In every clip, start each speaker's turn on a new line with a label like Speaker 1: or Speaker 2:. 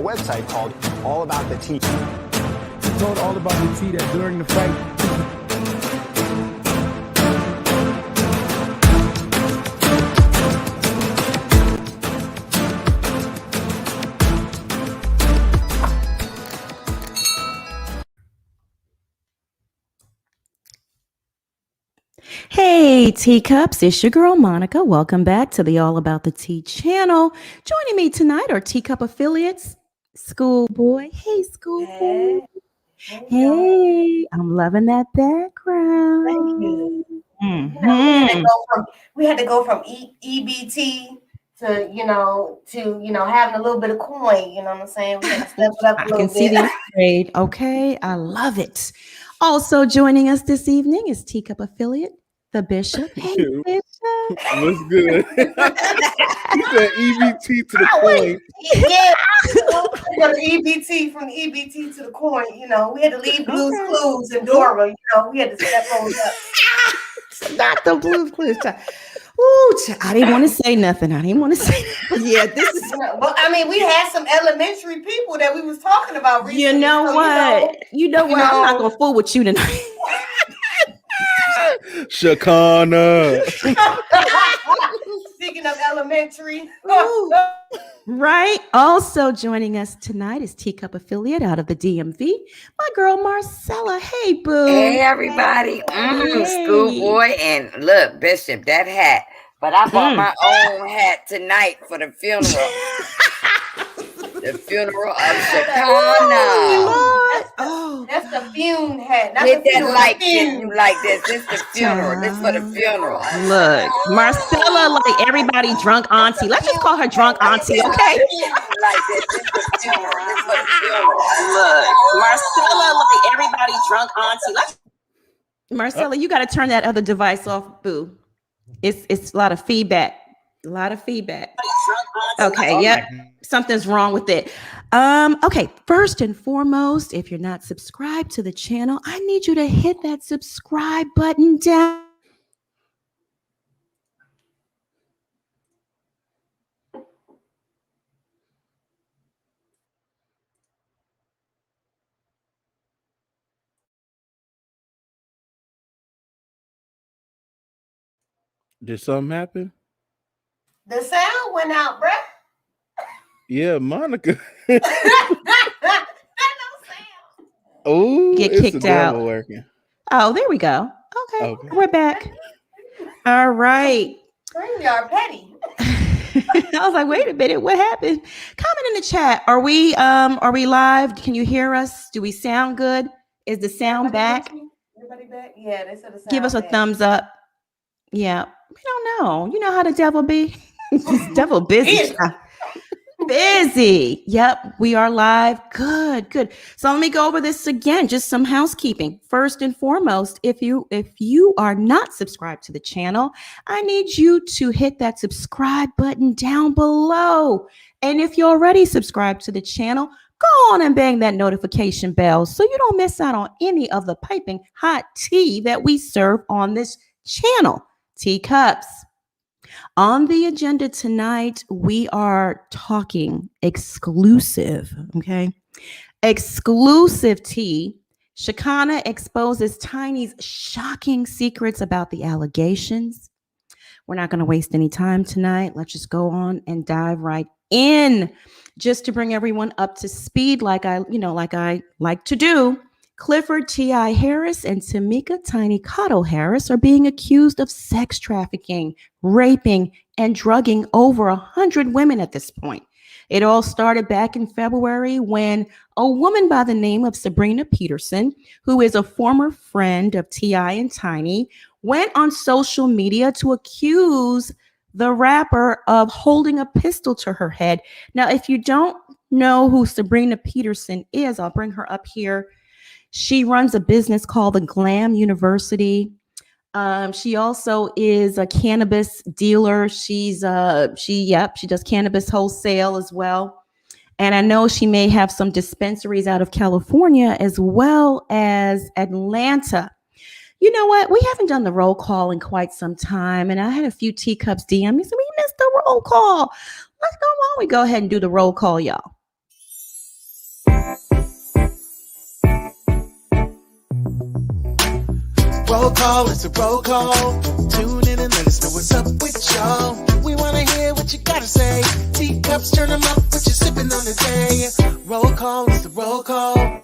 Speaker 1: website called All About the Tea.
Speaker 2: He told All About the Tea that during the fight,
Speaker 3: Hey, teacups, it's your girl Monica. Welcome back to the All About the Tea channel. Joining me tonight are Teacup affiliates, Schoolboy. Hey, Schoolboy. Hey, I'm loving that background.
Speaker 4: Thank you.
Speaker 3: Mhm.
Speaker 4: We had to go from EBT to having a little bit of coin. You know what I'm saying? We had to step it up a
Speaker 3: I
Speaker 4: little
Speaker 3: can see
Speaker 4: bit.
Speaker 3: the upgrade. Okay, I love it. Also joining us this evening is Teacup affiliate, the Bishop. Hey, Bishop.
Speaker 5: What's good? You said EBT to the coin.
Speaker 4: Yeah, we got the EBT from the EBT to the coin. You know, we had to leave Blue's Clues and Dora. You know, we had to step those up.
Speaker 3: Not the Blue's Clues. Ooh, I didn't want to say nothing. Yeah, this is.
Speaker 4: Well, I mean, we had some elementary people that we was talking about recently.
Speaker 3: You know what? You know what? I'm not gonna fool with you tonight.
Speaker 5: Shekinah.
Speaker 4: Speaking of elementary.
Speaker 3: Right. Also joining us tonight is Teacup affiliate out of the DMV, my girl Marcella. Hey, boo.
Speaker 6: Hey, everybody. Schoolboy. And look, Bishop, that hat. But I bought my own hat tonight for the funeral. The funeral of Shekinah.
Speaker 4: That's the fume hat.
Speaker 6: Hit that like if you like this. This is the funeral. This for the funeral.
Speaker 3: Look, Marcella, like everybody drunk auntie. Let's just call her drunk auntie, okay?
Speaker 6: Like this. This is the funeral. This for the funeral.
Speaker 3: Look, Marcella, like everybody drunk auntie. Marcella, you got to turn that other device off, boo. It's a lot of feedback. Okay, yep. Something's wrong with it. Okay, first and foremost, if you're not subscribed to the channel, I need you to hit that subscribe button down.
Speaker 5: Did something happen?
Speaker 4: The sound went out, bruh.
Speaker 5: Yeah, Monica.
Speaker 4: No sound.
Speaker 5: Oh,
Speaker 3: Get
Speaker 5: it's
Speaker 3: kicked
Speaker 5: the devil
Speaker 3: out.
Speaker 5: working.
Speaker 3: Oh, there we go. Okay. We're back. All right.
Speaker 4: We are petty.
Speaker 3: I was like, wait a minute, what happened? Comment in the chat. Are we live? Can you hear us? Do we sound good? Is the sound back?
Speaker 4: Everybody back? Yeah, they said the sound.
Speaker 3: Give us a
Speaker 4: back.
Speaker 3: thumbs up. Yeah. We don't know. You know how the devil be? This devil busy. Busy. Yep, we are live. Good. So let me go over this again. Just some housekeeping. First and foremost, if you are not subscribed to the channel, I need you to hit that subscribe button down below. And if you're already subscribed to the channel, go on and bang that notification bell so you don't miss out on any of the piping hot tea that we serve on this channel. Teacups. On the agenda tonight, we are talking exclusive, okay? Exclusive tea. Shekinah exposes Tiny's shocking secrets about the allegations. We're not going to waste any time tonight. Let's just go on and dive right in. Just to bring everyone up to speed, like I like to do. Clifford T.I. Harris and Tamika Tiny Cottle Harris are being accused of sex trafficking, raping, and drugging over 100 women at this point. It all started back in February when a woman by the name of Sabrina Peterson, who is a former friend of T.I. and Tiny, went on social media to accuse the rapper of holding a pistol to her head. Now, if you don't know who Sabrina Peterson is, I'll bring her up here. She runs a business called the Glam University. She also is a cannabis dealer. She does cannabis wholesale as well. And I know she may have some dispensaries out of California as well as Atlanta. You know what? We haven't done the roll call in quite some time. And I had a few teacups DM me. So we missed the roll call. Why don't we go ahead and do the roll call, y'all?
Speaker 7: roll call, it's a roll call. Tune in and let us know what's up with y'all. We wanna hear what you gotta say. Teacups, turn them up, what you sipping on today. Roll call, it's a roll call.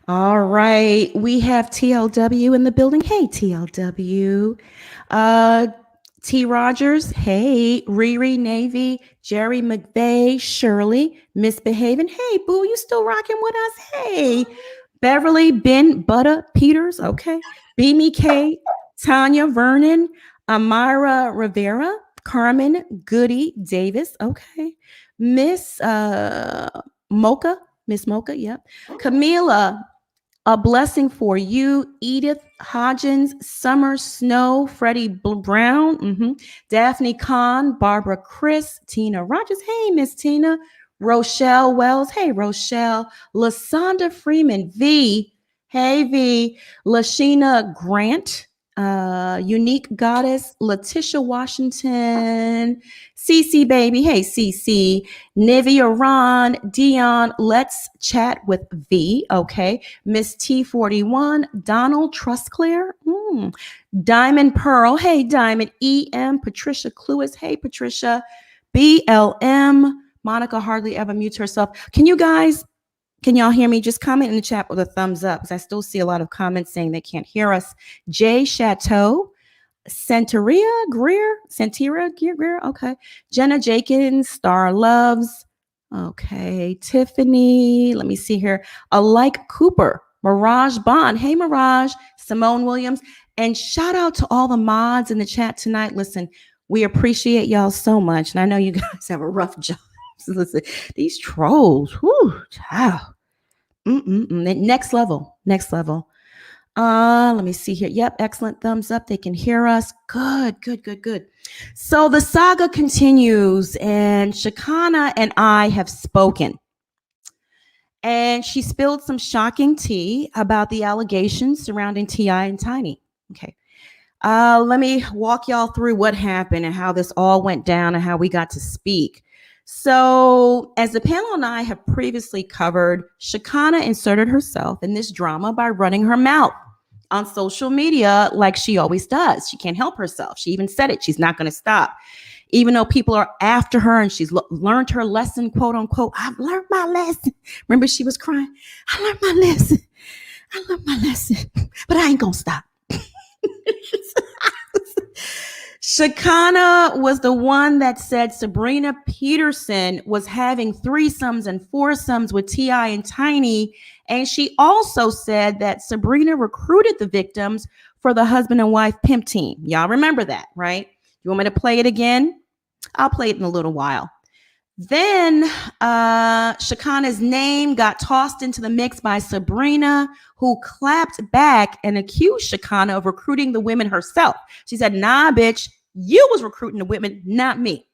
Speaker 3: All right, we have TLW in the building. Hey, TLW. T. Rogers. Hey, Riri Navy, Jerry McVeigh, Shirley, Misbehaving. Hey, boo, you still rocking with us? Hey, Beverly, Ben, Butter, Peters. Okay, Beamy K, Tanya Vernon, Amira Rivera, Carmen Goody Davis. Okay, Miss Mocha, Miss Mocha. Yep, Camila. A blessing for you, Edith Hodgins, Summer Snow, Freddie Brown, Daphne Kahn, Barbara Chris, Tina Rogers. Hey, Miss Tina. Rochelle Wells. Hey, Rochelle. Lasonda Freeman. V. Hey, V. Lashina Grant. Unique Goddess. Letitia Washington. Cece Baby. Hey, Cece. Nivea Ron. Dion. Let's chat with V. Okay. Miss T41, Donald Trustclair, Diamond Pearl, hey Diamond, EM, Patricia Cluis, hey Patricia, BLM, Monica hardly ever mutes herself. Can y'all hear me? Just comment in the chat with a thumbs up, because I still see a lot of comments saying they can't hear us. Jay Chateau, Santeria Greer, okay. Jenna Jenkins, Star Loves, okay. Tiffany, let me see here. Alike Cooper, Mirage Bond. Hey, Mirage. Simone Williams. And shout out to all the mods in the chat tonight. Listen, we appreciate y'all so much. And I know you guys have a rough job. Listen, these trolls. Whew, child. Next level. Let me see here. Yep, excellent thumbs up. They can hear us. Good. So the saga continues, and Shekinah and I have spoken. And she spilled some shocking tea about the allegations surrounding T.I. and Tiny. Okay. Let me walk y'all through what happened and how this all went down and how we got to speak. So, as the panel and I have previously covered, Shekinah inserted herself in this drama by running her mouth on social media like she always does. She can't help herself. She even said it. She's not going to stop. Even though people are after her and she's learned her lesson, quote unquote, I've learned my lesson. Remember, she was crying. I learned my lesson, but I ain't going to stop. Shekinah was the one that said Sabrina Peterson was having threesomes and foursomes with T.I. and Tiny. And she also said that Sabrina recruited the victims for the husband and wife pimp team. Y'all remember that, right? You want me to play it again? I'll play it in a little while. Then Shekinah's name got tossed into the mix by Sabrina, who clapped back and accused Shekinah of recruiting the women herself. She said, nah, bitch, you was recruiting the women, not me.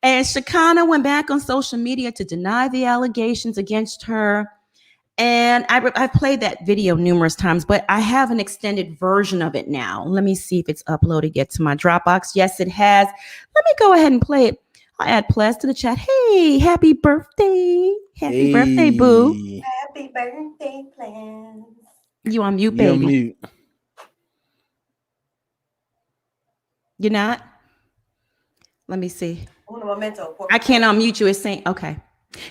Speaker 3: And Shekinah went back on social media to deny the allegations against her. And I've played that video numerous times, but I have an extended version of it now. Let me see if it's uploaded yet to my Dropbox. Yes, it has. Let me go ahead and play it. I'll add Ples to the chat. Hey, happy birthday. Happy birthday, boo.
Speaker 4: Happy birthday, Ples.
Speaker 3: You on mute, baby.
Speaker 5: You're on mute.
Speaker 3: You're not? Let me see.
Speaker 4: Un momento,
Speaker 3: I can't unmute you. It's saying, okay.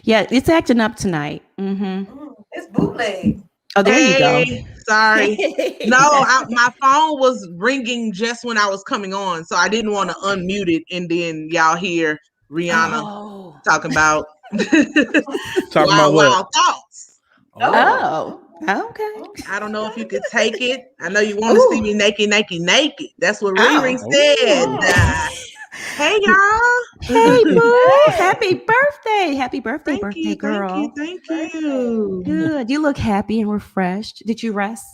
Speaker 3: Yeah, it's acting up tonight.
Speaker 4: It's bootleg.
Speaker 3: Oh, there you go.
Speaker 8: Sorry. No, my phone was ringing just when I was coming on, so I didn't want to unmute it, and then y'all hear Rihanna talking about wild thoughts.
Speaker 3: Oh, okay.
Speaker 8: I don't know if you could take it. I know you want to see me naked. That's what Riri said. Hey, y'all.
Speaker 3: Hey, boo. Happy birthday. Happy birthday, girl.
Speaker 8: Thank you.
Speaker 3: Good. You look happy and refreshed. Did you rest?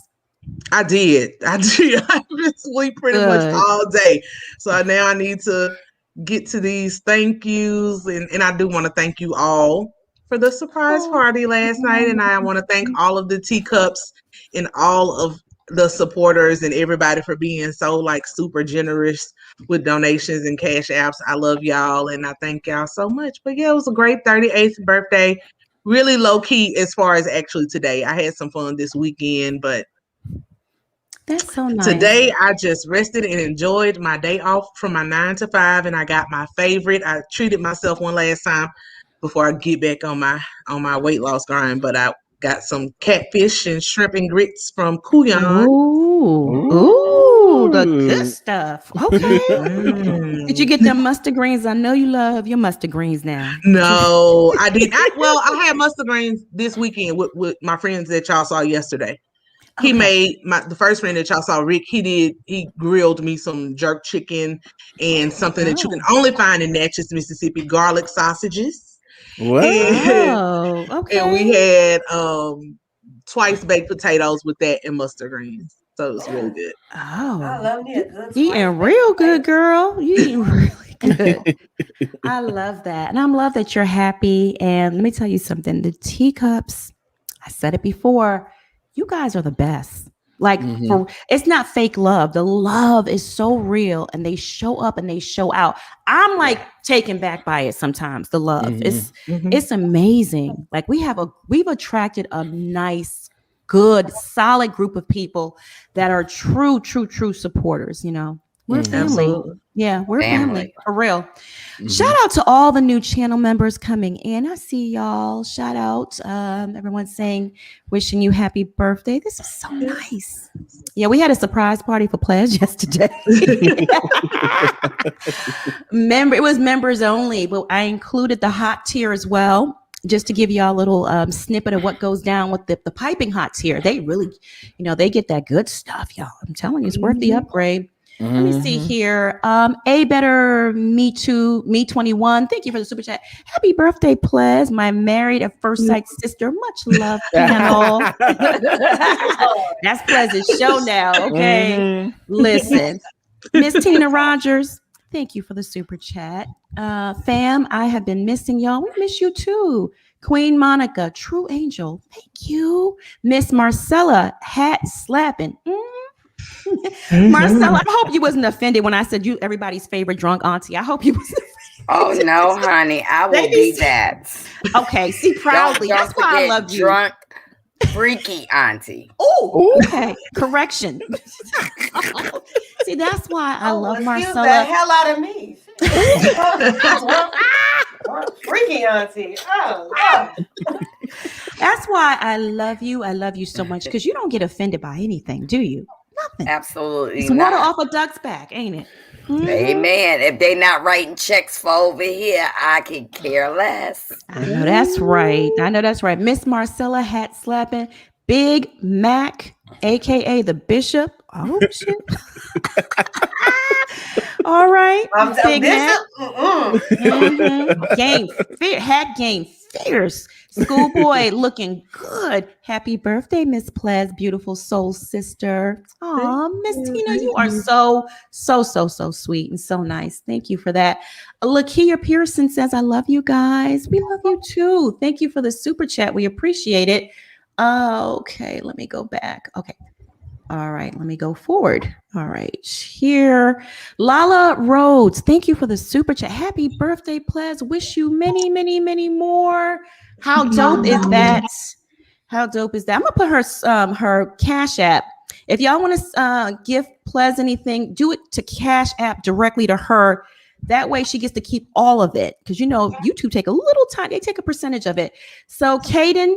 Speaker 8: I did. I've been asleep pretty much all day. So now I need to get to these thank yous. And I do want to thank you all for the surprise party last night. And I want to thank all of the teacups and all of the supporters and everybody for being so like super generous with donations and cash apps. I love y'all and I thank y'all so much. But yeah, it was a great 38th birthday. Really low key as far as actually today. I had some fun this weekend, but
Speaker 3: that's so nice.
Speaker 8: Today I just rested and enjoyed my day off from my 9 to 5, and I got my favorite. I treated myself one last time before I get back on my weight loss grind, but I got some catfish and shrimp and grits from Kuyan.
Speaker 3: Ooh, the good stuff. Okay. Did you get them mustard greens? I know you love your mustard greens now.
Speaker 8: No, I did not. Well, I had mustard greens this weekend with my friends that y'all saw yesterday. He made the first friend that y'all saw, Rick. He grilled me some jerk chicken and something that you can only find in Natchez, Mississippi, garlic sausages.
Speaker 5: What?
Speaker 8: And we had twice baked potatoes with that and mustard greens. So it was really good.
Speaker 3: Oh,
Speaker 4: I love me a good.
Speaker 3: You eating real good, girl. You eating really good. I love that, and I love that you're happy. And let me tell you something: the teacups. I said it before. You guys are the best. Like it's not fake love. The love is so real and they show up and they show out. I'm like taken back by it sometimes. The love it's amazing. Like we've attracted a nice, good, solid group of people that are true supporters, you know. We're family.
Speaker 8: Absolutely.
Speaker 3: Yeah, we're family for real. Shout out to all the new channel members coming in. I see y'all. Shout out. Everyone's saying, wishing you happy birthday. This is so nice. Yeah, we had a surprise party for players yesterday. It was members only, but I included the hot tier as well. Just to give y'all a little snippet of what goes down with the piping hot tier. They really, they get that good stuff, y'all. I'm telling you, it's worth the upgrade. Let me see here. A Better Me Too, Me 21. Thank you for the super chat. Happy birthday, Ples, my married at first sight sister. Much love, panel. That's Ples's show now. Okay. Listen, Miss Tina Rogers. Thank you for the super chat. Fam, I have been missing y'all. We miss you too. Queen Monica, True Angel. Thank you. Miss Marcella, hat slapping. Marcella, I hope you wasn't offended when I said you everybody's favorite drunk auntie. I hope you wasn't offended.
Speaker 6: Oh no, honey, I will be that.
Speaker 3: Okay, see, proudly.
Speaker 6: Don't
Speaker 3: That's why I love you.
Speaker 6: Drunk, freaky auntie.
Speaker 3: Oh, okay. Correction. See, that's why I love Marcella.
Speaker 4: The hell out of me. Freaky auntie. Oh.
Speaker 3: That's why I love you. I love you so much because you don't get offended by anything, do you? Nothing.
Speaker 6: Absolutely.
Speaker 3: It's water off a duck's back, ain't it?
Speaker 6: Amen. If they not writing checks for over here, I can care less.
Speaker 3: I know that's right. Miss Marcella hat slapping. Big Mac, aka the Bishop. Oh shit. All right. Big Mac. Game fierce. Schoolboy looking good. Happy birthday, Miss Ples, beautiful soul sister. Aw, Miss Tina, you are so sweet and so nice. Thank you for that. Lakia Peterson says, I love you guys. We love you too. Thank you for the super chat. We appreciate it. Okay, let me go back. Okay. All right, let me go forward. All right, here. Lala Rhodes, thank you for the super chat. Happy birthday, Ples. Wish you many, many, many more. How dope is that? How dope is that? I'm gonna put her Cash App. If y'all want to give Ples anything, do it to Cash App directly to her. That way she gets to keep all of it. Because YouTube take a little time, they take a percentage of it. So Caden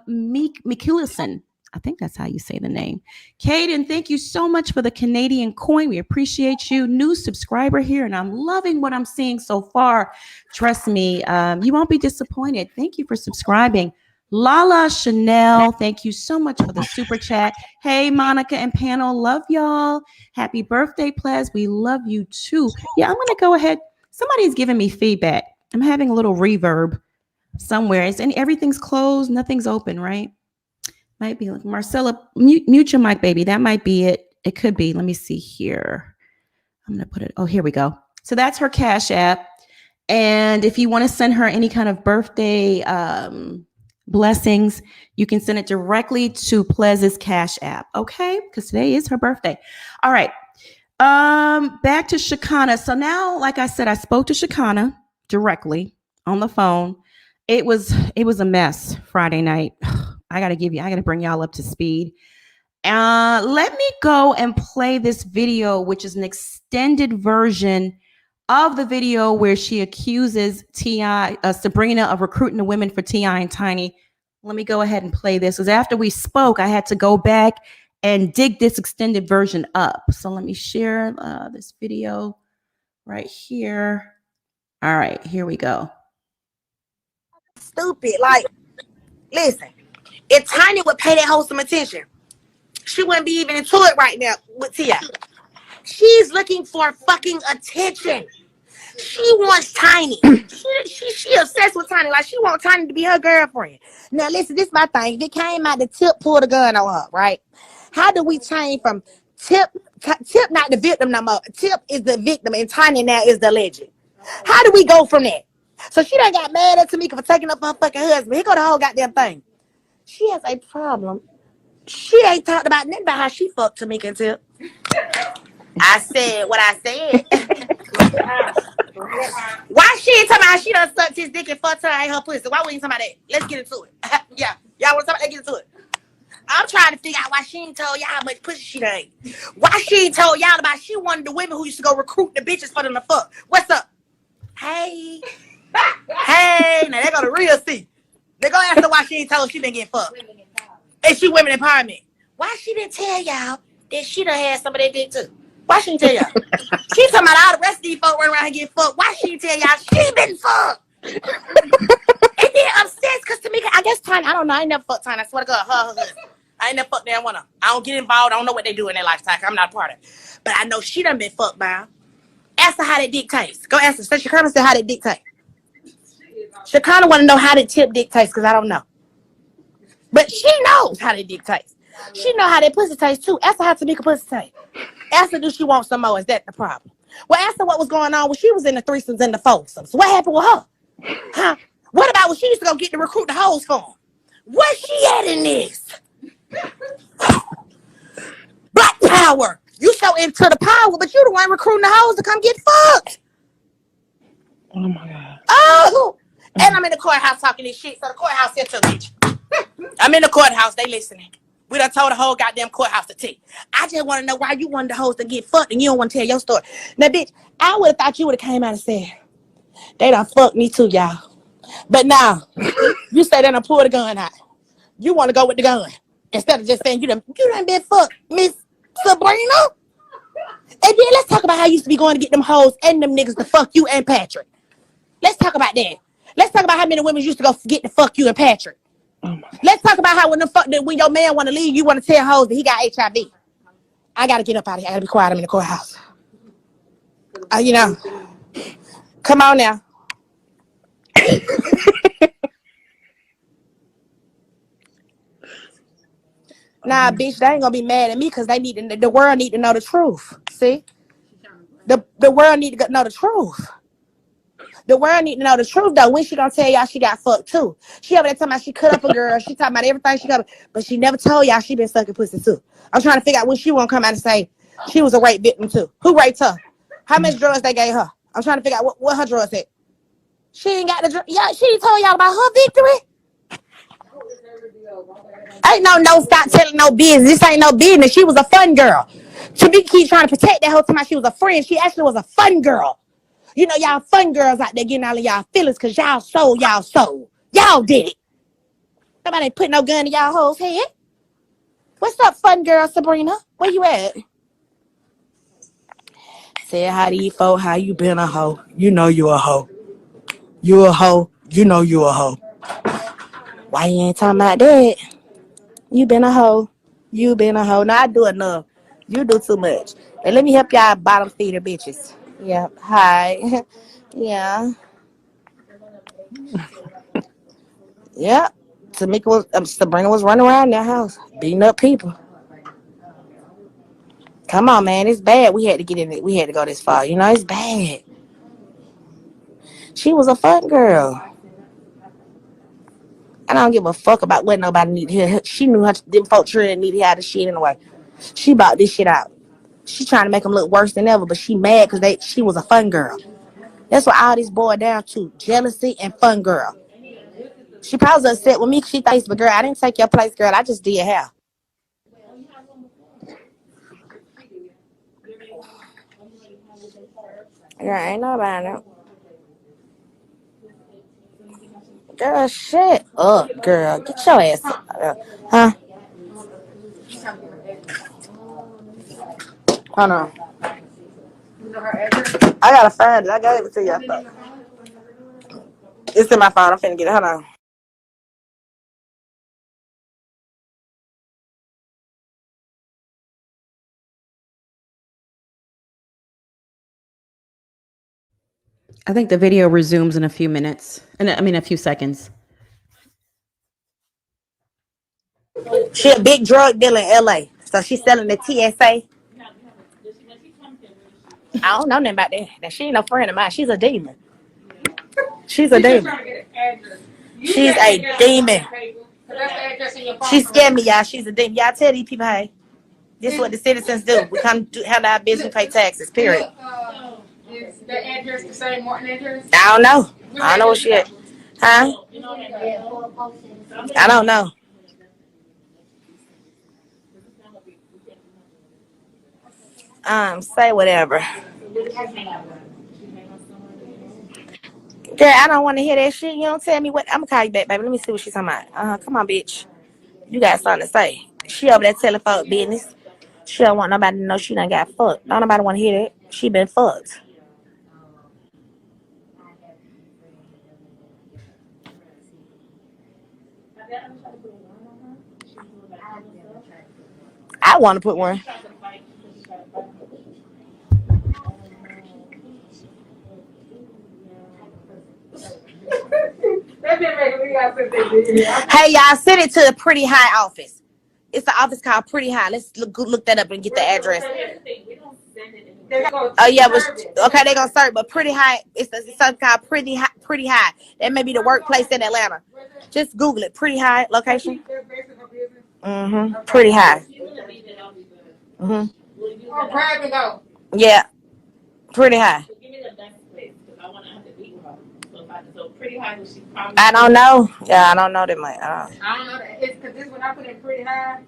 Speaker 3: Mikkelson. I think that's how you say the name. Caden, thank you so much for the Canadian coin. We appreciate you. New subscriber here, and I'm loving what I'm seeing so far. Trust me, you won't be disappointed. Thank you for subscribing. Lala Chanel, thank you so much for the super chat. Hey, Monica and panel, love y'all. Happy birthday, Ples. We love you too. Yeah, I'm going to go ahead. Somebody's giving me feedback. I'm having a little reverb somewhere. Everything's closed. Nothing's open, right? Might be like Marcella, mute your mic, baby. That might be it. It could be. Let me see here. I'm going to put it. Oh, here we go. So that's her Cash App. And if you want to send her any kind of birthday blessings. You can send it directly to Plez's Cash App, okay? Because today is her birthday. All right. Back to Chicana. So now, like I said, I spoke to Chicana directly on the phone. It was a mess Friday night. I gotta bring y'all up to speed. Let me go and play this video, which is an extended version of the video where she accuses Sabrina of recruiting the women for T.I. and Tiny. Let me go ahead and play this, because after we spoke, I had to go back and dig this extended version up. So let me share this video right here. All right, here we go.
Speaker 9: Stupid. Like, listen, if Tiny would pay that hoe some attention, she wouldn't be even into it right now with Tia. She's looking for fucking attention. She wants Tiny. She obsessed with Tiny. Like, she wants Tiny to be her girlfriend. Now, listen, this is my thing. If it came out, the Tip pulled a gun on her, right? How do we change from Tip not the victim no more? Tip is the victim, and Tiny now is the legend. How do we go from that? So she done got mad at Tamika for taking up her fucking husband. Here go the whole goddamn thing. She has a problem. She ain't talked about nothing about how she fucked Tamika and Tip. I said what I said. Why she ain't talking about how she done sucked his dick and fucked her and her pussy? Why we ain't talking about that? Let's get into it. Yeah. Y'all want to talk about that? Get into it. I'm trying to figure out why she ain't told y'all how much pussy she done ate. Why she ain't told y'all about she one of the women who used to go recruit the bitches for them to fuck. What's up? Hey. Hey. Now they go to real C. They go ask her why she ain't told she been getting fucked. And she women empowerment. Why she didn't tell y'all that she done had some of that dick too? Why she didn't tell y'all? She talking about all the rest of these folk running around here getting fucked. Why she didn't tell y'all she been fucked? And then obsessed because Tamika, I guess Tiny, I don't know. I ain't never fucked Tiny. I swear to God, her husband. I ain't never fucked that one. I don't get involved. I don't know what they do in their lifestyle. I'm not a part of it. But I know she done been fucked by her. Ask her how that dick tastes. Go ask her. So Shekinah said how that dick tastes. Shekinah want to know how the Tip dick tastes because I don't know. But she knows how that dick tastes. She know how that pussy tastes too. Ask her how Tamika pussy tastes. Ask her, do she want some more? Is that the problem? Well, ask her what was going on when she was in the threesomes and the foursomes. What happened with her? Huh? What about when she used to go get to recruit the hoes for him? Where's she at in this? Black power. You so into the power, but you the one recruiting the hoes to come get fucked.
Speaker 8: Oh my God.
Speaker 9: Oh, and I'm in the courthouse talking this shit. So the courthouse said to a bitch. I'm in the courthouse. They listening. We done told the whole goddamn courthouse to take. I just want to know why you wanted the hoes to get fucked and you don't want to tell your story. Now, bitch, I would have thought you would have came out and said, they done fucked me too, y'all. But now, you say they done pull the gun out. You want to go with the gun. Instead of just saying you done been fucked, Miss Sabrina. And then let's talk about how you used to be going to get them hoes and them niggas to fuck you and Patrick. Let's talk about that. Let's talk about how many women used to go get to fuck you and Patrick. Let's talk about how when your man want to leave, you want to tell hoes that he got HIV. I got to get up out of here. I got to be quiet. I'm in the courthouse. Come on now. Nah, bitch, they ain't gonna be mad at me because the world need to know the truth. See, the world need to know the truth. The world need to know the truth though. When she gonna tell y'all she got fucked too? She over there talking about she cut up a girl. She talking about everything she got, but she never told y'all she been sucking pussy too. I'm trying to figure out when she won't come out and say she was a rape victim too. Who raped her? How much drugs they gave her? I'm trying to figure out what her drugs at. She ain't got the drugs. Yeah, she ain't told y'all about her victory. Ain't no stop telling no business. This ain't no business. She was a fun girl. Tamika keep trying to protect that whole time she was a friend. She actually was a fun girl. You know, y'all fun girls out there getting all of y'all feelings because y'all sold y'all soul. Y'all did it. Nobody put no gun in y'all hoes' head. What's up, fun girl, Sabrina? Where you at? Said hi to you, fo. How you been a hoe? You know you a hoe. You a hoe. You know you a hoe. Why you ain't talking about that? You been a hoe. You been a hoe. No, I do enough. You do too much. And let me help y'all bottom feeder bitches. Yeah. Hi. Yeah. Yeah. Sabrina was running around their house, beating up people. Come on, man. It's bad. We had to get in it. We had to go this far. You know, it's bad. She was a fun girl. I don't give a fuck about what nobody need to hear. She knew how them folks really need to have the shit anyway. She bought this shit out. She trying to make them look worse than ever, but she mad because she was a fun girl. That's what all this boiled down to. Jealousy and fun girl. She probably was upset with me. She thinks, but girl, I didn't take your place, girl. I just did hair. Girl, ain't nobody. Girl, shut up, girl. Get your ass up. Huh? Hold on. I gotta find it. I gave it to you. It's in my phone. I'm finna get it. Hold on.
Speaker 3: I think the video resumes in a few minutes. A few seconds.
Speaker 9: She a big drug dealer in LA. So she's selling the TSA. I don't know nothing about that. She ain't no friend of mine. She's a demon. She's a demon. She's a demon. She scared me, y'all. She's a demon. Y'all tell these people, hey, this is what the citizens do. We come to handle our business, pay taxes, period.
Speaker 10: Is the address the same Martin address?
Speaker 9: I don't know. I don't know what she at. Huh? I don't know. Say whatever. Girl, I don't want to hear that shit. You don't tell me what. I'm gonna call you back, baby. Let me see what she's talking about. Come on, bitch. You got something to say. She over there telling folk business. She don't want nobody to know she done got fucked. Don't nobody want to hear that. She been fucked. I want to put one. Hey, y'all, send it to the Pretty High office. It's the office called Pretty High. Let's look that up and get the address. Oh yeah, okay, they gonna search, but Pretty High. It's something called Pretty High. Pretty High. That may be the workplace in Atlanta. Just Google it. Pretty High location. Pretty High. Yeah. Pretty High. I don't know. Yeah, I don't know that much. I don't know that. It's because this one I put in Pretty High.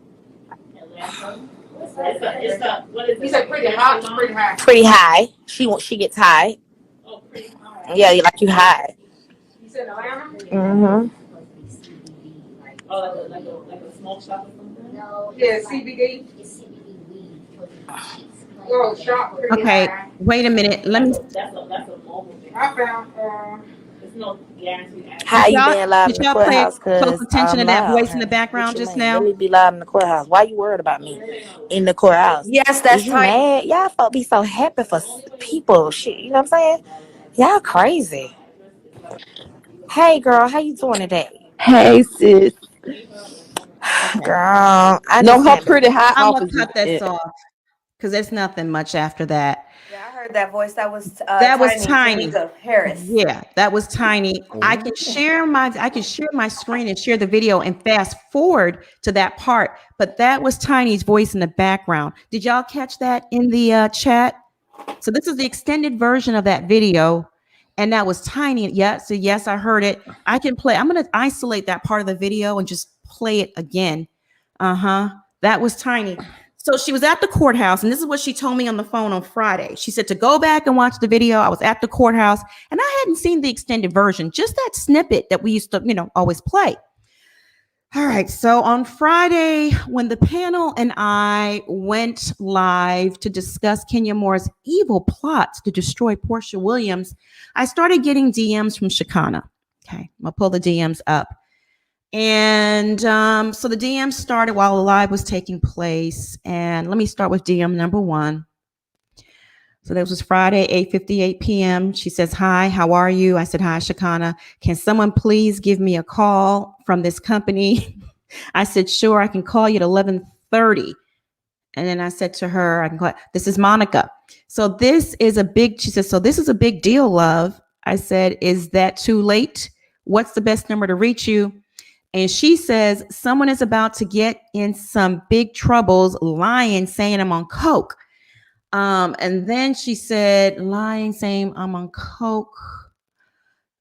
Speaker 9: You said Pretty High. Pretty High. Pretty High. She gets high. Oh, pretty high. Yeah, like you high. You said Atlanta. Oh, like a smoke shop or something. No. Yeah, CBD. Oh, shop.
Speaker 3: Okay, wait a minute. Let me.
Speaker 10: That's a mobile thing. I found. No guarantee.
Speaker 9: How you been live in the courthouse?
Speaker 3: Close attention to that voice in the background just now.
Speaker 9: Let me be live in the courthouse. Why you worried about me in the courthouse?
Speaker 6: Yes, that's
Speaker 9: you mad? Y'all folk be so happy for people. Shit, you know what I'm saying? Y'all crazy. Hey, girl, how you doing today?
Speaker 11: Hey, sis.
Speaker 9: Girl, I
Speaker 11: know her Pretty High.
Speaker 3: I'm gonna cut this off because there's nothing much after that.
Speaker 4: Yeah, I heard that voice. That was
Speaker 3: Tiny
Speaker 4: Harris.
Speaker 3: Yeah, that was Tiny. I can share my screen and share the video and fast forward to that part. But that was Tiny's voice in the background. Did y'all catch that in the chat? So this is the extended version of that video, and that was Tiny. Yeah, so yes, I heard it. I can play. I'm gonna isolate that part of the video and just play it again. That was Tiny. So she was at the courthouse, and this is what she told me on the phone on Friday. She said to go back and watch the video. I was at the courthouse, and I hadn't seen the extended version, just that snippet that we used to, always play. All right. So on Friday, when the panel and I went live to discuss Kenya Moore's evil plots to destroy Portia Williams, I started getting DMs from Chicana. Okay. I'll pull the DMs up. And so the DM started while the live was taking place. And let me start with DM number 1. So this was Friday, 8:58 p.m. She says, hi, how are you? I said, hi, Chicana. Can someone please give me a call from this company? I said, sure, I can call you at 11:30. And then I said to her, I can call. This is Monica. So this is a big, she says, so this is a big deal, love. I said, is that too late? What's the best number to reach you? And she says, someone is about to get in some big troubles lying, saying I'm on coke. And then she said, lying, saying I'm on coke.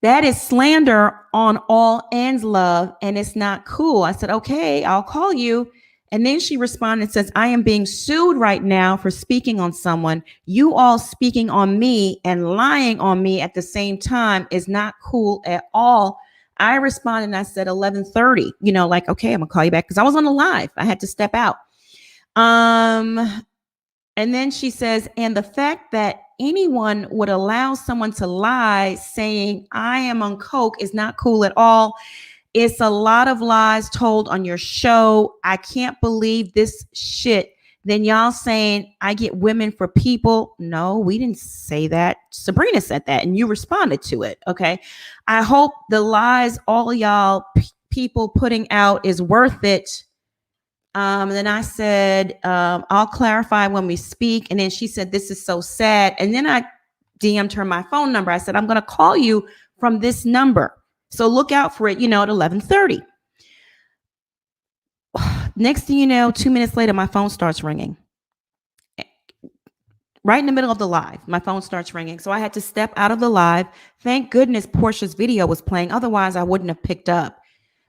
Speaker 3: That is slander on all ends, love, and it's not cool. I said, okay, I'll call you. And then she responded and says, I am being sued right now for speaking on someone. You all speaking on me and lying on me at the same time is not cool at all. I responded and I said 11:30, like, okay, I'm gonna call you back because I was on the live. I had to step out. And then she says, and the fact that anyone would allow someone to lie saying I am on coke is not cool at all. It's a lot of lies told on your show. I can't believe this shit. Then y'all saying I get women for people. No, we didn't say that. Sabrina said that and you responded to it. Okay. I hope the lies all y'all people putting out is worth it. Then I said, I'll clarify when we speak. And then she said, this is so sad. And then I DM'd her my phone number. I said, I'm going to call you from this number. So look out for it, at 11:30. Next thing you know, 2 minutes later, my phone starts ringing. Right in the middle of the live, my phone starts ringing. So I had to step out of the live. Thank goodness Portia's video was playing. Otherwise, I wouldn't have picked up.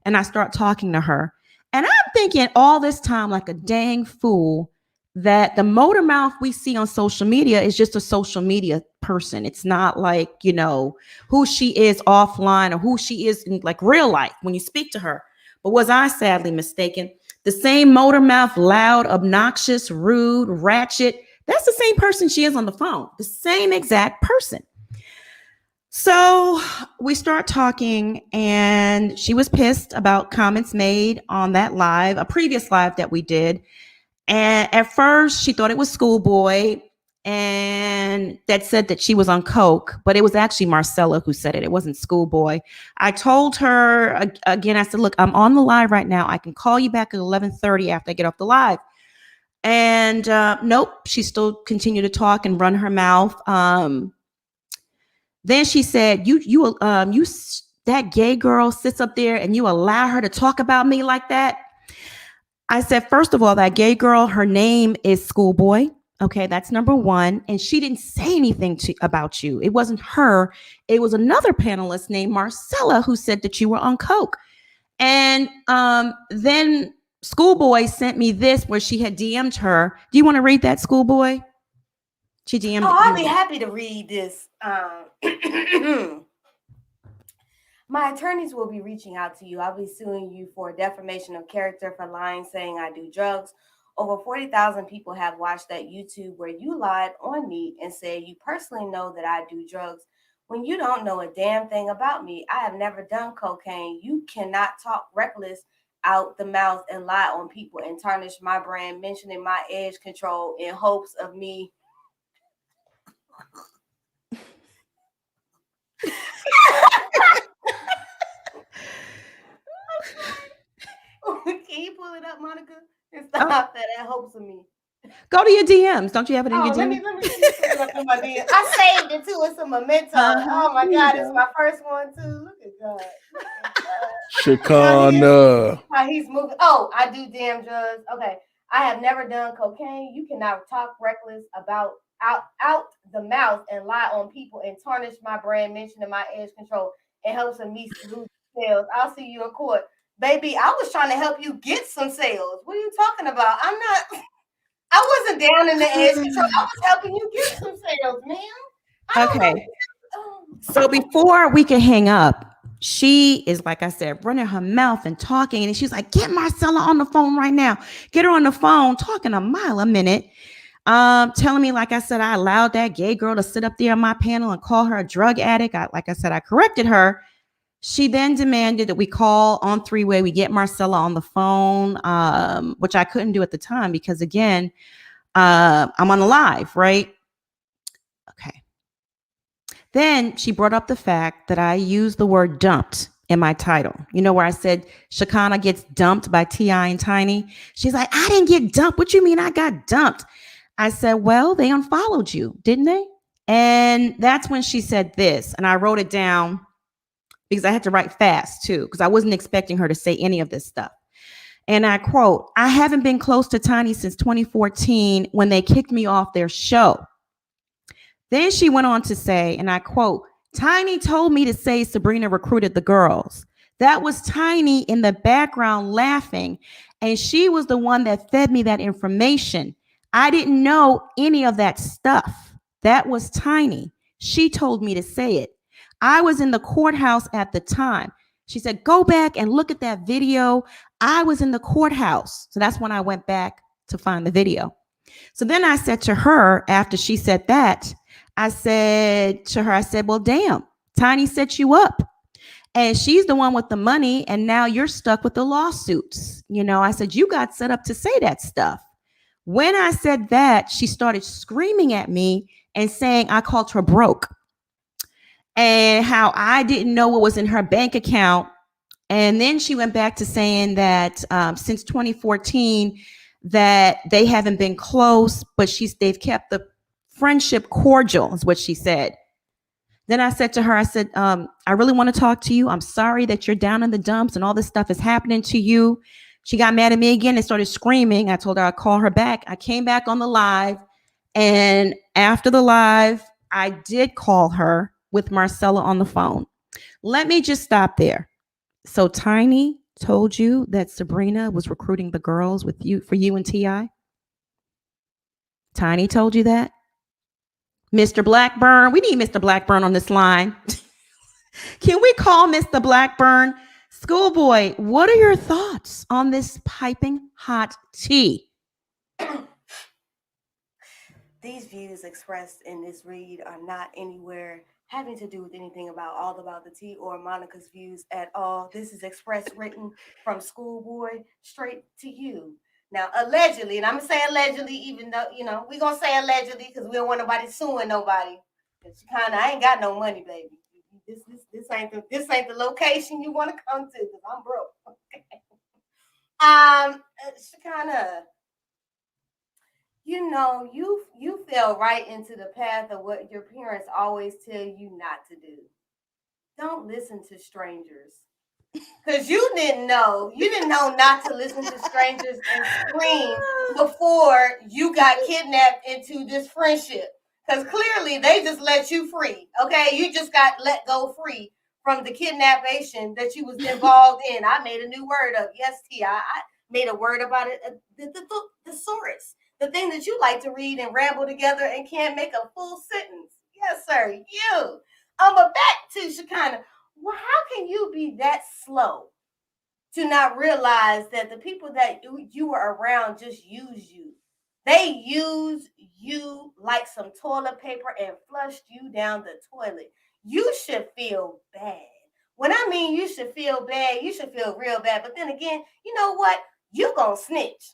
Speaker 3: And I start talking to her. And I'm thinking all this time like a dang fool that the motor mouth we see on social media is just a social media person. It's not like, who she is offline or who she is in like real life when you speak to her. But was I sadly mistaken? The same motor mouth, loud, obnoxious, rude, ratchet. That's the same person she is on the phone. The same exact person. So we start talking and she was pissed about comments made on that live, a previous live that we did. And at first she thought it was Schoolboy and that said that she was on coke, but it was actually Marcella who said it. It wasn't Schoolboy. I told her again, I said, look, I'm on the live right now. I can call you back at 11:30 after I get off the live. And nope, she still continued to talk and run her mouth. Then she said, you that gay girl sits up there and you allow her to talk about me like that. I said, first of all, that gay girl, her name is Schoolboy. Okay, that's number one. And she didn't say anything about you. It wasn't her. It was another panelist named Marcella who said that you were on coke. And then Schoolboy sent me this where she had DM'd her. Do you want to read that, Schoolboy? She DM'd.
Speaker 4: Oh, I'll be happy to read this. My attorneys will be reaching out to you. I'll be suing you for defamation of character for lying, saying I do drugs. Over 40,000 people have watched that YouTube where you lied on me and said you personally know that I do drugs when you don't know a damn thing about me. I have never done cocaine. You cannot talk reckless out the mouth and lie on people and tarnish my brand, mentioning my edge control in hopes of me. Can you pull it up, Monica? And stop that. That hopes of me.
Speaker 3: Go to your DMs. Don't you have it in your DMs?
Speaker 4: Let me pull it up in my DMs. I saved it too. It's a memento. Oh my God, it's my first one too. Look at God.
Speaker 5: Chicana.
Speaker 4: How he's moving. Oh, I do damn drugs. Okay. I have never done cocaine. You cannot talk reckless about out the mouth and lie on people and tarnish my brand, mentioning my edge control and helps me lose sales. I'll see you in court. Baby, I was trying to help you get some sales. What are you talking about? I wasn't down in the edge control. I was helping you get some sales, man.
Speaker 3: Okay. So before we can hang up, she is, like I said, running her mouth and talking. And she's like, get Marcella on the phone right now. Get her on the phone, talking a mile a minute. Telling me, like I said, I allowed that gay girl to sit up there on my panel and call her a drug addict. Like I said, I corrected her. She then demanded that we call on three-way. We get Marcella on the phone, which I couldn't do at the time because, again, I'm on the live, right? Okay. Then she brought up the fact that I used the word dumped in my title. You know, where I said Shekinah gets dumped by T.I. and Tiny. She's like, I didn't get dumped. What you mean I got dumped? I said, well, they unfollowed you, didn't they? And that's when she said this. And I wrote it down because I had to write fast too, because I wasn't expecting her to say any of this stuff. And I quote, I haven't been close to Tiny since 2014 when they kicked me off their show. Then she went on to say, and I quote, Tiny told me to say Sabrina recruited the girls. That was Tiny in the background laughing, and she was the one that fed me that information. I didn't know any of that stuff. That was Tiny. She told me to say it. I was in the courthouse at the time. She said, go back and look at that video. I was in the courthouse. So that's when I went back to find the video. So then I said to her, after she said that, I said, well, damn, Tiny set you up. And she's the one with the money, and now you're stuck with the lawsuits. You know, I said, you got set up to say that stuff. When I said that, she started screaming at me and saying I called her broke and how I didn't know what was in her bank account. And then she went back to saying that since 2014 that they haven't been close, but they've kept the friendship cordial, is what she said. Then I said to her, I said, I really want to talk to you. I'm sorry that you're down in the dumps and all this stuff is happening to you. She got mad at me again and started screaming. I told her I'd call her back. I came back on the live. And after the live, I did call her with Marcella on the phone. Let me just stop there. So Tiny told you that Sabrina was recruiting the girls with you for you and T.I.? Tiny told you that? Mr. Blackburn, we need Mr. Blackburn on this line. Can we call Mr. Blackburn? Schoolboy, what are your thoughts on this piping hot tea?
Speaker 4: These views expressed in this read are not anywhere having to do with anything about All About the Tea or Monica's views at all. This is expressed written from Schoolboy straight to you. Now, allegedly, and I'm going to say allegedly, even though, you know, we're going to say allegedly because we don't want nobody suing nobody. Chicana, I ain't got no money, baby. This ain't the location you want to come to because I'm broke. Okay. Chicana, you know, you fell right into the path of what your parents always tell you not to do. Don't listen to strangers. Because you didn't know not to listen to strangers and scream before you got kidnapped into this friendship. Because clearly they just let you free. Okay, you just got let go free from the kidnappation that you was involved in. I made a new word up. Yes, T. I made a word about it. The thesaurus. The thing that you like to read and ramble together and can't make a full sentence. Yes, sir. You. But back to Shekinah. Well, how can you be that slow to not realize that the people that you were around just use you? They use you like some toilet paper and flushed you down the toilet. You should feel bad. When I mean you should feel bad, you should feel real bad. But then again, you know what? You gonna snitch.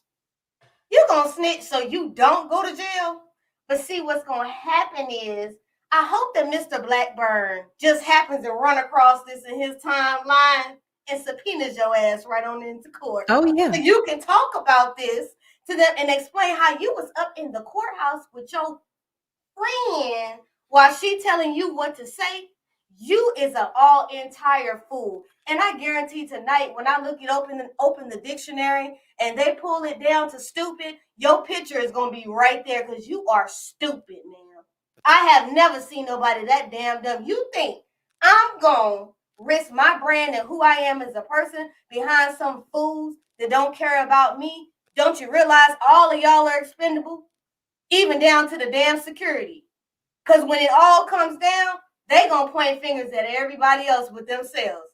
Speaker 4: You gonna snitch so you don't go to jail. But see, what's gonna happen is, I hope that Mr. Blackburn just happens to run across this in his timeline and subpoenas your ass right on into court.
Speaker 3: Oh, yeah.
Speaker 4: So you can talk about this to them and explain how you was up in the courthouse with your friend while she telling you what to say. You is an all entire fool. And I guarantee tonight when I look it open the dictionary and they pull it down to stupid, your picture is going to be right there because you are stupid, man. I have never seen nobody that damn dumb. You think I'm going to risk my brand and who I am as a person behind some fools that don't care about me? Don't you realize all of y'all are expendable? Even down to the damn security. Because when it all comes down, they going to point fingers at everybody else with themselves.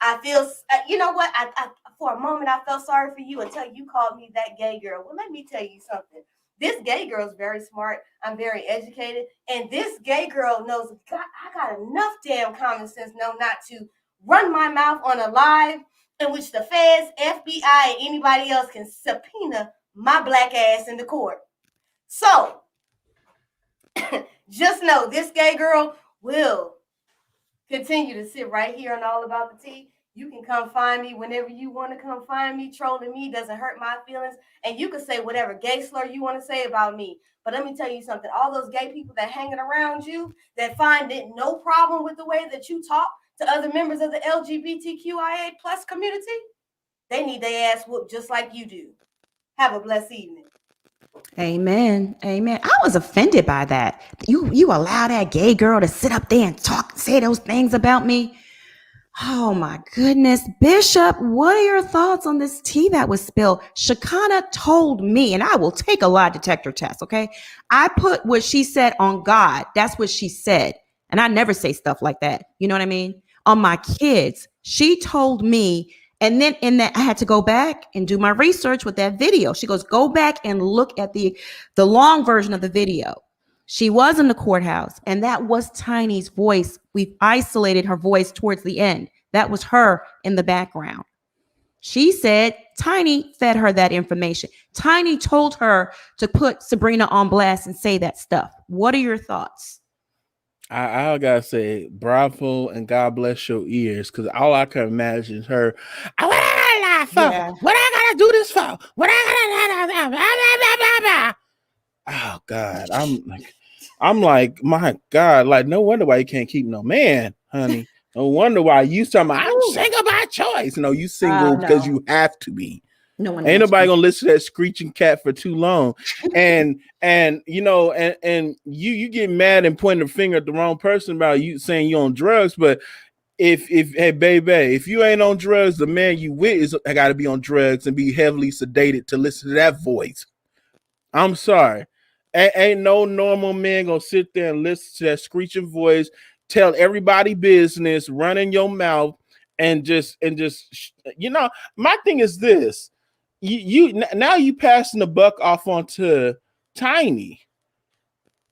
Speaker 4: I feel, you know what? I for a moment, I felt sorry for you until you called me that gay girl. Well, let me tell you something. This gay girl is very smart. I'm very educated. And this gay girl knows, God, I got enough damn common sense not to run my mouth on a live in which the feds, FBI, and anybody else can subpoena my black ass in the court. So, just know this gay girl will continue to sit right here on All About the Tea. You can come find me whenever you want to come find me. Trolling me doesn't hurt my feelings. And you can say whatever gay slur you want to say about me. But let me tell you something. All those gay people that hanging around you that find it no problem with the way that you talk to other members of the LGBTQIA plus community, they need their ass whooped just like you do. Have a blessed evening.
Speaker 3: Amen. Amen. I was offended by that. You allow that gay girl to sit up there and talk, say those things about me. Oh my goodness. Bishop, what are your thoughts on this tea that was spilled? Shekinah told me, and I will take a lie detector test, okay? I put what she said on God. That's what she said. And I never say stuff like that. You know what I mean? On my kids, she told me, and then in that I had to go back and do my research with that video. She goes, go back and look at the long version of the video. She was in the courthouse, and that was Tiny's voice. We've isolated her voice towards the end. That was her in the background. She said Tiny fed her that information. Tiny told her to put Sabrina on blast and say that stuff. What are your thoughts?
Speaker 5: I gotta say, bravo and God bless your ears, because all I can imagine is her. What I gotta lie for? Yeah. What I gotta do this for? What I gotta? Oh God, I'm like, my God, like no wonder why you can't keep no man, honey. No wonder why you talking about I'm single by choice. No, you single because you have to be.
Speaker 3: No one
Speaker 5: ain't nobody gonna listen to that screeching cat for too long. and you know, and you get mad and pointing the finger at the wrong person about you saying you're on drugs. But if hey baby, if you ain't on drugs, the man you with is gotta be on drugs and be heavily sedated to listen to that voice. I'm sorry. Ain't no normal man gonna sit there and listen to that screeching voice, tell everybody business, run in your mouth, and just you know. My thing is this: you now you passing the buck off onto Tiny,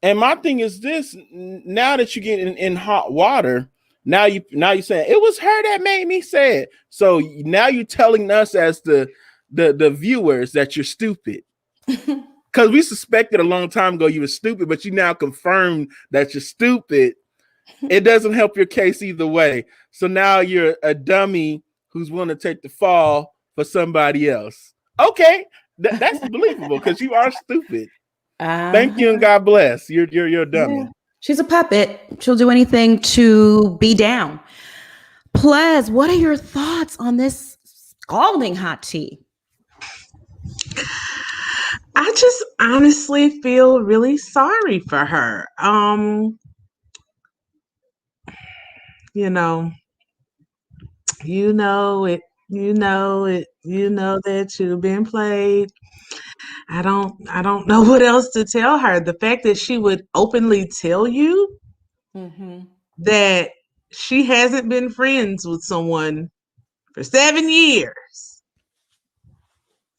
Speaker 5: and my thing is this: now that you get in hot water, now you saying it was her that made me say it. So now you're telling us as the viewers that you're stupid. Because we suspected a long time ago you were stupid, but you now confirmed that you're stupid. It doesn't help your case either way. So now you're a dummy who's willing to take the fall for somebody else. Okay, that's believable because you are stupid. Thank you and God bless. You're a dummy.
Speaker 3: Yeah. She's a puppet. She'll do anything to be down. Plez, what are your thoughts on this scalding hot tea?
Speaker 8: I just honestly feel really sorry for her. You know that you've been played. I don't know what else to tell her. The fact that she would openly tell you that she hasn't been friends with someone for 7 years.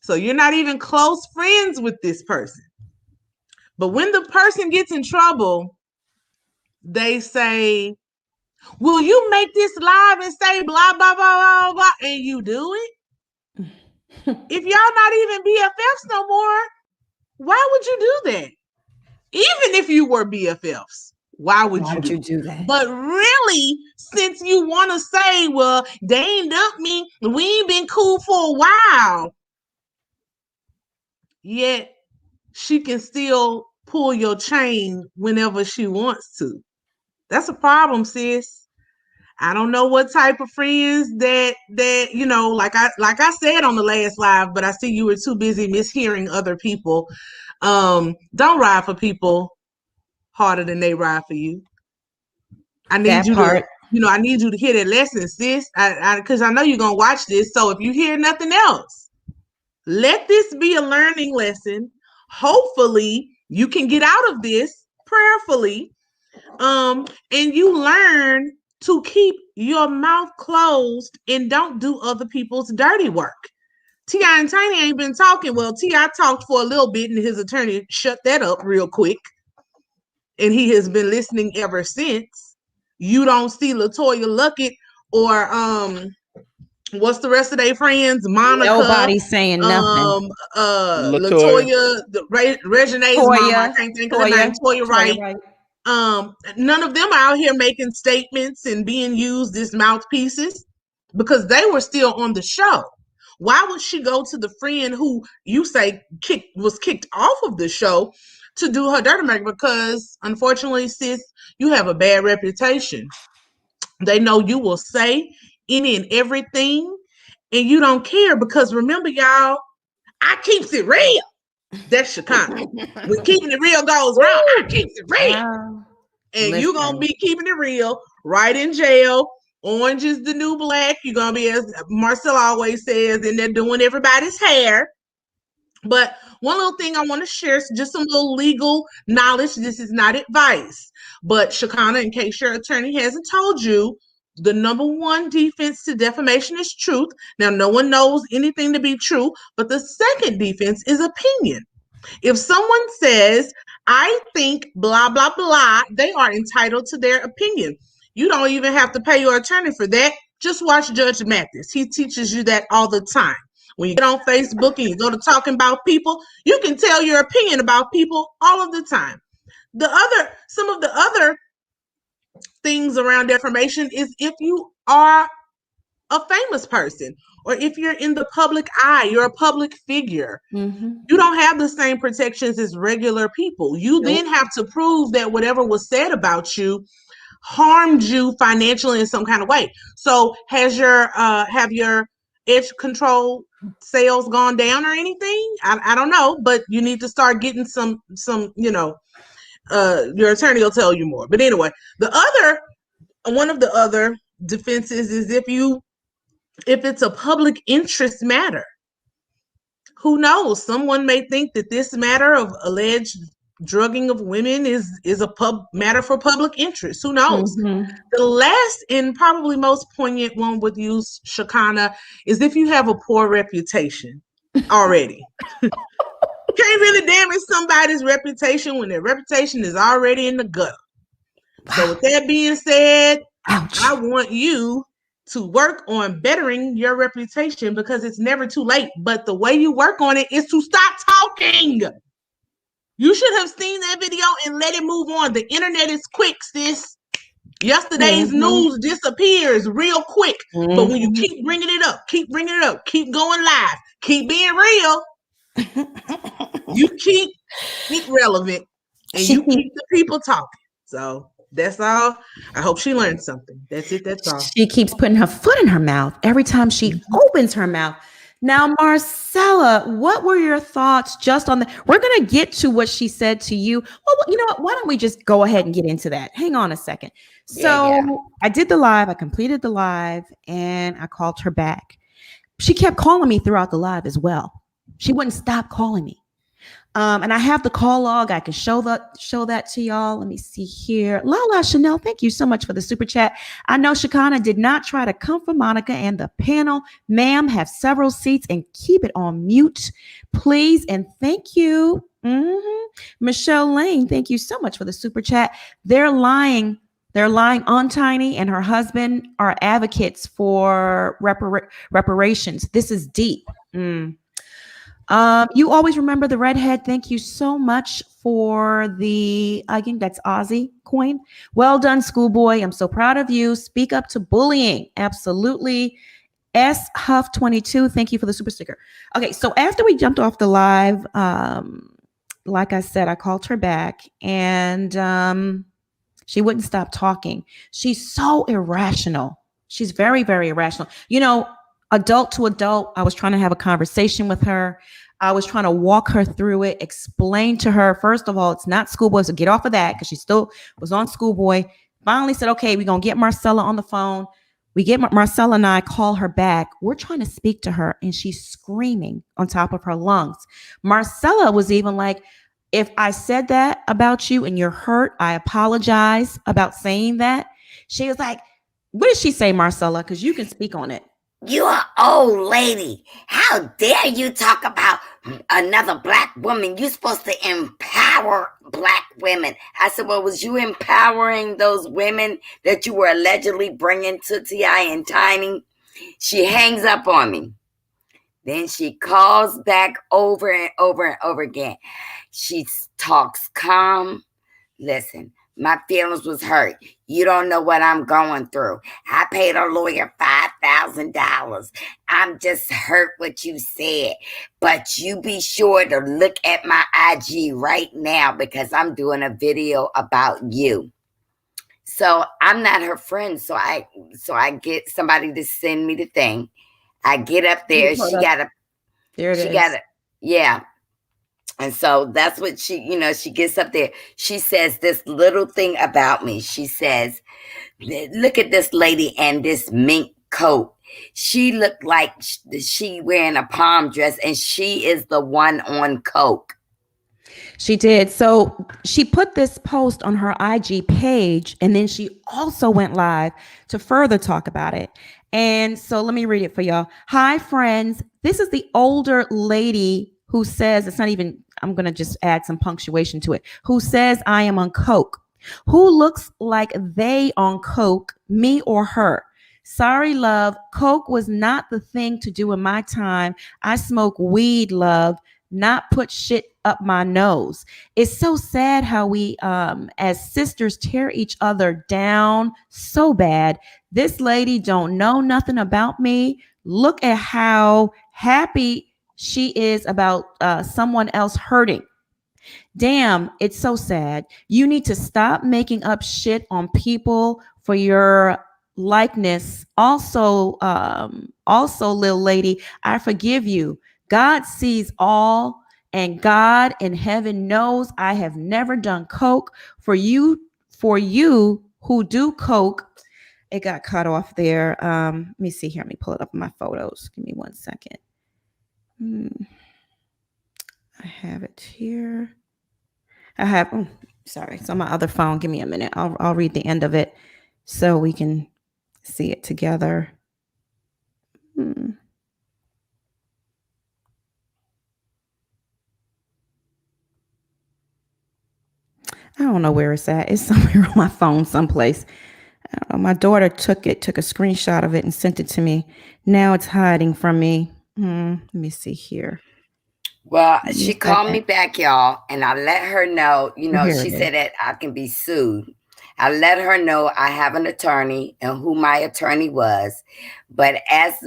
Speaker 8: So you're not even close friends with this person. But when the person gets in trouble, they say, will you make this live and say blah, blah, blah, blah, blah, and you do it? If y'all not even BFFs no more, why would you do that? Even if you were BFFs, why would you do that? But really, since you want to say, well, they ain't dumped me, we ain't been cool for a while, yet she can still pull your chain whenever she wants to. That's a problem, sis. I don't know what type of friends that you know, like I said on the last live, but I see you were too busy mishearing other people. Don't ride for people harder than they ride for you. I need you to, I need you to hear that lesson, sis. Because I know you're gonna watch this. So if you hear nothing else, let this be a learning lesson. Hopefully, you can get out of this prayerfully, and you learn to keep your mouth closed and don't do other people's dirty work. T.I. and Tiny ain't been talking. Well, T.I. talked for a little bit and his attorney shut that up real quick. And he has been listening ever since. You don't see LaToya Luckett or what's the rest of their friends? Monica.
Speaker 3: Nobody's saying nothing.
Speaker 8: LaToya, Regine's mom, I can't think of her name. Toya Wright. None of them out here making statements and being used as mouthpieces because they were still on the show. Why would she go to the friend who you say was kicked off of the show to do her dirty work? Because unfortunately, sis, you have a bad reputation. They know you will say any and everything, and you don't care because remember, y'all, I keeps it real. That's Shekinah. When keeping it real goes wrong, I keeps it real.
Speaker 3: Wow.
Speaker 8: And you're going to be keeping it real right in jail. Orange is the new black. You're going to be, as Marcella always says, and they're doing everybody's hair. But one little thing I want to share is just some little legal knowledge. This is not advice. But Shekinah, in case your attorney hasn't told you, the number one defense to defamation is truth. Now, no one knows anything to be true, but the second defense is opinion. If someone says, I think blah, blah, blah, they are entitled to their opinion. You don't even have to pay your attorney for that. Just watch Judge Mathis. He teaches you that all the time. When you get on Facebook and you go to talking about people, you can tell your opinion about people all of the time. Some of the other things around defamation is if you are a famous person or if you're in the public eye, you're a public figure.
Speaker 3: Mm-hmm.
Speaker 8: You don't have the same protections as regular people. You then have to prove that whatever was said about you harmed you financially in some kind of way. So have your edge control sales gone down or anything? I don't know, but you need to start getting some your attorney will tell you more. But anyway, one of the other defenses is if it's a public interest matter. Who knows? Someone may think that this matter of alleged drugging of women is a matter for public interest. Who knows?
Speaker 3: Mm-hmm.
Speaker 8: The last and probably most poignant one with you, Shekinah, is if you have a poor reputation already. Can't really damage somebody's reputation when their reputation is already in the gutter. So with that being said,
Speaker 3: ouch.
Speaker 8: I want you to work on bettering your reputation because it's never too late. But the way you work on it is to stop talking. You should have seen that video and let it move on. The internet is quick, sis. Yesterday's news disappears real quick. But when you keep bringing it up, keep going live, keep being real, you keep it relevant and you keep the people talking. So that's all. I hope she learned something. That's it. That's all.
Speaker 3: She keeps putting her foot in her mouth every time she opens her mouth. Now, Marcella, what were your thoughts just on that? We're going to get to what she said to you. Well, you know what? Why don't we just go ahead and get into that? Hang on a second. So I did the live. I completed the live and I called her back. She kept calling me throughout the live as well. She wouldn't stop calling me. And I have the call log. I can show that to y'all. Let me see here. Lala Chanel, thank you so much for the super chat. I know Shekinah did not try to come for Monica and the panel. Ma'am, have several seats and keep it on mute, please. And thank you. Michelle Lane, thank you so much for the super chat. They're lying. They're lying on Tiny and her husband are advocates for reparations. This is deep. You always remember the redhead. Thank you so much for I think that's Aussie coin. Well done, schoolboy. I'm so proud of you. Speak up to bullying. Absolutely. S Huff 22. Thank you for the super sticker. Okay. So after we jumped off the live, like I said, I called her back and, she wouldn't stop talking. She's so irrational. She's very, very irrational. You know, adult to adult, I was trying to have a conversation with her. I was trying to walk her through it, explain to her, first of all, it's not Schoolboy, so get off of that because she still was on Schoolboy. Finally said, okay, we're going to get Marcella on the phone. We get Marcella and I call her back. We're trying to speak to her and she's screaming on top of her lungs. Marcella was even like, if I said that about you and you're hurt, I apologize about saying that. She was like, what did she say, Marcella? Because you can speak on it.
Speaker 6: You're an old lady. How dare you talk about another black woman? You're supposed to empower black women. I said, well, was you empowering those women that you were allegedly bringing to T.I. and Tiny? She hangs up on me. Then she calls back over and over and over again. She talks calm. Listen, my feelings was hurt. You don't know what I'm going through. I paid a lawyer $5,000. I'm just hurt what you said. But you be sure to look at my IG right now because I'm doing a video about you. So I'm not her friend. So I get somebody to send me the thing. I get up there.
Speaker 3: Hold
Speaker 6: She
Speaker 3: up.
Speaker 6: got a,
Speaker 3: There it
Speaker 6: she
Speaker 3: is.
Speaker 6: got a, yeah. And so that's what she, she gets up there. She says this little thing about me. She says, look at this lady and this mink coat. She looked like she wearing a palm dress, and she is the one on coke.
Speaker 3: She did. So she put this post on her IG page, and then she also went live to further talk about it. And so let me read it for y'all. Hi, friends. This is the older lady who says, it's not even, I'm going to just add some punctuation to it, who says I am on coke. Who looks like they on coke, me or her? Sorry, love. Coke was not the thing to do in my time. I smoke weed, love, not put shit up my nose. It's so sad how we as sisters tear each other down so bad. This lady don't know nothing about me. Look at how happy she is about someone else hurting. Damn, it's so sad. You need to stop making up shit on people for your likeness. Also, little lady, I forgive you. God sees all, and God in heaven knows I have never done coke. For you who do coke, it got cut off there. Let me see here. Let me pull it up in my photos. Give me 1 second. I have it here. Sorry, it's on my other phone. Give me a minute. I'll read the end of it so we can see it together. I don't know where it's at. It's somewhere on my phone someplace. I don't know. My daughter took a screenshot of it and sent it to me. Now it's hiding from me. Let me see here.
Speaker 6: Well, she called me back, y'all, and I let her know, she said that I can be sued. I let her know I have an attorney and who my attorney was. But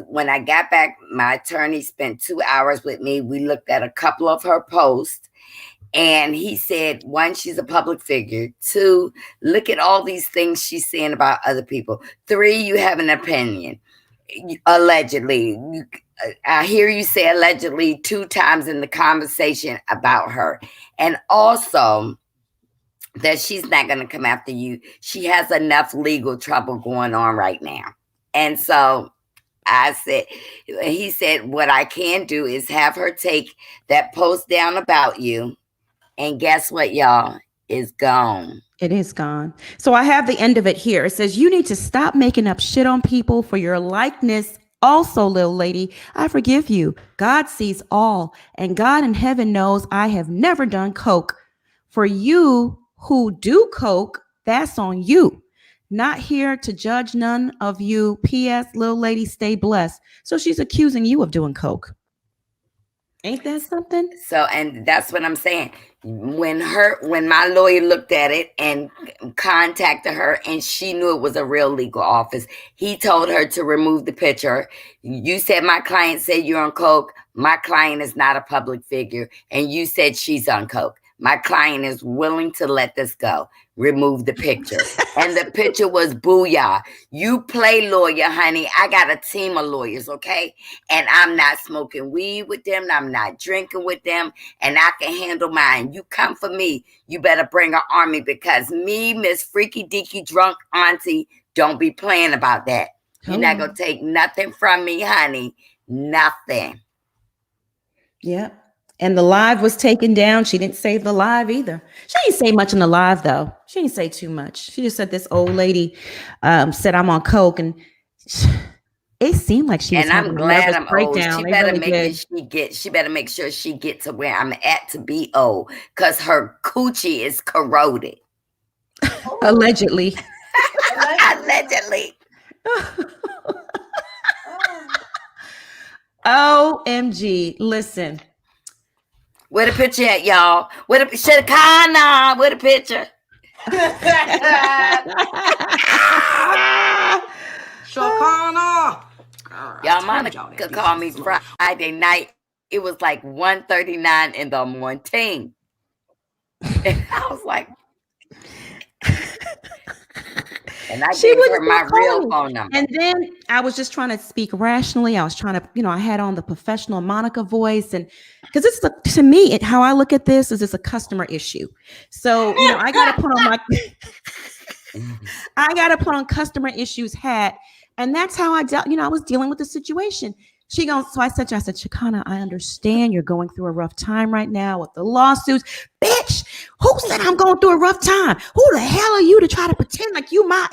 Speaker 6: when I got back, my attorney spent 2 hours with me. We looked at a couple of her posts, and he said, 1, she's a public figure. 2, look at all these things she's saying about other people. 3, you have an opinion. Allegedly. I hear you say allegedly 2 times in the conversation about her. And also that she's not going to come after you. She has enough legal trouble going on right now. And so he said, what I can do is have her take that post down about you. And guess what, y'all? It's gone.
Speaker 3: It is gone. So I have the end of it here. It says, you need to stop making up shit on people for your likeness. Also, little lady, I forgive you. God sees all, and God in heaven knows I have never done coke. For you who do coke, that's on you. Not here to judge none of you. P.S. Little lady, stay blessed. So she's accusing you of doing coke. Ain't that something?
Speaker 6: So, and that's what I'm saying. When my lawyer looked at it and contacted her, and she knew it was a real legal office, he told her to remove the picture. You said my client said you're on coke. My client is not a public figure, and you said she's on coke. My client is willing to let this go. Remove the picture. And the picture was booyah. You play lawyer, honey. I got a team of lawyers, okay? And I'm not smoking weed with them. I'm not drinking with them. And I can handle mine. You come for me, you better bring an army, because me, Miss Freaky Deaky Drunk Auntie, don't be playing about that. You're not going to take nothing from me, honey. Nothing.
Speaker 3: Yeah. And the live was taken down. She didn't save the live either. She didn't say much in the live, though. She didn't say too much. She just said this old lady said I'm on coke, and it seemed like she was having a nervous breakdown.
Speaker 6: She better make sure she get to where I'm at to be old, because her coochie is corroded.
Speaker 3: Allegedly.
Speaker 6: Allegedly.
Speaker 3: OMG. Listen.
Speaker 6: Where the picture at, y'all? Where the Chicana? Where the picture?
Speaker 8: Shakana.
Speaker 6: Y'all, Monica called me Friday night. It was like 1:39 in the morning. And I was like, And I
Speaker 3: She
Speaker 6: gave
Speaker 3: wouldn't
Speaker 6: her my
Speaker 3: stop calling
Speaker 6: real
Speaker 3: me.
Speaker 6: phone number.
Speaker 3: And then I was just trying to speak rationally. I was trying to, I had on the professional Monica voice, and because it's to me, how I look at this is it's a customer issue. So, I got to put on I got to put on customer issues hat. And that's how I dealt, I was dealing with the situation. So I said, Chicana, I understand you're going through a rough time right now with the lawsuits. Bitch, who said I'm going through a rough time? Who the hell are you to try to pretend like you my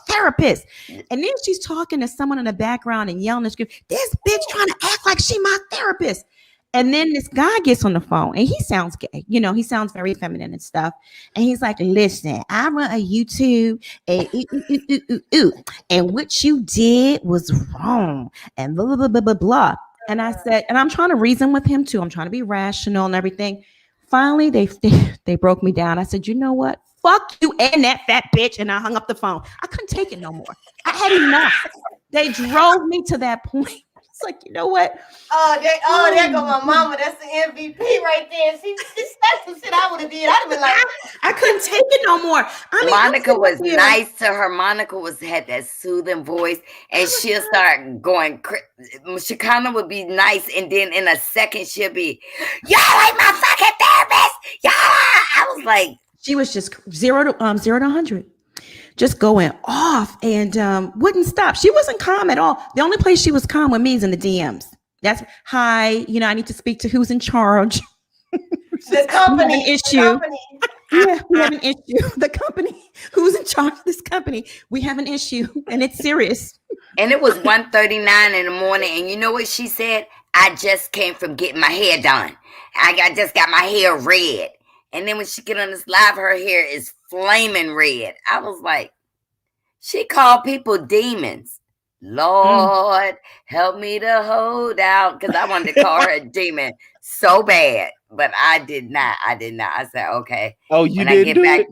Speaker 3: therapist? And then she's talking to someone in the background and yelling and screaming, this bitch trying to act like she my therapist. And then this guy gets on the phone and he sounds gay. He sounds very feminine and stuff. And he's like, listen, I run a YouTube and what you did was wrong and blah, blah, blah, blah, blah, blah. And I said, and I'm trying to reason with him too. I'm trying to be rational and everything. Finally, they broke me down. I said, you know what? Fuck you and that fat bitch. And I hung up the phone. I couldn't take it no more. I had enough. They drove me to that point. It's like, you know what?
Speaker 4: There go my mama. That's the MVP right there. That's some shit I would have did. I'd have been like,
Speaker 3: I couldn't take it no more.
Speaker 6: Monica was nice to her. Monica had that soothing voice, and she'll start going. Shekinah would be nice, and then in a second she'll be, y'all ain't my fucking therapist. Y'all. I was like,
Speaker 3: she was just 0 to 100. Just going off and wouldn't stop. She wasn't calm at all. The only place she was calm with me is in the DMs. That's hi, I need to speak to who's in charge.
Speaker 4: The company.
Speaker 3: We have an issue. Yeah, we have an issue. The company. Who's in charge of this company? We have an issue and it's serious.
Speaker 6: And it was 1:39 in the morning. And you know what she said? I just came from getting my hair done. I just got my hair red. And then when she get on this live, her hair is flaming red. I was like, she called people demons. Lord, help me to hold out. Because I wanted to call her a demon so bad. But I did not. I said, okay.
Speaker 5: Oh, you didn't do it?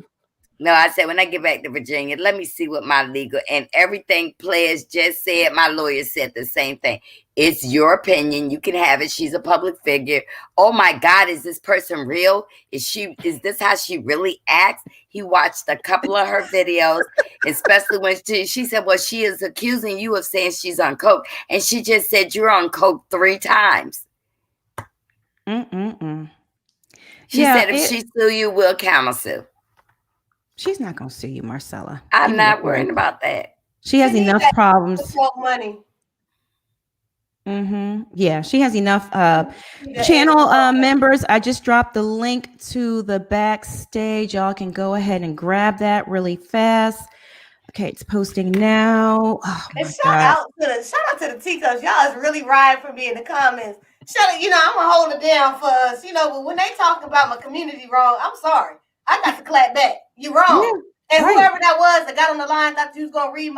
Speaker 6: No, I said, when I get back to Virginia, let me see what my legal and everything players just said. My lawyer said the same thing. It's your opinion. You can have it. She's a public figure. Oh my God, is this person real? Is this how she really acts? He watched a couple of her videos, especially when she said, well, she is accusing you of saying she's on coke. And she just said, you're on coke 3 times. She said, if she sue you, we'll countersue.
Speaker 3: She's not going to sue you, Marcella.
Speaker 6: I'm not worrying about that.
Speaker 3: She has enough problems.
Speaker 4: Money.
Speaker 3: Yeah, she has enough channel members. I just dropped the link to the backstage. Y'all can go ahead and grab that really fast. Okay, it's posting now. Oh,
Speaker 4: and shout out to the teachers. Y'all is really riding for me in the comments. I'm gonna hold it down for us, but when they talk about my community wrong, I'm sorry. I got to clap back. You wrong. Yeah, and whoever that was that got on the line thought you was gonna read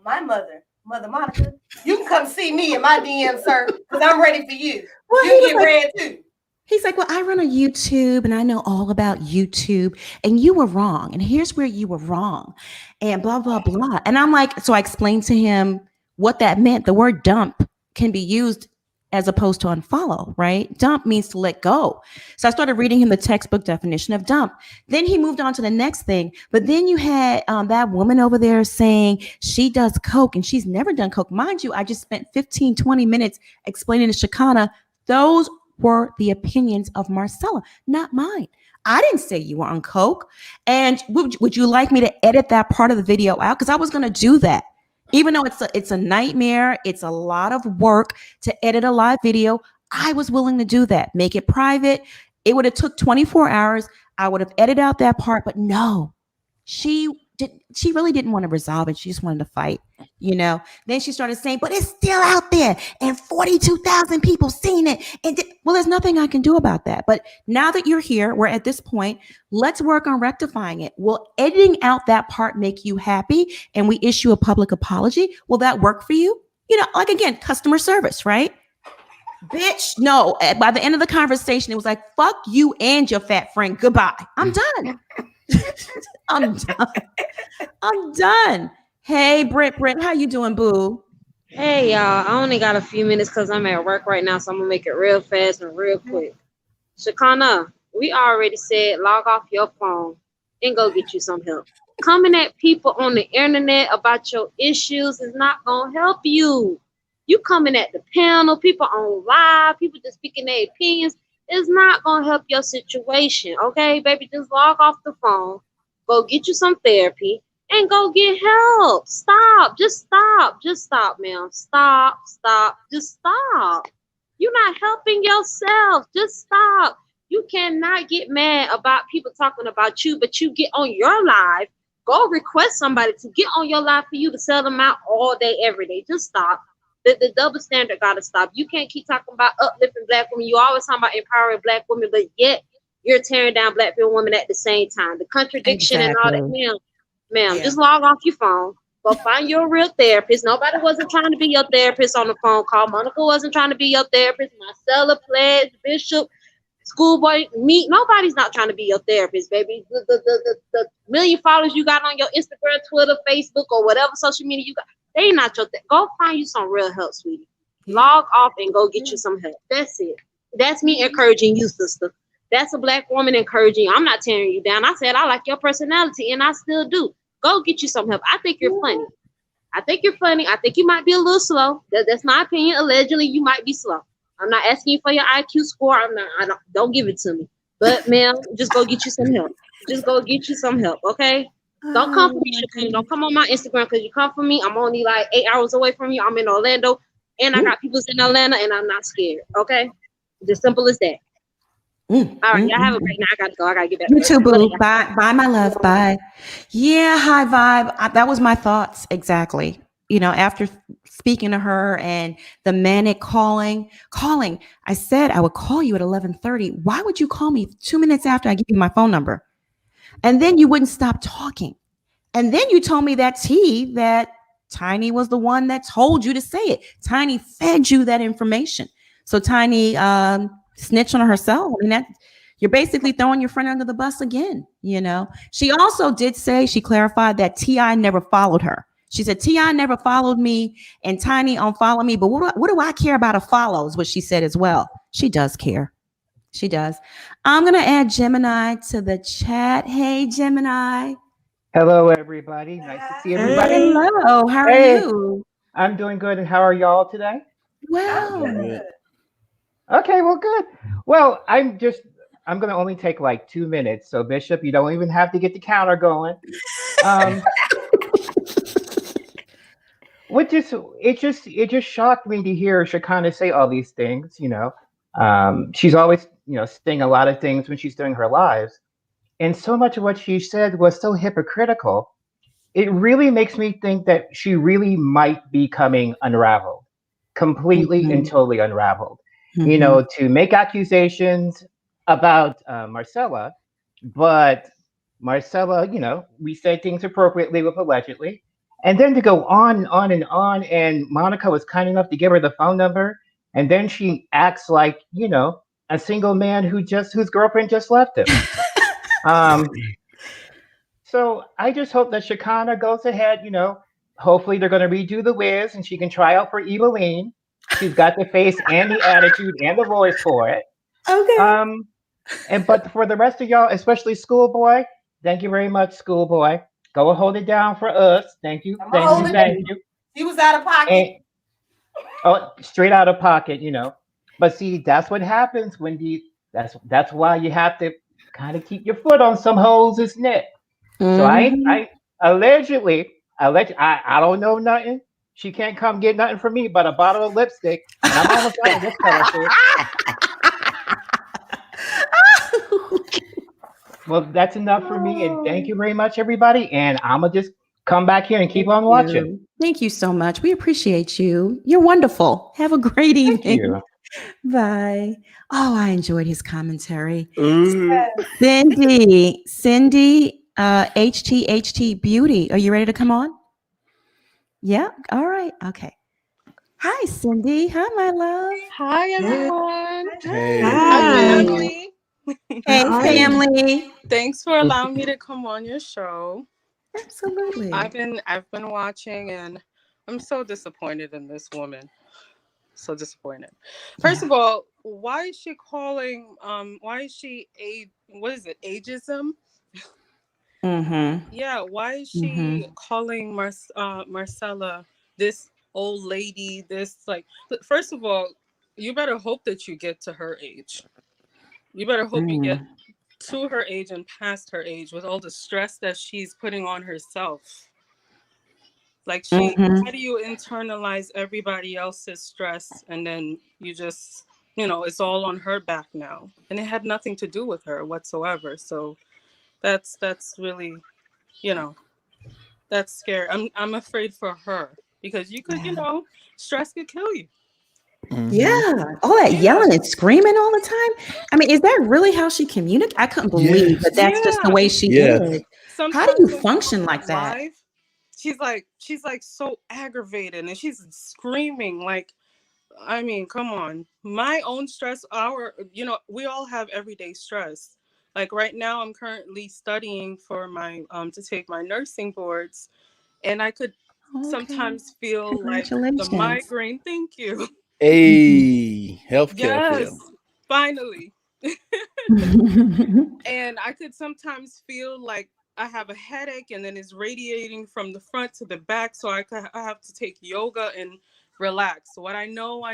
Speaker 4: my mother Monica. You can come see me in my DM, sir, because I'm ready for you. Well, you can get red too.
Speaker 3: He's like, well, I run a YouTube and I know all about YouTube and you were wrong. And here's where you were wrong and blah, blah, blah. And I'm like, so I explained to him what that meant. The word dump can be used as opposed to unfollow, right? Dump means to let go. So I started reading him the textbook definition of dump. Then he moved on to the next thing. But then you had that woman over there saying she does coke and she's never done coke. Mind you, I just spent 15, 20 minutes explaining to Chicana, those were the opinions of Marcella, not mine. I didn't say you were on coke. And would you like me to edit that part of the video out? Because I was going to do that. Even though it's a nightmare, it's a lot of work to edit a live video. I was willing to do that. Make it private. It would have took 24 hours. I would have edited out that part, but no, she really didn't want to resolve it. She just wanted to fight, Then she started saying, but it's still out there and 42,000 people seen it. And well, there's nothing I can do about that. But now that you're here, we're at this point, let's work on rectifying it. Will editing out that part make you happy and we issue a public apology? Will that work for you? Like again, customer service, right? Bitch, no. By the end of the conversation, it was like, fuck you and your fat friend. Goodbye. I'm done. I'm done. Hey, Britt, how you doing, boo?
Speaker 12: Hey, y'all. I only got a few minutes because I'm at work right now, so I'm going to make it real fast and real quick. Shekinah, we already said log off your phone and go get you some help. Coming at people on the internet about your issues is not gonna help you. You coming at the panel, people on live, people just speaking their opinions, is not gonna help your situation. Okay, baby, just log off the phone, go get you some therapy, and go get help. Stop. Just stop. Just stop, ma'am. Stop. Stop. Just stop. You're not helping yourself. Just stop. You cannot get mad about people talking about you, but you get on your live. Go request somebody to get on your live for you to sell them out all day, every day. Just stop. The double standard gotta stop. You can't keep talking about uplifting black women. You always talking about empowering black women, but yet you're tearing down black women at the same time. The contradiction and all that, ma'am, just log off your phone. Go find your real therapist. Nobody wasn't trying to be your therapist on the phone call. Monica wasn't trying to be your therapist. Marcella, Pledge, Bishop, Schoolboy, me. Nobody's not trying to be your therapist, baby. The million followers you got on your Instagram, Twitter, Facebook, or whatever social media you got, they not your go find you some real help, sweetie. Log off and go get you some help. That's it. That's me encouraging you, sister. That's a black woman encouraging you. I'm not tearing you down. I said I like your personality, and I still do. Go get you some help. I think you're funny. I think you're funny. I think you might be a little slow. That's my opinion. Allegedly, you might be slow. I'm not asking you for your IQ score. Don't give it to me. But ma'am, just go get you some help. Just go get you some help, okay? Don't come for me, Chicana. Don't come on my Instagram because you come for me. I'm only like 8 hours away from you. I'm in Orlando, and I got people in Atlanta, and I'm not scared, okay? Just simple as that. All right, y'all have a great night. I gotta go. I gotta get back.
Speaker 3: You too, boo. Bye, my love. Bye. Yeah, high vibe. That was my thoughts exactly. You know, after speaking to her and the manic calling. I said I would call you at 11:30. Why would you call me 2 minutes after I give you my phone number? And then you wouldn't stop talking. And then you told me that Tiny was the one that told you to say it. Tiny fed you that information. So Tiny snitched on herself. I mean, you're basically throwing your friend under the bus again, you know. She also did say, she clarified that T.I. never followed her. She said, T.I. never followed me and Tiny unfollowed me. But what do I care about a follow is what she said as well. She does care. She does. I'm going to add Gemini to the chat. Hey, Gemini.
Speaker 13: Hello, everybody. Nice to see everybody.
Speaker 3: Hello. How are you?
Speaker 13: I'm doing good. And how are y'all today?
Speaker 3: Well.
Speaker 13: Okay, well, good. Well, I'm going to only take like 2 minutes. So, Bishop, you don't even have to get the counter going. It just shocked me to hear Shekinah say all these things, you know. She's always, saying a lot of things when she's doing her lives. And so much of what she said was so hypocritical. It really makes me think that she really might be coming unraveled, completely and totally unraveled. To make accusations about Marcella, but Marcella, we say things appropriately with allegedly, and then to go on and on and on. And Monica was kind enough to give her the phone number, and then she acts like a single man whose girlfriend just left him. So I just hope that Shekinah goes ahead. Hopefully they're going to redo The Wiz, and she can try out for Eveline. She's got the face and the attitude and the voice for it. Okay. But for the rest of y'all, especially Schoolboy, thank you very much, Schoolboy. Go and hold it down for us. Thank you. Thank you.
Speaker 4: He was out of pocket.
Speaker 13: Straight out of pocket, But see, that's what happens when that's why you have to kind of keep your foot on some hoes' neck. So I allegedly, I don't know nothing. She can't come get nothing from me but a bottle of lipstick. And I'm almost out of this color. Well, that's enough for me. And thank you very much, everybody. And I'm going to just come back here and keep on watching.
Speaker 3: Thank you so much. We appreciate you. You're wonderful. Have a great evening.
Speaker 13: Thank you.
Speaker 3: Bye. Oh, I enjoyed his commentary. Cindy, HT Beauty. Are you ready to come on? Yeah. All right. Okay. Hi, Cindy. Hi, my love.
Speaker 14: Hi, everyone.
Speaker 5: Hey.
Speaker 14: Hi, family.
Speaker 3: Hey, family.
Speaker 14: Thanks for allowing me to come on your show.
Speaker 3: Absolutely.
Speaker 14: I've been watching, and I'm so disappointed in this woman. So disappointed. First of all, why is she calling? What is it? Ageism?
Speaker 3: Mm-hmm.
Speaker 14: Yeah, why is she calling Marcella this old lady? This like, first of all, you better hope that you get to her age. You better hope you get to her age and past her age with all the stress that she's putting on herself. Like how do you internalize everybody else's stress and then you just, it's all on her back now, and it had nothing to do with her whatsoever. So that's really, that's scary. I'm afraid for her because you could, stress could kill you.
Speaker 3: Yeah, all that yelling and screaming all the time. I mean, is that really how she communicates? I couldn't believe that that's just the way she is. How do you function like that?
Speaker 14: Live, she's like so aggravated and she's screaming like, I mean, come on. My own stress, we all have everyday stress. Like right now, I'm currently studying for my to take my nursing boards, and I could sometimes feel like the migraine. Thank you.
Speaker 5: Hey, healthcare
Speaker 14: Yes,
Speaker 5: field.
Speaker 14: finally. And I could sometimes feel like I have a headache, and then it's radiating from the front to the back. So I have to take yoga and relax. So what I know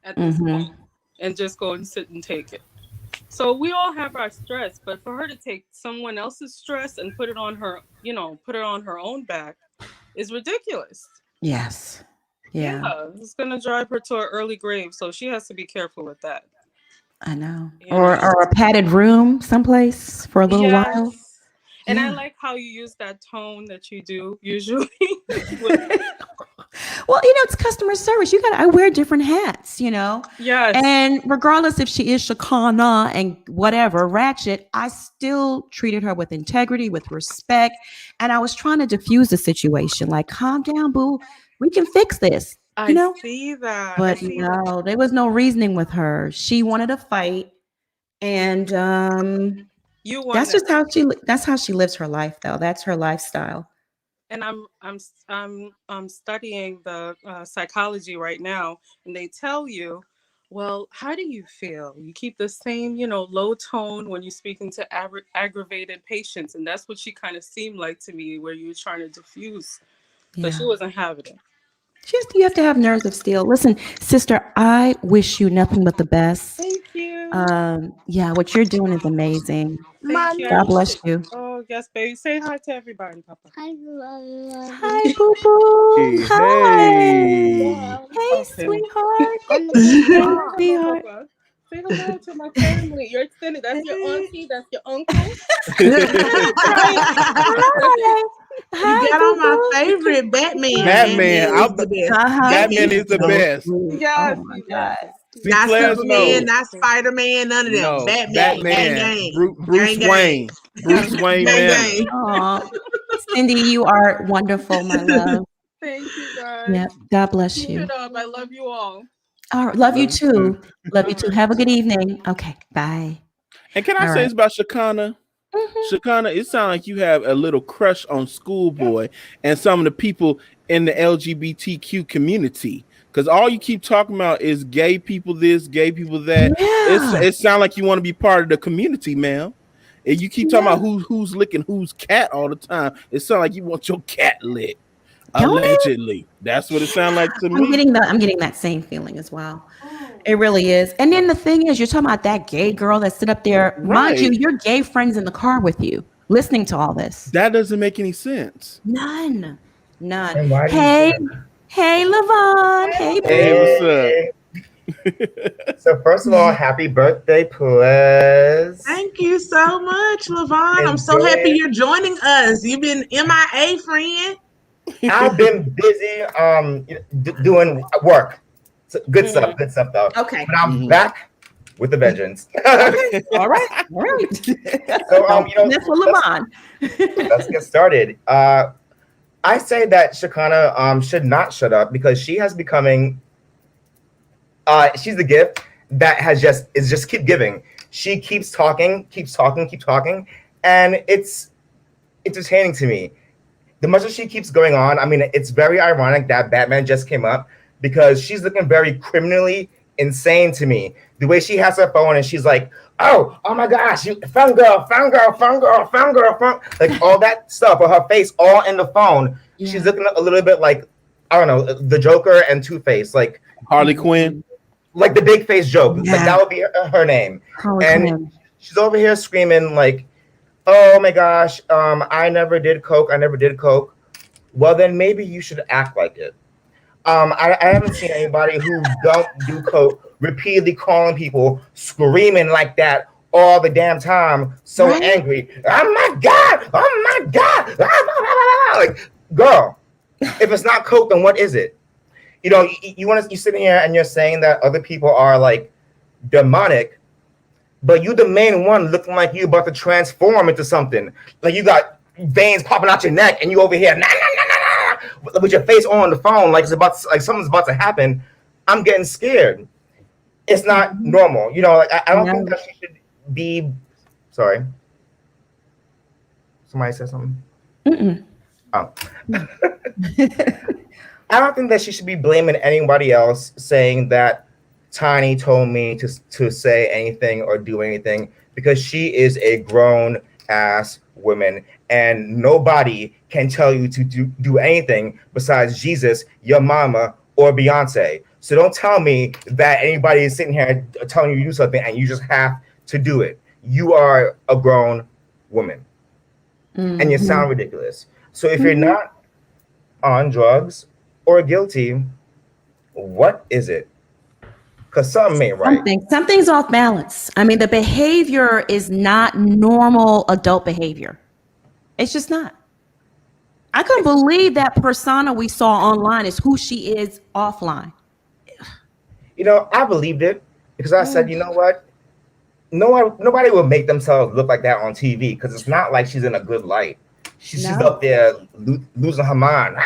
Speaker 14: at this point, and just go and sit and take it. So we all have our stress, but for her to take someone else's stress and put it on her, put it on her own back is ridiculous.
Speaker 3: Yes. Yeah.
Speaker 14: It's gonna drive her to an early grave. So she has to be careful with that.
Speaker 3: I know. Or a padded room someplace for a little while.
Speaker 14: And I like how you use that tone that you do usually.
Speaker 3: Well, it's customer service. I wear different hats,
Speaker 14: Yes.
Speaker 3: And regardless if she is Chicana and whatever, ratchet, I still treated her with integrity, with respect. And I was trying to diffuse the situation. Like, calm down, boo. We can fix this.
Speaker 14: I see that.
Speaker 3: But there was no reasoning with her. She wanted to fight. And that's just how she lives her life, though. That's her lifestyle.
Speaker 14: And I'm studying the psychology right now, and they tell you, well, how do you feel? You keep the same, low tone when you're speaking to aggravated patients, and that's what she kind of seemed like to me, where you were trying to diffuse, but she wasn't having it.
Speaker 3: You have to have nerves of steel. Listen, sister, I wish you nothing but the best.
Speaker 14: Thank you.
Speaker 3: What you're doing is amazing.
Speaker 14: Thank you.
Speaker 3: God bless you.
Speaker 14: Oh, yes, baby. Say hi to everybody, Papa.
Speaker 3: Hi, boo boo.
Speaker 5: Hey,
Speaker 3: Hi.
Speaker 5: hey.
Speaker 3: Hey, sweetheart.
Speaker 14: Sweetheart. Say hello to my family. You're extended. That's your auntie. That's your uncle.
Speaker 8: Hi. You got on my favorite Batman.
Speaker 5: Batman is the best.
Speaker 14: Yes.
Speaker 3: Oh my God.
Speaker 8: Not Superman, not Spider-Man, none of them.
Speaker 5: No,
Speaker 8: Batman.
Speaker 5: Bruce Wayne. Bruce Wayne.
Speaker 3: Cindy, you are wonderful, my love.
Speaker 14: Thank you, guys.
Speaker 3: Yeah, God bless you.
Speaker 14: Keep it up. I love you all.
Speaker 3: All right, love you too. Love you too. Have a good evening. Okay, bye.
Speaker 5: And can I say this about Shekinah? Shekinah, it sounds like you have a little crush on Schoolboy and some of the people in the LGBTQ community. Because all you keep talking about is gay people this, gay people that. Yeah. It sounds like you want to be part of the community, ma'am. And you keep talking about who's licking whose cat all the time. It sounds like you want your cat licked. Allegedly. That's what it sounds like to me.
Speaker 3: I'm getting that same feeling as well. It really is. And then the thing is, you're talking about that gay girl that sit up there. Mind you, your gay friends in the car with you, listening to all this.
Speaker 5: That doesn't make any sense.
Speaker 3: None. Hey, Levon.
Speaker 5: Hey, what's
Speaker 15: up? So first of all, happy birthday, please.
Speaker 8: Thank you so much, Levon. I'm so happy you're joining us. You've been MIA, friend.
Speaker 15: I've been busy doing work. So good stuff though.
Speaker 3: Okay.
Speaker 15: But I'm back with a vengeance.
Speaker 3: All right. So that's for Levon.
Speaker 15: Let's get started. I say that Shekinah should not shut up because she has becoming she's the gift that is just keep giving. She keeps talking, and it's entertaining to me. The much as she keeps going on, I mean, it's very ironic that Batman just came up because she's looking very criminally insane to me. The way she has her phone and she's like, oh my gosh, phone girl, like all that stuff with her face all in the phone. Yeah. She's looking a little bit like, I don't know, the Joker and Two-Face, like
Speaker 5: Harley Quinn,
Speaker 15: like the big face joke. Yeah. Like that would be her name.
Speaker 3: Harley
Speaker 15: and
Speaker 3: Quinn. She's
Speaker 15: over here screaming like, oh my gosh, I never did coke. Well, then maybe you should act like it. I haven't seen anybody who don't do coke repeatedly calling people, screaming like that all the damn time, so angry. Oh my God! Like, girl, if it's not coke, then what is it? You know, you sitting here and you're saying that other people are like demonic, but you the main one looking like you about to transform into something. Like you got veins popping out your neck and you over here with your face on the phone like something's about to happen. I'm getting scared. It's not normal. You know, like I don't think that she should be. Sorry. Somebody said something. Oh. I don't think that she should be blaming anybody else, saying that Tiny told me to say anything or do anything, because she is a grown ass woman and nobody can tell you to do anything besides Jesus, your mama, or Beyonce. So don't tell me that anybody is sitting here telling you to do something and you just have to do it. You are a grown woman and you sound ridiculous. So if you're not on drugs or guilty, what is it? Because something ain't right.
Speaker 3: Something's off balance. I mean, the behavior is not normal adult behavior. It's just not. I couldn't believe that persona we saw online is who she is offline.
Speaker 15: You know, I believed it because I said, you know what? Nobody will make themselves look like that on TV, because it's not like she's in a good light. She's up there losing her mind.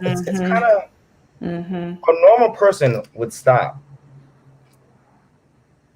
Speaker 15: It's kind of a normal person would stop.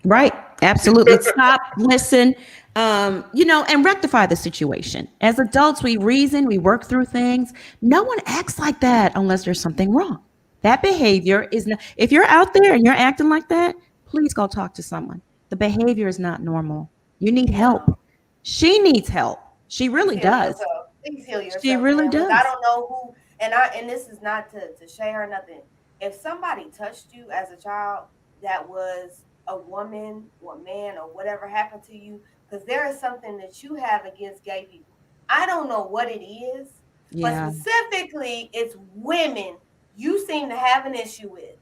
Speaker 3: Right. Absolutely. Stop, listen, and rectify the situation. As adults, we reason, we work through things. No one acts like that unless there's something wrong. That behavior is not, if you're out there and you're acting like that, please go talk to someone. The behavior is not normal. You need help. She needs help. She really does.
Speaker 4: Please heal yourself.
Speaker 3: She really does.
Speaker 4: I don't know who, and this is not to shame her or nothing. If somebody touched you as a child that was a woman or man or whatever happened to you, because there is something that you have against gay people. I don't know what it is, but specifically it's women you seem to have an issue with.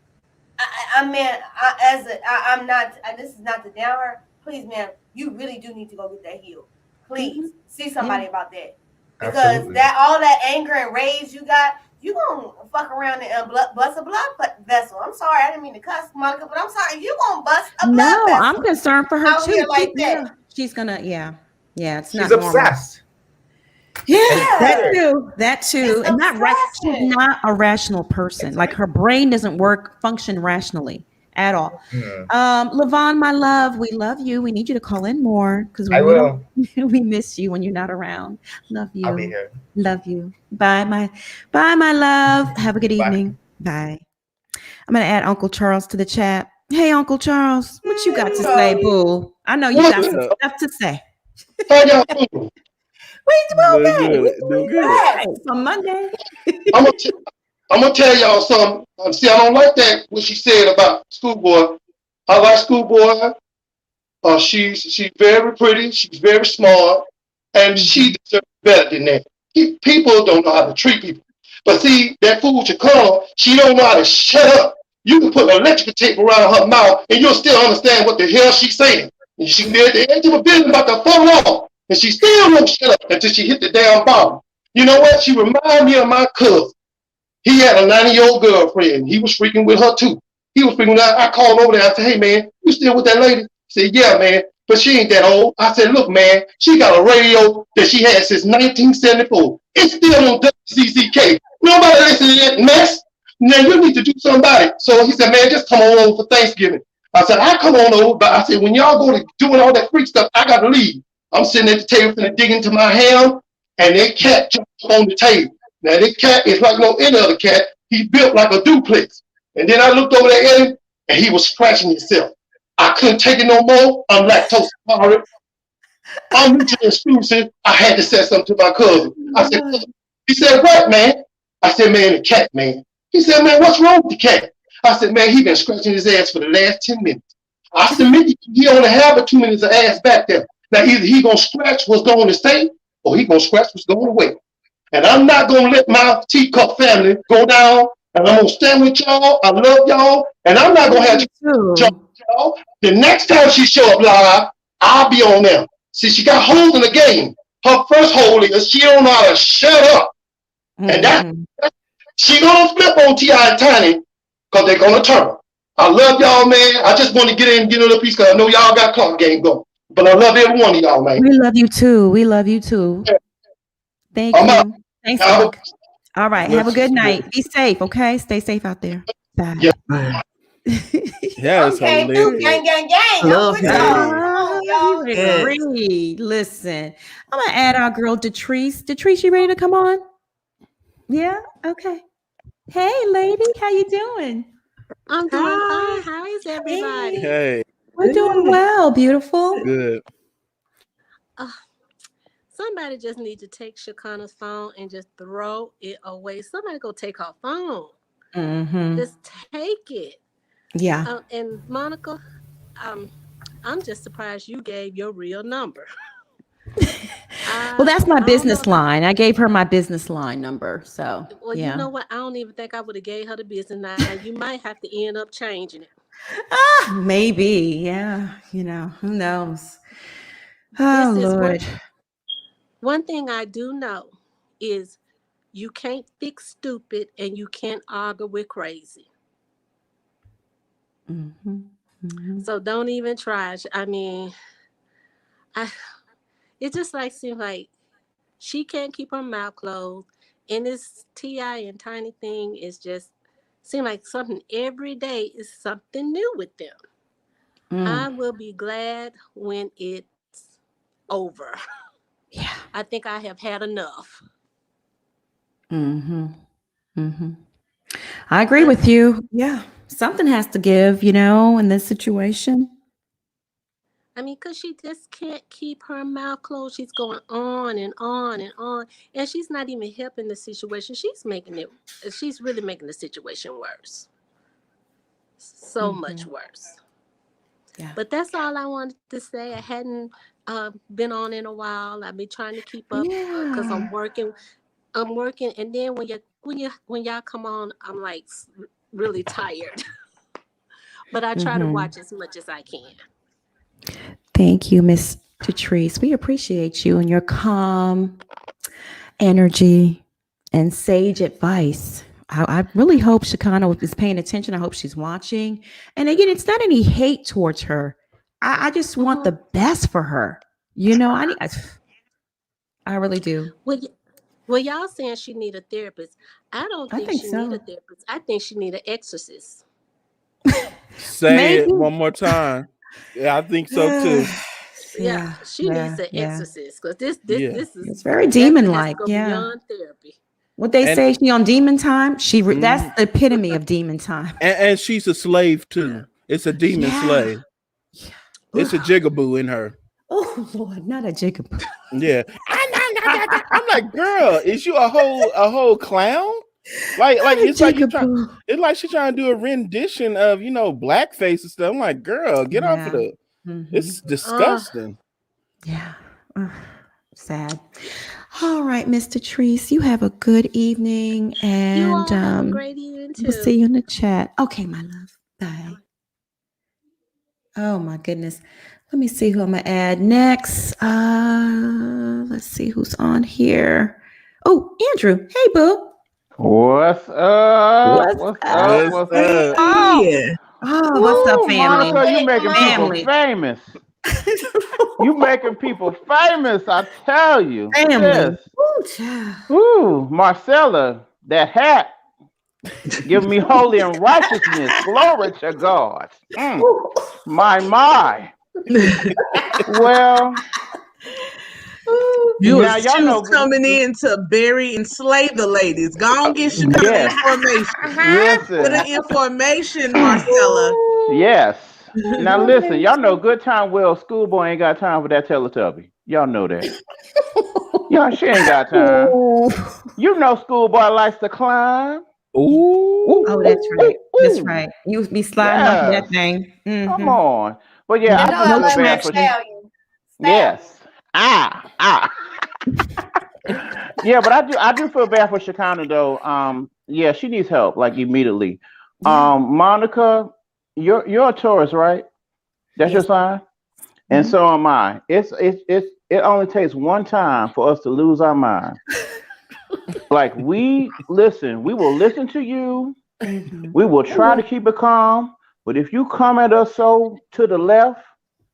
Speaker 4: I'm not, this is not to down her. Please, ma'am, you really do need to go get that healed. Please see somebody about that. Because that all that anger and rage you got, you gonna fuck around and bust a blood vessel. I'm sorry, I didn't mean to cuss, Monica, but I'm sorry, you gonna bust a blood vessel.
Speaker 3: No, I'm concerned for her too.
Speaker 4: Like that.
Speaker 3: She's gonna, it's
Speaker 15: she's
Speaker 3: not
Speaker 15: obsessed.
Speaker 3: Normal. That too, and she's not a rational person. Like her brain doesn't function rationally at all. Levon, my love, we love you. We need you to call in more because we miss you when you're not around. Love you.
Speaker 15: I'll be here.
Speaker 3: Love you. Bye, my love. Have a good evening. Bye. I'm gonna add Uncle Charles to the chat. Hey, Uncle Charles, what you got to say, boo? I know you got some stuff to say.
Speaker 16: How y'all doing?
Speaker 3: Doing good. On Monday.
Speaker 16: I'm gonna tell y'all something. See, I don't like that what she said about Schoolboy. I like Schoolboy. She's very pretty. She's very smart, and she deserves better than that. People don't know how to treat people. But see, that fool Chicana, she don't know how to shut up. You can put electrical tape around her mouth, and you'll still understand what the hell she's saying. And she can be at the edge of a building about to fall off. And she still won't shut up until she hit the damn bottom. You know what? She reminded me of my cousin. He had a 90-year-old girlfriend. He was freaking with her too. He was freaking out. I called over there. I said, hey, man, you still with that lady? He said, yeah, man, but she ain't that old. I said, look, man, she got a radio that she had since 1974. It's still on WCCK. Nobody listens to that mess. Now you need to do something about it. So he said, man, just come on over for Thanksgiving. I said, I come on over, but I said, when y'all go to doing all that freak stuff, I got to leave. I'm sitting at the table and digging into my ham, and that cat jumped on the table. Now, this cat is like no any other cat. He built like a duplex. And then I looked over there at him, and he was scratching himself. I couldn't take it no more. I'm lactose intolerant. I'm mutually exclusive. I had to say something to my cousin. I said, "Cousin." He said, "What, man?" I said, "Man, the cat, man." He said, "Man, what's wrong with the cat?" I said, "Man, he been scratching his ass for the last 10 minutes. I submit he only have but 2 minutes of ass back there. Now either he gonna scratch what's going to stay, or he gonna scratch what's going away. And I'm not gonna let my teacup family go down. And I'm gonna stand with y'all. I love y'all, and I'm not gonna have y'all. The next time she show up live, I'll be on there. See, she got holes in the game. Her first hole is she don't know how to shut up, and that she gonna flip on T.I. and Tiny because they're gonna turn her. I love y'all, man. I just want to get in and get a little piece because I know y'all got clock game going. But I love every one of y'all, man.
Speaker 3: We love you too. We love you too. Thank
Speaker 16: I'm
Speaker 3: you.
Speaker 16: out.
Speaker 3: Thanks,
Speaker 16: Have a-
Speaker 3: Doc. All right. Have a good night. Be safe, okay? Stay safe out there. Bye.
Speaker 16: Yeah.
Speaker 5: Yeah, it's
Speaker 4: Okay,
Speaker 5: hilarious.
Speaker 4: gang, gang, gang.
Speaker 8: Love
Speaker 4: I'm with
Speaker 8: him.
Speaker 4: y'all. Come on, y'all.
Speaker 3: You ready? Listen, I'm gonna add our girl Detrice. Detrice, you ready to come on? Yeah. Okay. Hey, lady, how you doing?
Speaker 17: I'm doing fine. How is everybody?
Speaker 5: Hey,
Speaker 3: We're doing well, beautiful.
Speaker 5: good.
Speaker 17: Somebody just need to take Shekinah's phone and just throw it away. Somebody go take her phone.
Speaker 3: Mm-hmm.
Speaker 17: Just take it.
Speaker 3: Yeah.
Speaker 17: And Monica, I'm just surprised you gave your real number.
Speaker 3: Well, that's my business line. I gave her my business line number. So,
Speaker 17: Well,
Speaker 3: yeah.
Speaker 17: you know what? I don't even think I would have gave her the business. Now you might have to end up changing it.
Speaker 3: Maybe. Yeah. Who knows? Oh,
Speaker 17: This is
Speaker 3: Lord.
Speaker 17: one thing I do know is you can't fix stupid and you can't argue with crazy.
Speaker 3: Mm-hmm. Mm-hmm.
Speaker 17: So don't even try. I mean, it just seems like she can't keep her mouth closed, and this T.I. and Tiny thing is just seem like something every day is something new with them. I will be glad when it's over.
Speaker 3: Yeah.
Speaker 17: I think I have had enough.
Speaker 3: Mm-hmm. Mm-hmm. I agree with you. Yeah. Something has to give, in this situation.
Speaker 17: I mean, because she just can't keep her mouth closed. She's going on and on and on. And she's not even helping the situation. She's really making the situation worse. So much worse.
Speaker 3: Yeah.
Speaker 17: But that's all I wanted to say. I hadn't been on in a while. I've been trying to keep up because I'm working. And then when y'all come on, I'm like really tired. But I try to watch as much as I can.
Speaker 3: Thank you, Miss Patrice. We appreciate you and your calm energy and sage advice. I really hope Shekinah is paying attention. I hope she's watching. And again, it's not any hate towards her. I just want the best for her. I really do.
Speaker 17: Well, y'all saying she need a therapist. I don't think she need a therapist. I think she need an exorcist.
Speaker 5: Say it one more time. Yeah, I think so too.
Speaker 17: Yeah, she needs an exorcist because this is
Speaker 3: it's very demon-like. Yeah,
Speaker 17: beyond therapy.
Speaker 3: What they say, she on demon time. That's the epitome of demon time.
Speaker 5: And she's a slave too. It's a demon slave. It's a jigaboo in her.
Speaker 3: Oh Lord, not a jigaboo.
Speaker 5: Yeah. I'm like, girl, is you a whole clown? Like it's like she's trying to do a rendition of blackface and stuff. I'm like, girl, get off of it. It's disgusting.
Speaker 3: Yeah. Sad. All right, Mr. Treese, you have a good evening, and
Speaker 17: you all have a great evening too.
Speaker 3: We'll see you in the chat. Okay, my love. Bye. Oh my goodness. Let me see who I'm gonna add next. Let's see who's on here. Oh, Andrew. Hey, boo.
Speaker 18: What's up?
Speaker 3: What's
Speaker 18: up?
Speaker 3: Yeah. Oh, what's up, family?
Speaker 18: Monica, you making people famous. You making people famous, I tell you.
Speaker 3: Family.
Speaker 18: Yes. Ooh, Marcella, that hat. Give me holy and righteousness. Glory to God. My. Well,
Speaker 8: You
Speaker 18: Now
Speaker 8: was,
Speaker 18: y'all
Speaker 8: she was
Speaker 18: know.
Speaker 8: coming in to bury and slay the ladies. Go on, get Shekinah
Speaker 18: Yes.
Speaker 8: information. For the
Speaker 18: Listen.
Speaker 8: information, Marcella.
Speaker 18: Yes. Now listen, y'all know good time well schoolboy ain't got time for that Teletubby. Y'all know that. Y'all, she ain't got time. You know schoolboy likes to climb.
Speaker 5: Ooh.
Speaker 3: Oh, that's right. That's right. You be sliding off that
Speaker 18: Yes.
Speaker 3: thing.
Speaker 18: Come on. But yeah,
Speaker 3: Yeah.
Speaker 18: I do
Speaker 3: No
Speaker 18: feel bad for
Speaker 3: traction.
Speaker 18: Yes. Yeah, but I do feel bad for Shekinah though. Yeah, she needs help like immediately. Monica, you're a Taurus, right? That's your sign? And so am I. It only takes one time for us to lose our mind. Like we will listen to you. We will try to keep it calm. But if you come at us so to the left,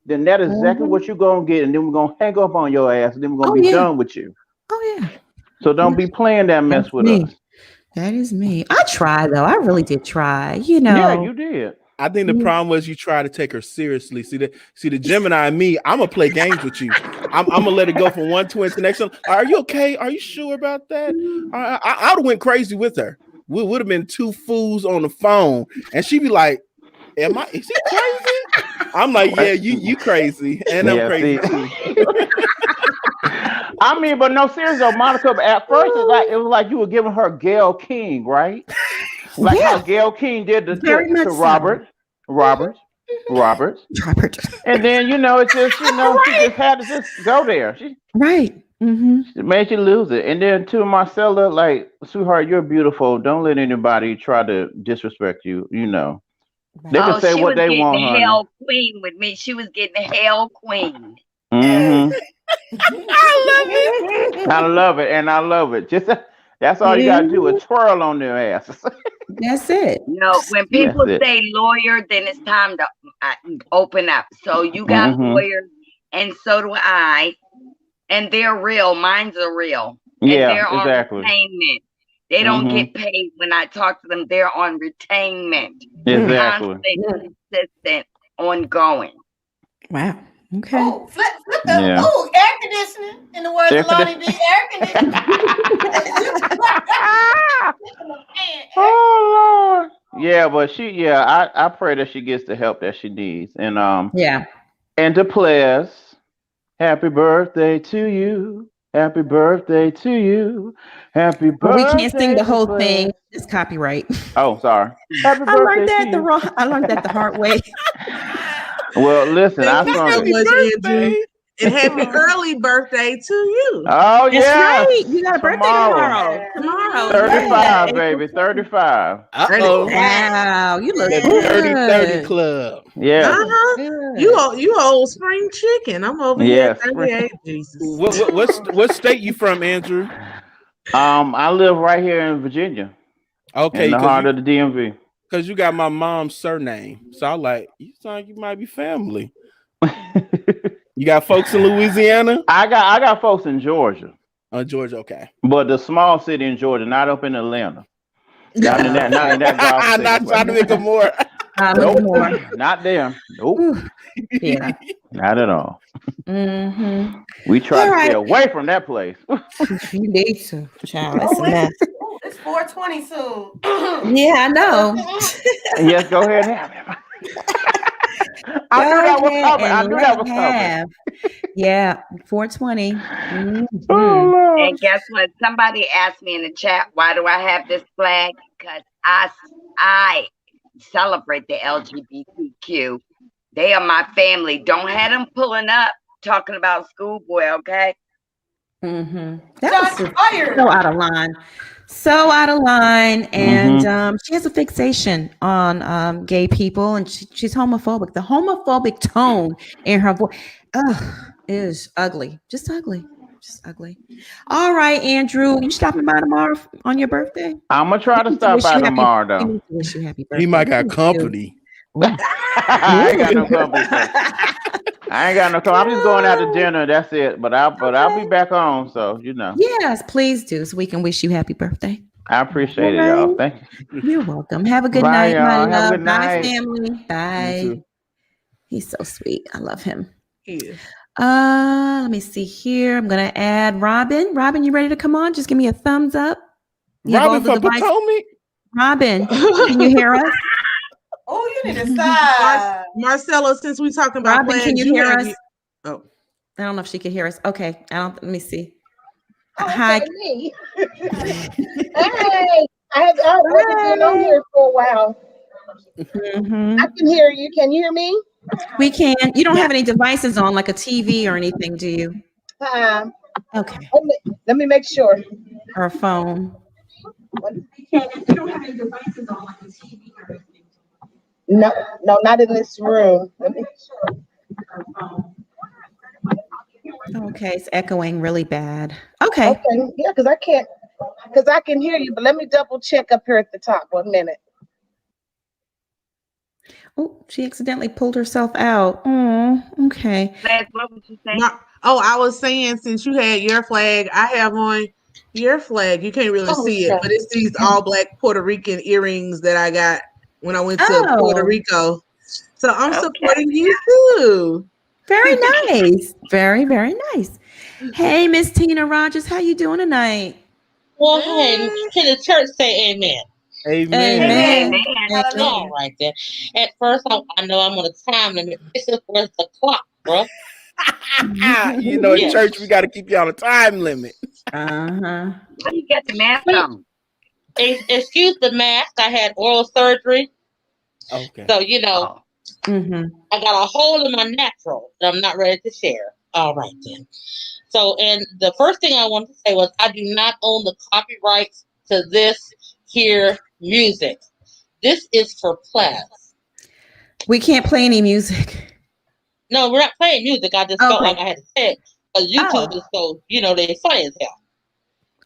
Speaker 18: then that is exactly what you're gonna get, and then we're gonna hang up on your ass, and then we're gonna be done with you.
Speaker 3: Oh yeah.
Speaker 18: So don't be playing that mess
Speaker 3: That's
Speaker 18: with
Speaker 3: me.
Speaker 18: us.
Speaker 3: That is me. I tried though. I really did try. You know.
Speaker 18: Yeah, you did.
Speaker 5: I think the problem was you try to take her seriously. See the Gemini and me, I'm gonna play games with you. I'm gonna let it go from one twin to the next one. Are you okay? Are you sure about that? I would have went crazy with her. We would have been two fools on the phone, and she'd be like, is he crazy? I'm like, yeah, you crazy, and I'm crazy too.
Speaker 18: I mean, but no, seriously though, Monica, at first it was like you were giving her Gail King, right? Like how Gail King did to Robert. And then it's just she just had to just go there. She made you lose it. And then to Marcella, like, sweetheart, you're beautiful. Don't let anybody try to disrespect you. They can say what they want, honey.
Speaker 6: Hell queen with me. She was getting the hell queen.
Speaker 18: Mm-hmm.
Speaker 6: I love it.
Speaker 18: And I love it. Just that's all you gotta do is twirl on their asses.
Speaker 3: That's it.
Speaker 6: When people say lawyer, then it's time to open up. So you got lawyers, and so do I, and they're real. Mine's are real. And they're on retainment. They don't get paid when I talk to them. They're on retainment.
Speaker 18: Exactly.
Speaker 6: Constant, consistent, ongoing.
Speaker 3: Wow. Okay.
Speaker 9: Oh, flip the air conditioning. In the words of Lonnie B, air conditioning.
Speaker 18: Oh Lord. Yeah, but I pray that she gets the help that she needs. And and to players, happy birthday to you. Happy birthday to you. Happy birthday.
Speaker 3: We can't sing the whole thing. It's copyright.
Speaker 18: Oh, sorry. Happy birthday
Speaker 3: I learned that the hard way.
Speaker 18: Well, listen, I sung
Speaker 8: it. And happy early birthday to you.
Speaker 18: Oh,
Speaker 3: That's
Speaker 18: yeah.
Speaker 3: right. You got a birthday tomorrow.
Speaker 18: 35, baby. 35.
Speaker 5: Uh-oh.
Speaker 3: Wow. You look
Speaker 5: the
Speaker 3: good.
Speaker 5: 30 club.
Speaker 18: Yeah.
Speaker 8: You old spring chicken. I'm over here at 38. Jesus.
Speaker 5: What state you from, Andrew?
Speaker 18: I live right here in Virginia.
Speaker 5: Okay.
Speaker 18: In the heart of the DMV.
Speaker 5: Because you got my mom's surname. So I'm like, you sound like you might be family. You got folks in Louisiana?
Speaker 18: I got folks in Georgia.
Speaker 5: Oh, Georgia, okay.
Speaker 18: But the small city in Georgia, not up in Atlanta. Not in that
Speaker 5: not trying to make them more.
Speaker 18: Nope. Not there. Nope.
Speaker 3: Yeah.
Speaker 18: Not at all.
Speaker 3: Mm-hmm.
Speaker 18: We try to stay away from that place.
Speaker 3: You need to, child. That's a mess.
Speaker 9: It's 420 soon.
Speaker 3: Yeah, I know.
Speaker 18: Yes, go ahead and have it. I knew that was coming.
Speaker 3: Yeah, 420. Mm-hmm.
Speaker 6: And guess what? Somebody asked me in the chat, why do I have this flag? Because I celebrate the LGBTQ. They are my family. Don't have them pulling up talking about schoolboy, okay?
Speaker 3: Mm-hmm. That was so out of line. So out of line. And she has a fixation on gay people, and she's homophobic. The homophobic tone in her voice is ugly. Just ugly. Just ugly. All right, Andrew, you stopping by tomorrow on your birthday?
Speaker 18: I'm gonna try to stop by tomorrow, though.
Speaker 3: Wish you happy birthday.
Speaker 5: He might got company.
Speaker 18: I ain't got no company. I ain't got no company. I'm just going out to dinner. That's it. But I'll be back on. So
Speaker 3: Yes, please do, so we can wish you happy birthday.
Speaker 18: I appreciate it, y'all. Thank you.
Speaker 3: You're welcome. Have a good
Speaker 18: Bye,
Speaker 3: night, my
Speaker 18: y'all. Have a
Speaker 3: love.
Speaker 18: good
Speaker 3: Bye,
Speaker 18: night.
Speaker 3: family. Bye. He's so sweet. I love him.
Speaker 8: Yeah.
Speaker 3: Let me see here. I'm gonna add Robin. Robin, you ready to come on? Just give me a thumbs up. You have all
Speaker 5: Robin
Speaker 3: the
Speaker 5: from
Speaker 3: devices.
Speaker 5: Potomac.
Speaker 3: Robin, can you hear us?
Speaker 4: Oh, you need to stop.
Speaker 8: Marcella, since we talking about
Speaker 3: Robin, can
Speaker 8: flags,
Speaker 3: you hear us?
Speaker 8: Oh,
Speaker 3: I don't know if she can hear us. Okay, let me see.
Speaker 19: Oh,
Speaker 3: Hi.
Speaker 19: okay, me. Hey, I haven't been on here for a while. I can hear you. Can you hear me?
Speaker 3: We can. You don't have any devices on, like a TV or anything, do you? Okay.
Speaker 19: Let me make sure.
Speaker 3: Or a phone.
Speaker 19: No, not in this room. Let me.
Speaker 3: Okay, it's echoing really bad. Okay.
Speaker 19: Okay, yeah, because I can hear you, but let me double check up here at the top. 1 minute.
Speaker 3: Oh, she accidentally pulled herself out. Oh, okay.
Speaker 6: What would you say?
Speaker 8: I was saying, since you had your flag, I have on your flag. You can't really see it, but it's these all black Puerto Rican earrings that I got when I went to Puerto Rico. So I'm supporting you too.
Speaker 3: Very nice. Very, very nice. Hey, Miss Tina Rogers, how you doing tonight?
Speaker 20: Well, hey, can the church say amen?
Speaker 5: Amen.
Speaker 3: Amen.
Speaker 20: All right then. At first, I know I'm on a time limit. This is where's the clock, bro?
Speaker 5: You know, in church we got to keep you on a time limit.
Speaker 3: Uh-huh.
Speaker 6: How you get the mask on?
Speaker 20: Excuse the mask. I had oral surgery.
Speaker 5: Okay.
Speaker 20: So, you know, I got a hole in my natural that I'm not ready to share. All right then. So, and the first thing I wanted to say was I do not own the copyrights to this here music. This is for class.
Speaker 3: We can't play any music.
Speaker 20: No, we're not playing music. I just felt like I had to say it. Because YouTube is so, you know, they're funny as hell.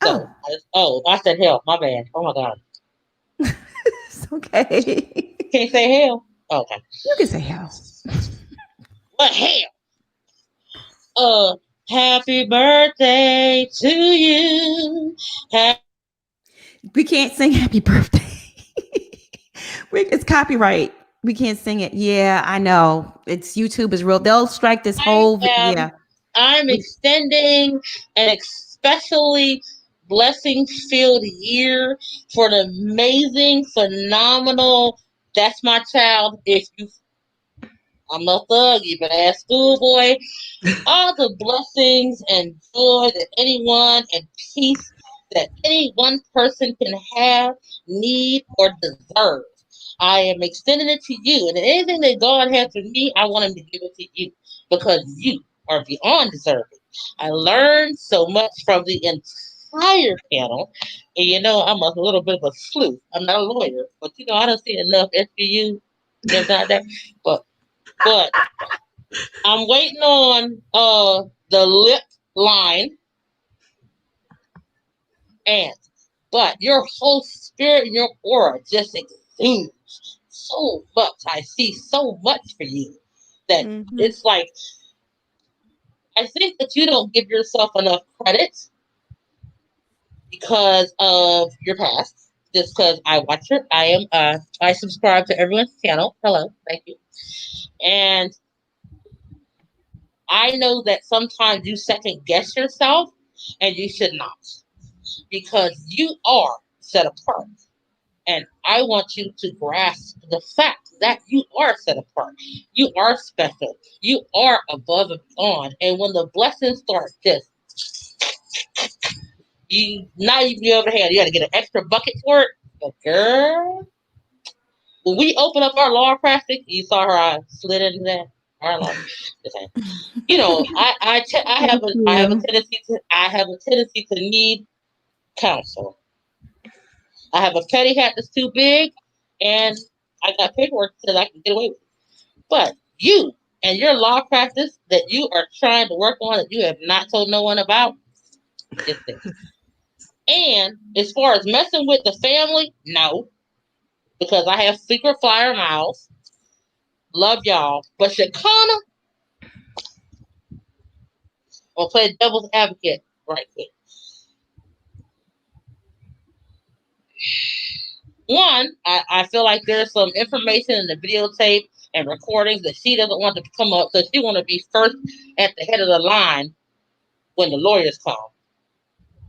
Speaker 20: So, I said hell. My bad. Oh, my God.
Speaker 3: It's okay.
Speaker 20: Can't say hell? Okay.
Speaker 3: You can say hell.
Speaker 20: What hell? Happy birthday to you.
Speaker 3: We can't sing happy birthday. It's copyright. We can't sing it. Yeah, I know. It's YouTube is real. They'll strike this whole yeah.
Speaker 20: I'm extending an especially blessing-filled year for an amazing, phenomenal, that's my child. I'm a thug, you better ask schoolboy. All the blessings and joy that anyone and peace that any one person can have, need, or deserve. I am extending it to you. And anything that God has for me, I want him to give it to you because you are beyond deserving. I learned so much from the entire panel. And you know, I'm a little bit of a sleuth. I'm not a lawyer, but you know, I don't see enough SBU. There's not that. But I'm waiting on the lip line. But your whole spirit and your aura just exudes so much. I see so much for you that it's like, I think that you don't give yourself enough credit because of your past. Just because I watch it, I subscribe to everyone's channel. Hello, thank you. And I know that sometimes you second guess yourself, and you should not, because you are set apart. And I want you to grasp the fact that you are set apart. You are special. You are above and beyond. And when the blessings start just, you not even be able to handle, you got to get an extra bucket for it. But girl, when we open up our law practice, you saw her I slid into that. Our law, you know, I have a tendency to need counsel. I have a petty hat that's too big, and I got paperwork that I can get away with. But you and your law practice that you are trying to work on that you have not told no one about, is this. And as far as messing with the family, no, because I have secret flyer mouths. Love y'all, but Chicana, I'll play devil's advocate right quick. One, I feel like there's some information in the videotape and recordings that she doesn't want to come up, so she want to be first at the head of the line when the lawyers come.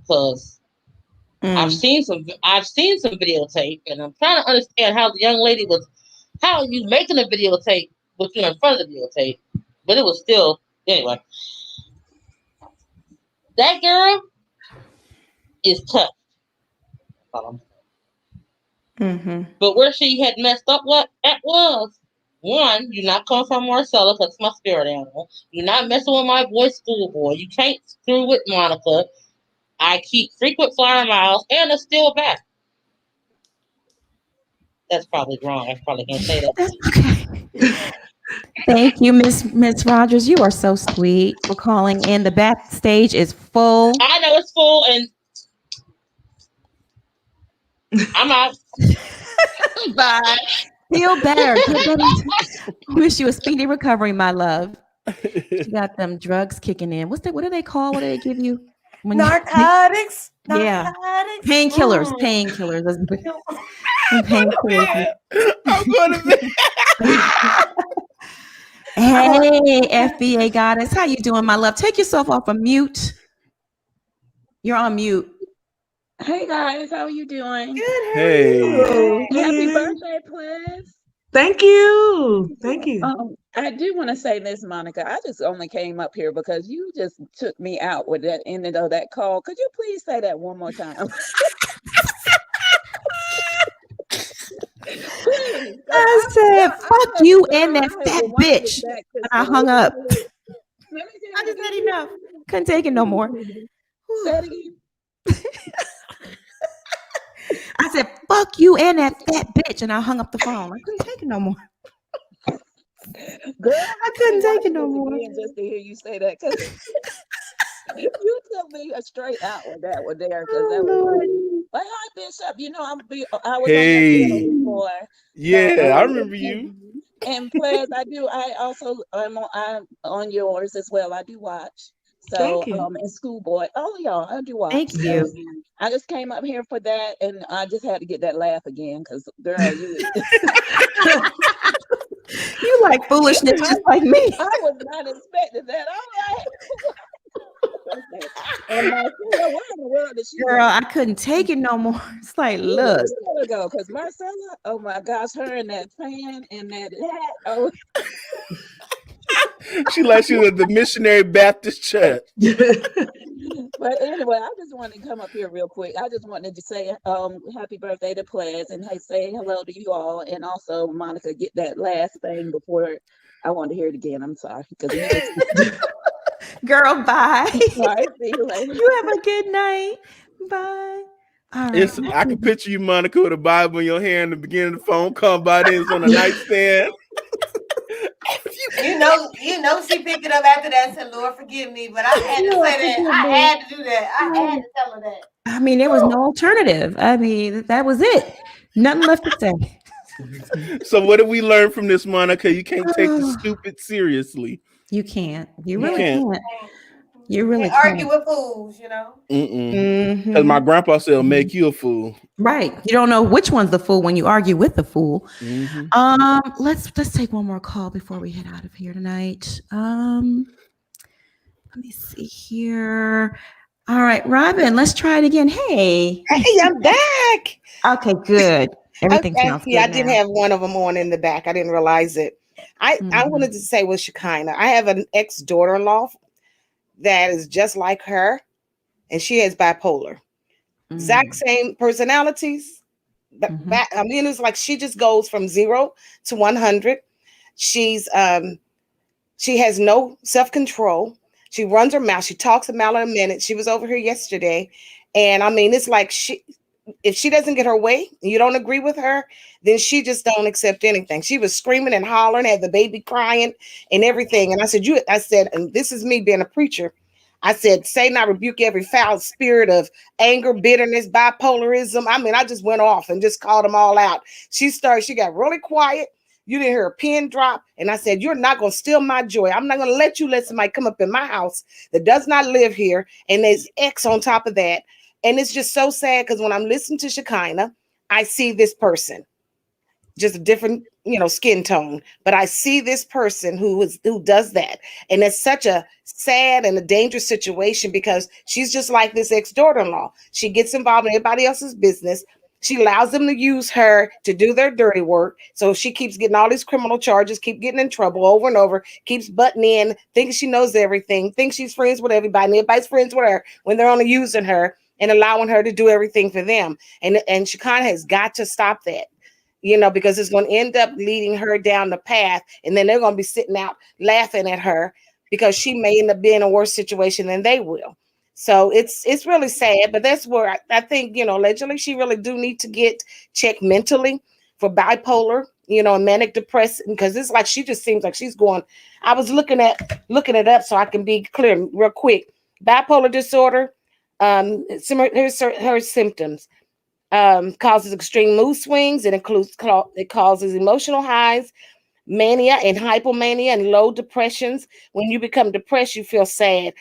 Speaker 20: Because I've seen some videotape, and I'm trying to understand how the young lady was. How are you making a videotape with you in front of the videotape? But it was still anyway. That girl is tough. But where she had messed up, what that was. One, you're not coming from Marcella because it's my spirit animal. You're not messing with my boy Schoolboy. You can't screw with Monica. I keep frequent flyer miles and a still back. That's probably wrong. I probably can't say that.
Speaker 3: Okay. Thank you, Miss Rogers. You are so sweet for calling in. The backstage is full.
Speaker 20: I know it's full, and I'm out.
Speaker 3: Bye. Feel better. Get better. Wish you a speedy recovery, my love. You got them drugs kicking in. What do they call? What do they give you? When
Speaker 4: Narcotics.
Speaker 3: Yeah.
Speaker 4: Narcotics.
Speaker 3: Painkillers. Painkillers. Painkillers.
Speaker 5: I'm going to bed.
Speaker 3: Hey, FBA goddess. How you doing, my love? Take yourself off of mute. You're on mute.
Speaker 11: Hey guys, how are you doing?
Speaker 4: Good.
Speaker 5: Hey.
Speaker 11: Happy birthday, please.
Speaker 8: Thank you. Thank you.
Speaker 11: I do want to say this, Monica. I just only came up here because you just took me out with that ending of that call. Could you please say that one more time? Please.
Speaker 3: I said, fuck you and that fat bitch. And I hung up.
Speaker 4: I just said enough.
Speaker 3: Couldn't take it no more.
Speaker 11: Say it again.
Speaker 3: I said, fuck you and that fat bitch. And I hung up the phone. I couldn't take it no more.
Speaker 11: Girl,
Speaker 3: I couldn't take it no more.
Speaker 11: Just to hear you say that. Because you took me straight out with that one there. Because that was like, hi, Bishop. You know, I was on your channel before.
Speaker 5: Yeah, I remember you.
Speaker 11: And plus, I also I'm on yours as well. I do watch. So and Schoolboy, all of y'all, I do watch.
Speaker 3: Thank you.
Speaker 11: I just came up here for that, and I just had to get that laugh again because girl, you
Speaker 3: you like foolishness just like me.
Speaker 11: I was not expecting that. All right. And where in the world did she
Speaker 3: Girl, I couldn't take it no more. It's like, look.
Speaker 11: Because Marcella, oh my gosh, her and that fan and that hat. Oh.
Speaker 5: She was at the Missionary Baptist Church.
Speaker 11: But anyway, I just wanted to come up here real quick. I just wanted to say happy birthday to Ples and say hello to you all. And also, Monica, get that last thing before I want to hear it again. I'm sorry.
Speaker 3: Girl, bye.
Speaker 11: All right, see you later.
Speaker 3: You have a good night. Bye. All right.
Speaker 5: I can picture you, Monica, with a Bible in your hand at the beginning of the phone call by then. It's on a nightstand.
Speaker 4: You know, she picked it up after that and said, Lord, forgive me. But I had to say that. I had to do that. I had to tell her that.
Speaker 3: I mean, there was no alternative. I mean, that was it. Nothing left to say.
Speaker 5: So what did we learn from this, Monica? You can't take the stupid seriously.
Speaker 3: You can't. You really can't. You really can't.
Speaker 4: Argue with fools, you know?
Speaker 5: Because my grandpa said, it'll make you a fool.
Speaker 3: Right. You don't know which one's the fool when you argue with the fool. Let's take one more call before we head out of here tonight. Let me see here. All right, Robin, let's try it again. Hey,
Speaker 9: I'm back.
Speaker 3: Okay, good. Everything sounds good.
Speaker 9: I did have one of them on in the back. I didn't realize it. I wanted to say with Shekinah, I have an ex-daughter-in-law that is just like her, and she has bipolar. Exact same personalities. I mean, it's like she just goes from 0 to 100. She has no self-control. She runs her mouth. She talks a mile in a minute. She was over here yesterday, and I mean, it's like if she doesn't get her way, you don't agree with her, then she just don't accept anything. She was screaming and hollering, had the baby crying and everything. And I said, and this is me being a preacher. I said, Satan, I rebuke every foul spirit of anger, bitterness, bipolarism. I mean, I just went off and just called them all out. She got really quiet. You didn't hear a pin drop. And I said, you're not going to steal my joy. I'm not going to let you let somebody come up in my house that does not live here. And there's X on top of that. And it's just so sad because when I'm listening to Shekinah, I see this person. just a different, skin tone. But I see this person who does that. And it's such a sad and a dangerous situation because she's just like this ex-daughter-in-law. She gets involved in everybody else's business. She allows them to use her to do their dirty work. So she keeps getting all these criminal charges, keep getting in trouble over and over, keeps butting in, thinks she knows everything, thinks she's friends with everybody, and everybody's friends with her when they're only using her and allowing her to do everything for them. And Shekinah has got to stop that, because it's going to end up leading her down the path. And then they're going to be sitting out laughing at her because she may end up being in a worse situation than they will. So it's really sad, but that's where I think, allegedly she really do need to get checked mentally for bipolar, and manic depressive, because it's like she just seems like she's going. I was looking it up so I can be clear real quick. Bipolar disorder, her symptoms causes extreme mood swings. It causes emotional highs, mania and hypomania, and low depressions. When you become depressed, you feel sad.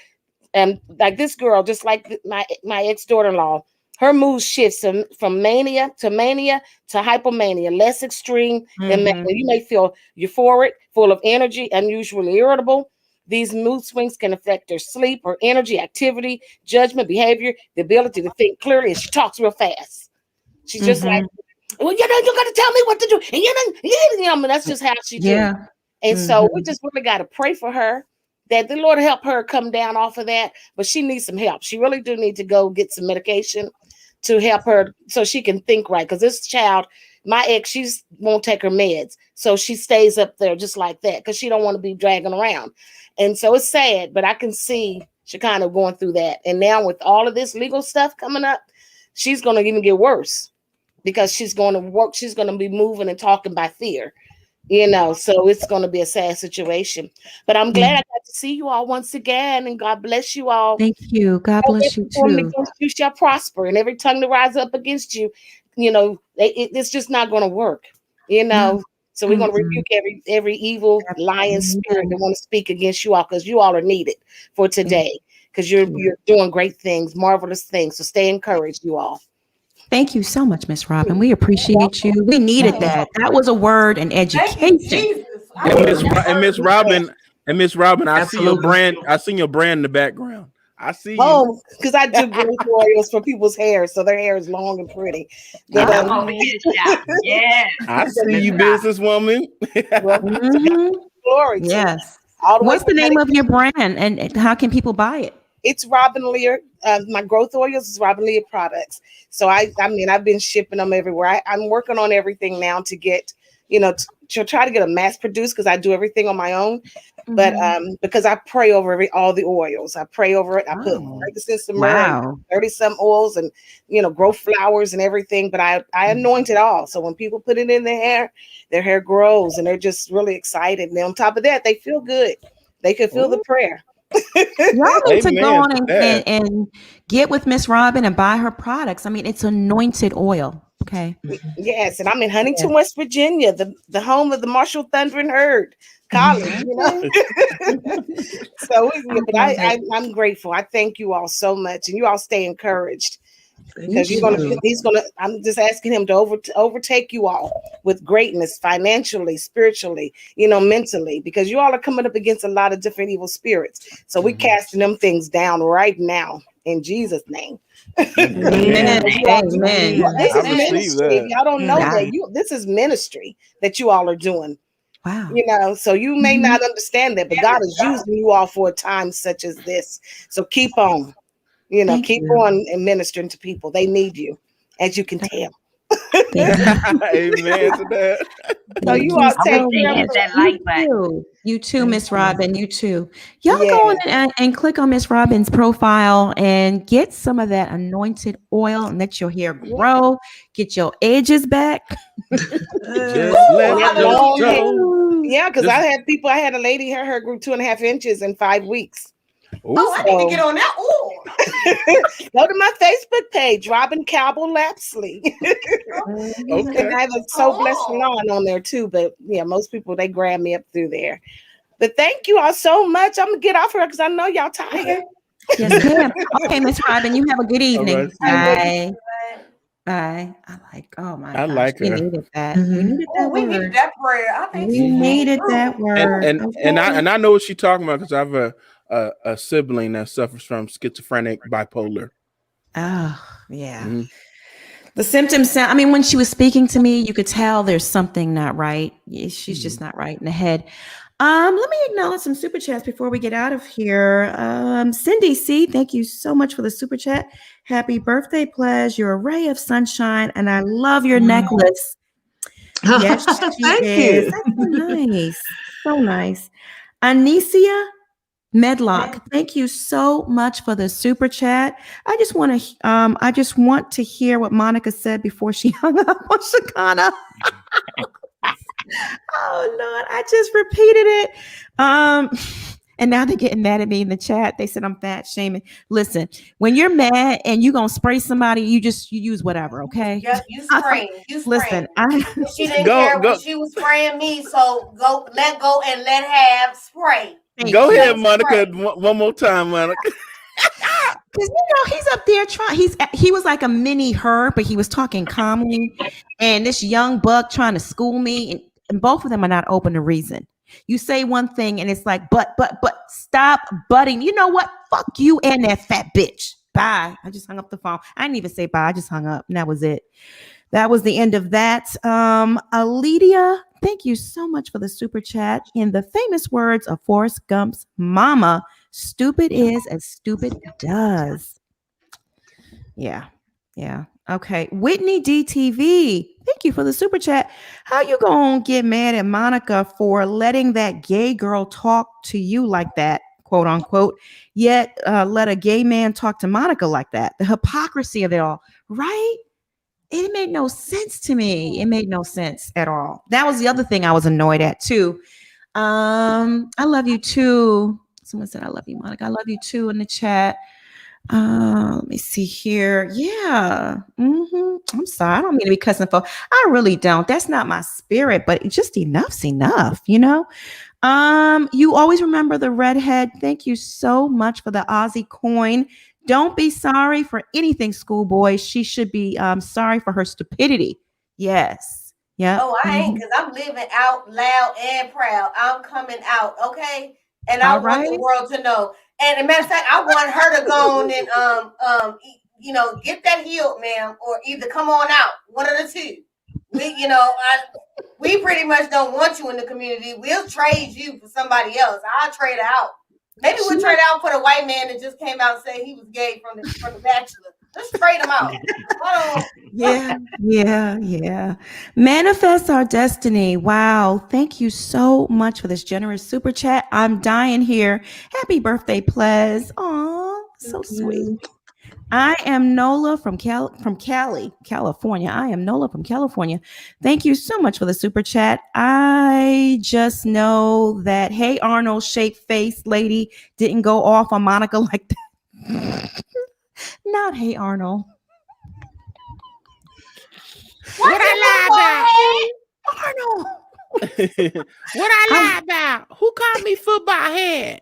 Speaker 9: And like this girl, just like my ex-daughter-in-law, her mood shifts from mania to hypomania, less extreme than mania. You may feel euphoric, full of energy, unusually irritable. These mood swings can affect her sleep, her energy, activity, judgment, behavior, the ability to think clearly, and she talks real fast. She's just like, well, you got to tell me what to do. And that's just how she do. And so we just really got to pray for her, that the Lord help her come down off of that. But she needs some help. She really do need to go get some medication to help her so she can think right. Because this child, my ex, she won't take her meds. So she stays up there just like that because she don't want to be dragging around. And so it's sad, but I can see Shekinah going through that. And now with all of this legal stuff coming up, she's going to even get worse because she's going to work. She's going to be moving and talking by fear. So it's going to be a sad situation. But I'm glad I got to see you all once again, and God bless you all.
Speaker 3: Thank you. God bless you too.
Speaker 9: Against you shall prosper, and every tongue that rises up against you, it's just not going to work. So we're going to rebuke every evil lying spirit that want to speak against you all, because you all are needed for today, because you're doing great things, marvelous things. So stay encouraged, you all.
Speaker 3: Thank you so much, Miss Robin. We appreciate you. We needed that. That was a word in education.
Speaker 5: And Miss Robin, I see your brand. I see your brand in the background. I see you.
Speaker 9: Oh, because I do growth oils for people's hair, so their hair is long and pretty.
Speaker 6: Yes.
Speaker 5: I see you, businesswoman.
Speaker 9: Glory.
Speaker 3: Yes. What's the name of your brand, and how can people buy it?
Speaker 9: It's Robin Lear. My growth oils is Robin Lear products. So I've been shipping them everywhere. I'm working on everything now to get, to try to get a mass produced, because I do everything on my own. But because I pray over all the oils, I pray over it. I put frankincense, myrrh, 30-some oils, and grow flowers and everything. But I anoint it all. So when people put it in their hair grows, and they're just really excited. And on top of that, they feel good. They can feel the prayer.
Speaker 3: Y'all need to go on and get with Miss Robin and buy her products. I mean, it's anointed oil. Okay.
Speaker 9: Yes, and I'm in Huntington, West Virginia, the home of the Marshall Thunder and Herd College. So, but I'm grateful. I thank you all so much, and you all stay encouraged. Because I'm just asking him to overtake you all with greatness, financially, spiritually, mentally, because you all are coming up against a lot of different evil spirits. So we're casting them things down right now in Jesus' name.
Speaker 3: Amen.
Speaker 9: This is ministry. If y'all don't know that, this is ministry that you all are doing.
Speaker 3: Wow.
Speaker 9: So you may not understand that, but God is using you all for a time such as this. So keep on. Keep on and ministering to people. They need you, as you can tell.
Speaker 5: Amen to that.
Speaker 9: So you all take care of
Speaker 6: that like button.
Speaker 3: You too, Miss Robin. You too. Y'all go on and click on Miss Robin's profile and get some of that anointed oil and let your hair grow. Get your edges back.
Speaker 9: Because I had a lady, her hair grew 2.5 inches in 5 weeks.
Speaker 10: I need to get on that.
Speaker 9: Go to my Facebook page, Robin Cabell Lapsley. And I have a So Blessed Salon on there too. But most people, they grab me up through there. But thank you all so much. I'm gonna get off here because I know y'all tired.
Speaker 3: Yes, ma'am. Okay, Miss Robin, you have a good evening.
Speaker 5: Right.
Speaker 3: Bye. I like, oh my
Speaker 5: I
Speaker 3: gosh,
Speaker 5: like
Speaker 3: we
Speaker 5: her.
Speaker 3: needed that. We needed
Speaker 4: Oh,
Speaker 3: that
Speaker 4: we needed
Speaker 3: word.
Speaker 4: that prayer. I think
Speaker 3: We
Speaker 4: she
Speaker 3: needed that
Speaker 4: through.
Speaker 3: word.
Speaker 5: And I know what she's talking about because I have a sibling that suffers from schizophrenic bipolar.
Speaker 3: Oh, yeah.
Speaker 5: Mhm.
Speaker 3: The symptoms sound, I mean, when she was speaking to me, you could tell there's something not right. She's just not right in the head. Let me acknowledge some super chats before we get out of here. Cindy C, thank you so much for the super chat. Happy birthday, Pledge. You're a ray of sunshine, and I love your necklace. Yes, she
Speaker 8: Thank
Speaker 3: is.
Speaker 8: you.
Speaker 3: That's so nice. So nice. Anicia Medlock, thank you so much for the super chat. I just want to hear what Monica said before she hung up on Chicana. Oh Lord, I just repeated it. And now they're getting mad at me in the chat. They said I'm fat shaming. Listen, when you're mad and you're gonna spray somebody, you use whatever, okay?
Speaker 4: Yep, you spraying. You spraying.
Speaker 3: Listen,
Speaker 4: She didn't care when she was spraying me, so let go and let have spray.
Speaker 5: Go ahead, Monica. One more time, Monica.
Speaker 3: Because he's up there trying. He was like a mini her, but he was talking calmly. And this young buck trying to school me, and both of them are not open to reason. You say one thing, and it's like, but stop butting. You know what? Fuck you and that fat bitch. Bye. I just hung up the phone. I didn't even say bye. I just hung up, and that was it. That was the end of that. Alidia, thank you so much for the super chat. In the famous words of Forrest Gump's mama, stupid is as stupid does. Yeah. Okay. Whitney DTV, thank you for the super chat. How you gonna get mad at Monica for letting that gay girl talk to you like that, quote unquote, yet let a gay man talk to Monica like that? The hypocrisy of it all, right? It made no sense to me. It made no sense at all. That was the other thing I was annoyed at too. I love you too. Someone said, I love you, Monica. I love you too in the chat. Let me see here. Yeah. I'm sorry. I don't mean to be cussing for. I really don't. That's not my spirit, but just enough's enough, you know? You always remember the redhead. Thank you so much for the Aussie coin. Don't be sorry for anything, schoolboy. She should be sorry for her stupidity. Yes. Yeah.
Speaker 4: Oh, I ain't, because I'm living out loud and proud. I'm coming out, okay? And I want the world to know. And as a matter of fact, I want her to go on and get that healed, ma'am, or either come on out. One of the two. We pretty much don't want you in the community. We'll trade you for somebody else. I'll trade her out. Maybe we'll trade out for the white man that just came out and said he was gay from the Bachelor. Let's trade him out.
Speaker 3: Yeah. Manifest our destiny. Wow. Thank you so much for this generous super chat. I'm dying here. Happy birthday, Plez. Aw, so sweet. I am Nola from Cali, California. I am Nola from California. Thank you so much for the super chat. I just know that Hey Arnold shaped face lady didn't go off on Monica like that. Not Hey Arnold.
Speaker 9: What I lie about?
Speaker 3: Arnold.
Speaker 9: What I lie about? Who called me football head?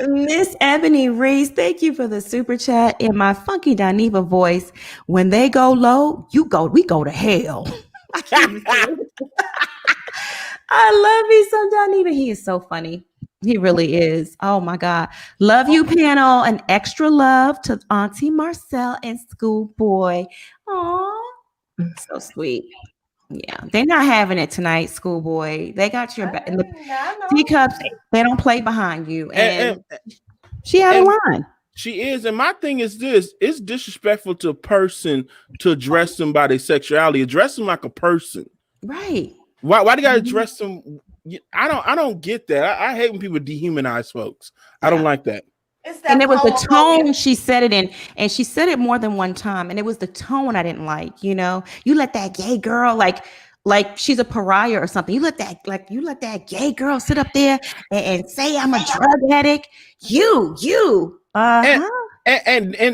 Speaker 3: Miss Ebony Reese, thank you for the super chat. In my funky Dineva voice, when they go low, we go to hell. I love me some Dineva. He is so funny. He really is. Oh my God. Love you, panel. And extra love to Auntie Marcel and Schoolboy. Aw, so sweet. Yeah, they're not having it tonight, Schoolboy. They got your back. Teacups, they don't play behind you. And she had a line.
Speaker 5: She is. And my thing is this: it's disrespectful to a person to address them by their sexuality. Address them like a person.
Speaker 3: Right.
Speaker 5: Why do you gotta address them? I don't get that. I hate when people dehumanize folks. I don't like that.
Speaker 3: And it was the tone she said it in, and she said it more than one time, and it was the tone I didn't like. You let that gay girl like she's a pariah or something. You let that gay girl sit up there and say I'm a drug addict.
Speaker 5: And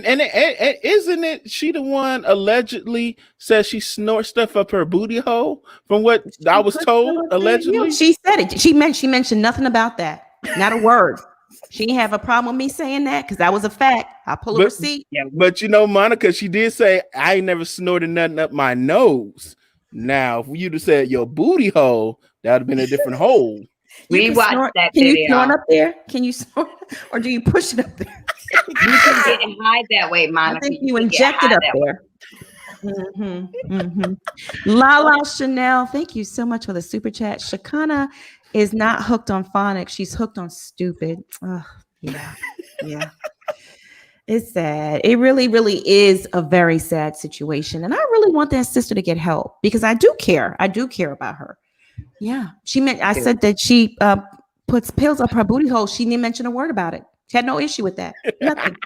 Speaker 5: isn't it she the one allegedly says she snorts stuff up her booty hole? From what I was told, allegedly.
Speaker 3: She said it. She mentioned nothing about that. Not a word. She didn't have a problem with me saying that because that was a fact. I pull a receipt.
Speaker 5: But you know, Monica, she did say I ain't never snorted nothing up my nose. Now, if you'd have said your booty hole, that would have been a different hole.
Speaker 6: We watched that
Speaker 3: Can
Speaker 6: video.
Speaker 3: you snort up there? Can you snort, or do you push it up there?
Speaker 6: You can get high that way, Monica.
Speaker 3: I think you
Speaker 6: can get
Speaker 3: inject it
Speaker 6: high
Speaker 3: up
Speaker 6: that way.
Speaker 3: there. Lala Chanel, thank you so much for the super chat. Chicana is not hooked on phonics. She's hooked on stupid. Yeah. It's sad. It really, really is a very sad situation. And I really want that sister to get help because I do care. I do care about her. Yeah. I said that she puts pills up her booty hole. She didn't mention a word about it. She had no issue with that. Nothing.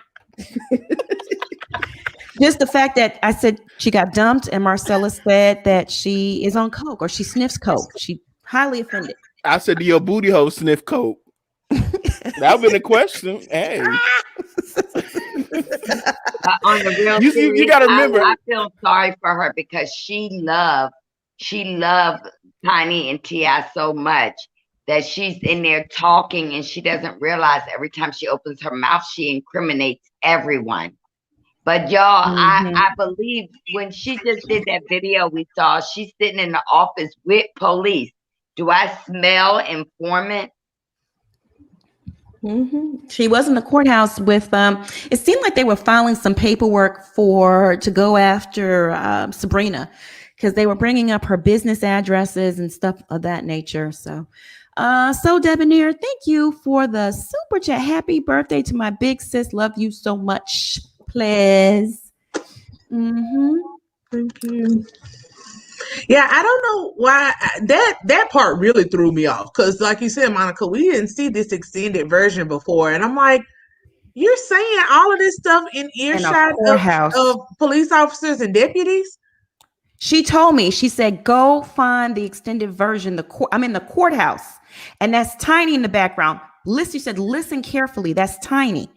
Speaker 3: Just the fact that I said she got dumped and Marcella said that she is on coke or she sniffs coke. She highly offended.
Speaker 5: I said, do your booty hole sniff coke? That would be the question. Hey.
Speaker 6: On the real
Speaker 5: You got to remember.
Speaker 6: I feel sorry for her because she loved Tiny and T.I. so much that she's in there talking and she doesn't realize every time she opens her mouth, she incriminates everyone. But y'all, I believe when she just did that video we saw, she's sitting in the office with police. Do I smell informant?
Speaker 3: She was in the courthouse with it seemed like they were filing some paperwork to go after Sabrina because they were bringing up her business addresses and stuff of that nature. So Debonair, thank you for the super chat. Happy birthday to my big sis. Love you so much. Please.
Speaker 8: Thank you. Yeah, I don't know why that part really threw me off because, like you said, Monica, we didn't see this extended version before, and I'm like, you're saying all of this stuff in earshot of police officers and deputies?
Speaker 3: She told me, she said, go find the extended version. I'm in the courthouse, and that's Tiny in the background. She said, listen carefully. That's Tiny.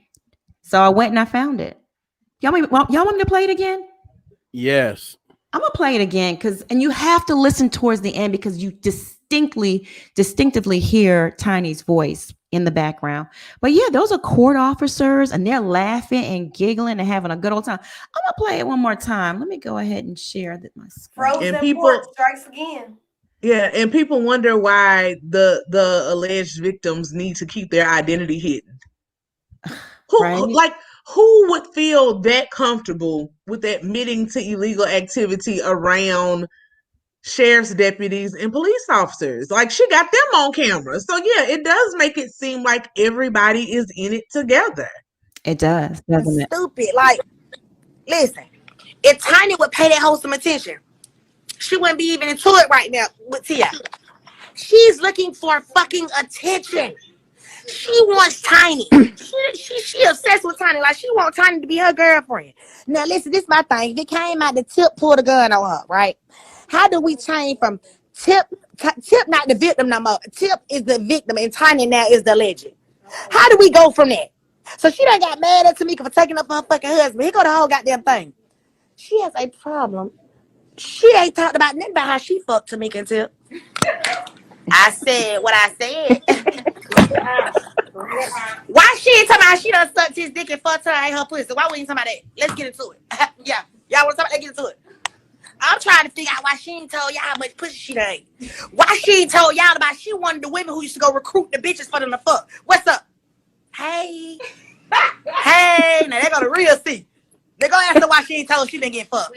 Speaker 3: So I went and I found it. Y'all want me to play it again?
Speaker 5: Yes.
Speaker 3: I'm gonna play it again and you have to listen towards the end because you distinctively hear Tiny's voice in the background. But yeah, those are court officers and they're laughing and giggling and having a good old time. I'm gonna play it one more time. Let me go ahead and share my screen.
Speaker 4: Frozen pork strikes again.
Speaker 8: Yeah, and people wonder why the alleged victims need to keep their identity hidden. Who would feel that comfortable with admitting to illegal activity around sheriff's deputies and police officers? Like, she got them on camera. So yeah, it does make it seem like everybody is in it together.
Speaker 3: It does, doesn't it?
Speaker 9: Stupid. Like, listen, if Tiny would pay that hoe some attention, she wouldn't be even into it right now with Tia. She's looking for fucking attention. She wants Tiny. She obsessed with Tiny. Like, she wants Tiny to be her girlfriend. Now, listen, this is my thing. If it came out, the Tip pulled a gun on her, right? How do we change from Tip not the victim no more? Tip is the victim, and Tiny now is the legend. How do we go from that? So she done got mad at Tamika for taking up her fucking husband. Here go the whole goddamn thing. She has a problem. She ain't talked about nothing about how she fucked Tamika and Tip. I said what I said. Why she ain't talking about she done sucked his dick and fucked her and her pussy? Why we ain't talking about that? Let's get into it. Yeah. Y'all want to talk about that? Get into it. I'm trying to figure out why she ain't told y'all how much pussy she done ate. Why she ain't told y'all about she one of the women who used to go recruit the bitches for them to fuck. What's up? Hey. Hey. Now they go to real C. They go ask her why she ain't told she didn't get fucked.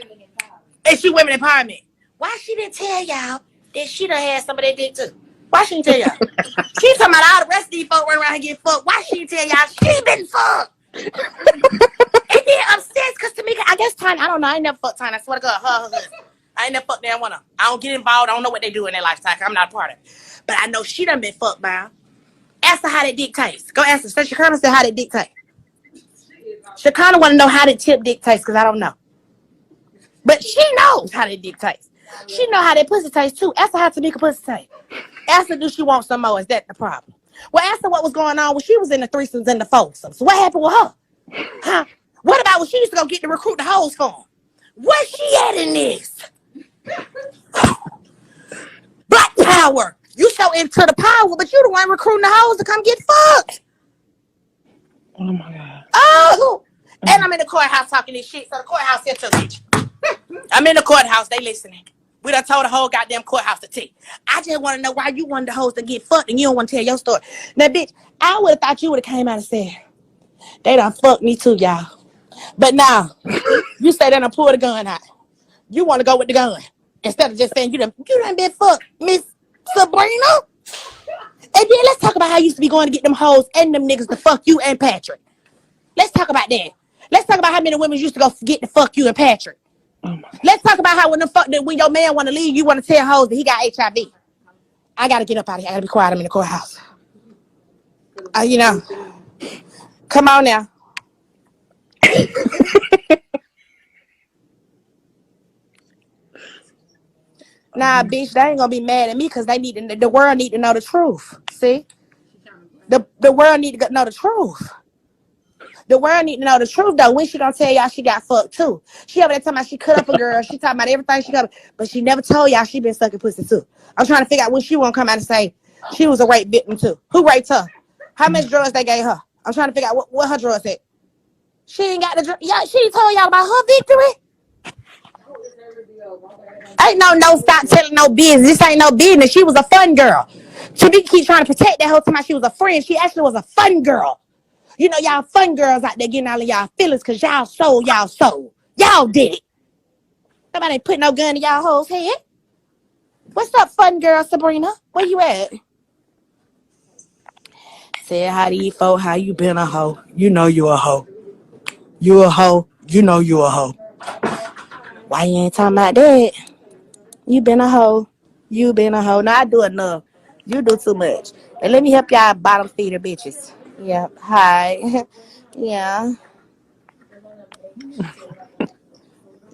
Speaker 9: And she women empowerment. Why she didn't tell y'all that she done had some of that dick too? Why she didn't tell y'all? She talking about all the rest of these folk running around here getting fucked. Why she didn't tell y'all she been fucked? And then obsessed because Tamika, I guess Tiny, I don't know. I ain't never fucked Tiny. I swear to God, her husband. I ain't never fucked damn one of them. I don't get involved. I don't know what they do in their lifestyle. I'm not a part of it. But I know she done been fucked by her. Ask her how that dick tastes. Go ask her. Say Shekinah said how that dick tastes. Shekinah want to know how that Tip dick tastes because I don't know. But she knows how that dick tastes. She know how that pussy tastes too. Ask her how Tamika pussy tastes. Ask her, do she want some more? Is that the problem? Well, ask her what was going on when she was in the threesomes and the foursomes. What happened with her? Huh? What about when she used to go get to recruit the hoes for him? Where's she at in this? Black power. You so into the power, but you the one recruiting the hoes to come get fucked.
Speaker 14: Oh my God.
Speaker 9: Oh, and I'm in the courthouse talking this shit. So the courthouse here too, bitch. I'm in the courthouse. They listening. We done told the whole goddamn courthouse to tick. I just want to know why you wanted the hoes to get fucked and you don't want to tell your story. Now, bitch, I would have thought you would have came out and said, they done fucked me too, y'all. But now, you say they done pull the gun out. You want to go with the gun. Instead of just saying you done been fucked, Miss Sabrina. And then let's talk about how you used to be going to get them hoes and them niggas to fuck you and Patrick. Let's talk about that. Let's talk about how many women used to go get to fuck you and Patrick. Let's talk about how when your man want to leave, you want to tell hoes that he got HIV. I got to get up out of here. I got to be quiet. I'm in the courthouse. You know. Come on now. Nah, bitch, they ain't gonna be mad at me because the world need to know the truth. See? The world need to know the truth. The world need to know the truth though. When she gonna tell y'all she got fucked too? She over there talking about she cut up a girl. She talking about everything she cut up, but she never told y'all she been sucking pussy too. I'm trying to figure out when she won't come out and say she was a rape victim too. Who raped her? How much drugs they gave her? I'm trying to figure out what her drugs at. She ain't got the drugs. Yeah, she told y'all about her victory. Ain't no stop telling no business. This ain't no business. She was a fun girl. She keep trying to protect that whole time she was a friend. She actually was a fun girl. You know, y'all fun girls out there getting all of y'all feelings because y'all sold y'all soul. Y'all did it. Nobody put no gun in y'all hoes head. What's up, fun girl Sabrina? Where you at? Said hi to you folk. How you been a hoe? You know you a hoe. You a hoe. You know you a hoe. Why you ain't talking about that? You been a hoe. You been a hoe. No, I do enough. You do too much. And let me help y'all bottom feeder bitches. Yeah. Hi. Yeah.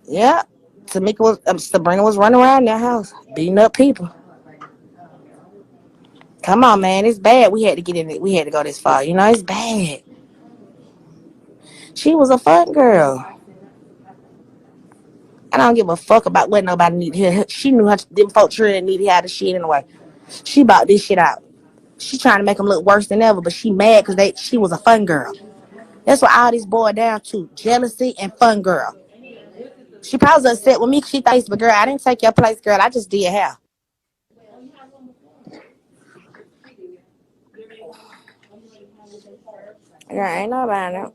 Speaker 9: Yeah. Sabrina was running around that house, beating up people. Come on, man. It's bad. We had to get in it. We had to go this far. You know, it's bad. She was a fun girl. I don't give a fuck about what nobody need here. She knew them folks didn't need to have the shit anyway. She bought this shit out. She trying to make them look worse than ever, but she mad because she was a fun girl. That's what all this boiled down to. Jealousy and fun girl. She probably upset with me because she thinks, but girl, I didn't take your place, girl. I just did hair. Girl, ain't nobody.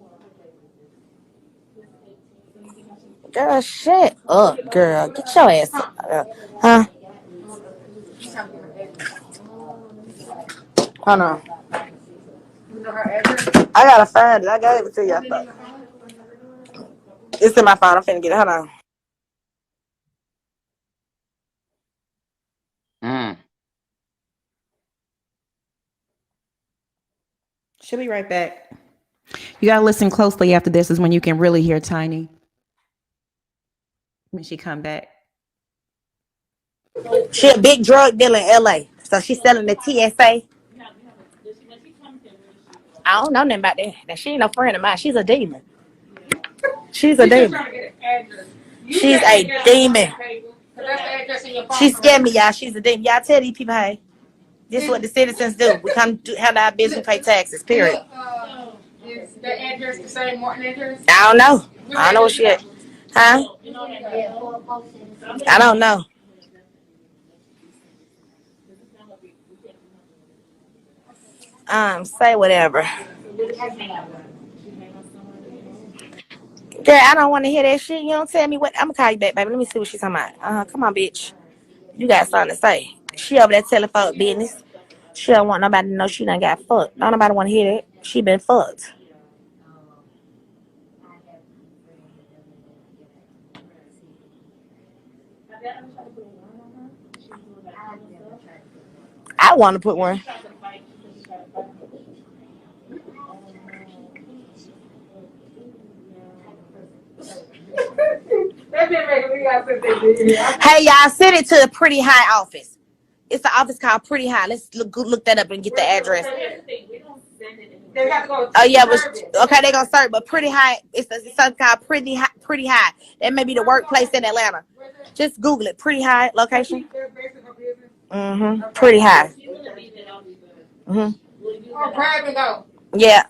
Speaker 9: Girl, shut up, girl. Get your ass up. Huh? Hold on. I gotta find it. I gave it to you. It's in my phone. I'm finna get it. Hold on.
Speaker 3: She'll be right back. You gotta listen closely after this is when you can really hear Tiny when she come back.
Speaker 9: She a big drug dealer in LA. So she's selling the TSA. I don't know nothing about that. She ain't no friend of mine. She's a demon. She's a demon. She's a demon. She scared me, y'all. She's a demon. Y'all tell these people, hey, this is what the citizens do. We come to handle our business, pay taxes, period.
Speaker 10: Is the address the same Martin address?
Speaker 9: I don't know. I don't know what she at. Huh? I don't know. Say whatever. Girl, I don't want to hear that shit. You don't tell me what. I'm gonna call you back, baby. Let me see what she's talking about. Come on, bitch. You got something to say. She over there telling folk business. She don't want nobody to know she done got fucked. Don't nobody want to hear that. She been fucked. I want to put one. Hey, y'all, send it to the Pretty High office. It's an office called Pretty High. Let's look that up and get the address. Oh yeah, but okay, they're gonna search, but Pretty High. It's something called Pretty High. Pretty High. That may be the workplace in Atlanta. Just Google it. Pretty High location. Pretty High. Yeah.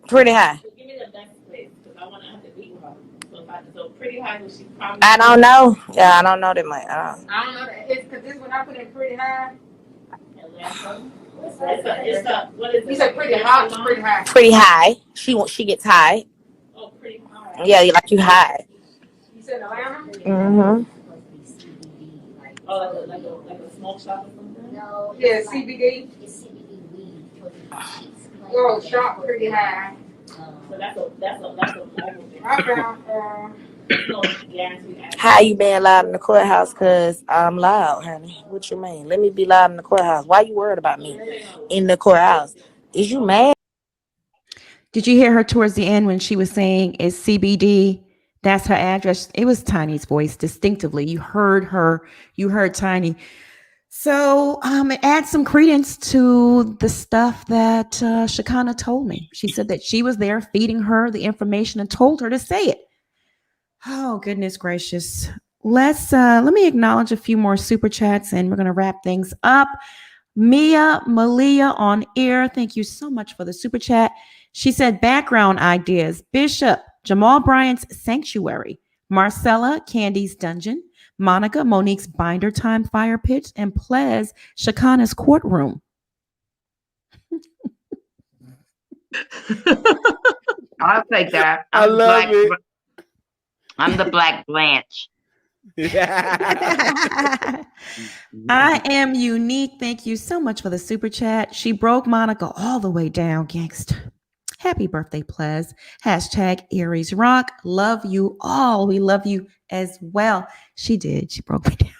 Speaker 9: Pretty high.
Speaker 10: Give me the best place because I want to have to meet with her. So pretty high, was she probably?
Speaker 9: I don't know. Yeah, I don't know that much.
Speaker 10: I don't know that. It's because this when I put in pretty high. Atlanta. What is it? You said pretty hot or pretty high?
Speaker 9: Pretty high. She gets high.
Speaker 10: Oh, pretty high.
Speaker 9: Yeah, like you high.
Speaker 10: You said Atlanta?
Speaker 9: Mm-hmm.
Speaker 10: Oh, like a smoke shop or something? No. Yeah, CBD. Oh, shop pretty high. So that's a I found no guarantee.
Speaker 9: How you being loud in the courthouse? Cause I'm loud, honey. What you mean? Let me be loud in the courthouse. Why you worried about me in the courthouse? Is you mad?
Speaker 3: Did you hear her towards the end when she was saying it's CBD? That's her address. It was Tiny's voice distinctively. You heard her. You heard Tiny. So it adds some credence to the stuff that Shekinah told me. She said that she was there feeding her the information and told her to say it. Oh, goodness gracious. Let me acknowledge a few more super chats and we're going to wrap things up. Mia Malia on air. Thank you so much for the super chat. She said background ideas. Bishop, Jamal Bryant's Sanctuary, Marcella, Candy's Dungeon, Monica, Monique's Binder Time Fire Pit, and Plez, Shekinah's Courtroom.
Speaker 6: I'll take that.
Speaker 5: I love it.
Speaker 6: I'm the Black Blanche.
Speaker 3: I am unique. Thank you so much for the super chat. She broke Monica all the way down, gangsta. Happy birthday, Plez. Hashtag Aries Rock. Love you all. We love you as well. She did. She broke me down.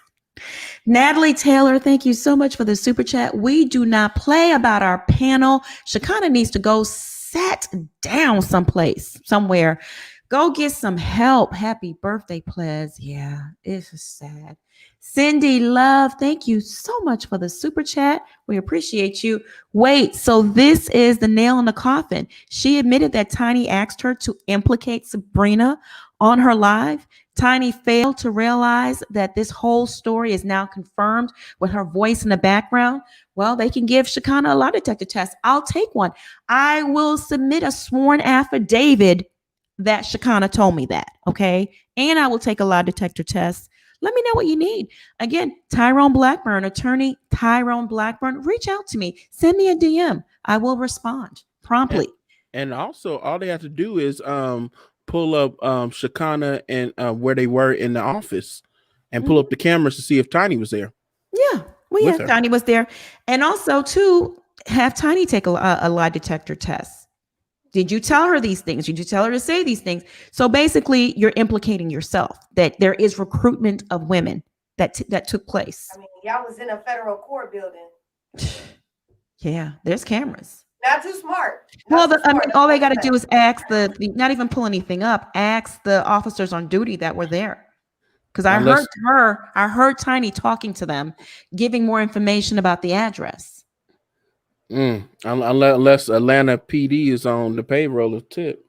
Speaker 3: Natalie Taylor, thank you so much for the super chat. We do not play about our panel. Shekinah needs to go sit down someplace, somewhere. Go get some help. Happy birthday, Plez. Yeah, it's sad. Cindy Love, thank you so much for the super chat. We appreciate you. Wait, so this is the nail in the coffin. She admitted that Tiny asked her to implicate Sabrina on her live. Tiny failed to realize that this whole story is now confirmed with her voice in the background. Well, they can give Shekinah a lie detector test. I'll take one. I will submit a sworn affidavit that Shekinah told me that, okay? And I will take a lie detector test. Let me know what you need. Again, Tyrone Blackburn, attorney Tyrone Blackburn, reach out to me. Send me a DM. I will respond promptly.
Speaker 5: And also, all they have to do is pull up Shekinah and where they were in the office and pull up the cameras to see if Tiny was there.
Speaker 3: Yeah, well, yeah, Tiny was there. And also, too, have Tiny take a lie detector test. Did you tell her these things? Did you tell her to say these things? So basically, you're implicating yourself that there is recruitment of women that took place.
Speaker 4: I mean, y'all was in a federal court building.
Speaker 3: Yeah, there's cameras.
Speaker 4: Not too smart.
Speaker 3: All they got to do is ask not even pull anything up. Ask the officers on duty that were there. Because I heard Tiny talking to them, giving more information about the address.
Speaker 5: Unless Atlanta PD is on the payroll of tip.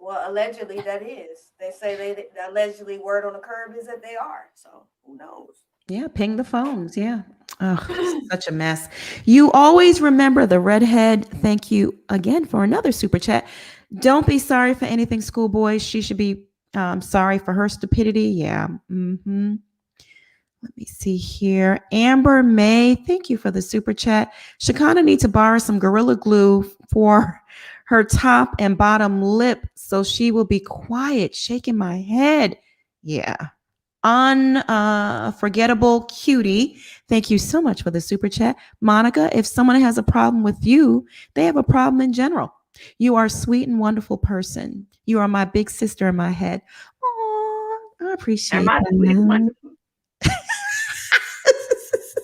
Speaker 4: Well, allegedly that is. They say they allegedly word on the curb is that they are. So who knows?
Speaker 3: Yeah, ping the phones. Yeah. Oh, such a mess. You always remember the redhead. Thank you again for another super chat. Don't be sorry for anything, schoolboys. She should be sorry for her stupidity. Yeah. Mm-hmm. Let me see here. Amber May, thank you for the super chat. Shekinah needs to borrow some Gorilla Glue for her top and bottom lip so she will be quiet. Shaking my head. Yeah. Unforgettable cutie. Thank you so much for the super chat. Monica, if someone has a problem with you, they have a problem in general. You are a sweet and wonderful person. You are my big sister in my head. Oh, I appreciate that.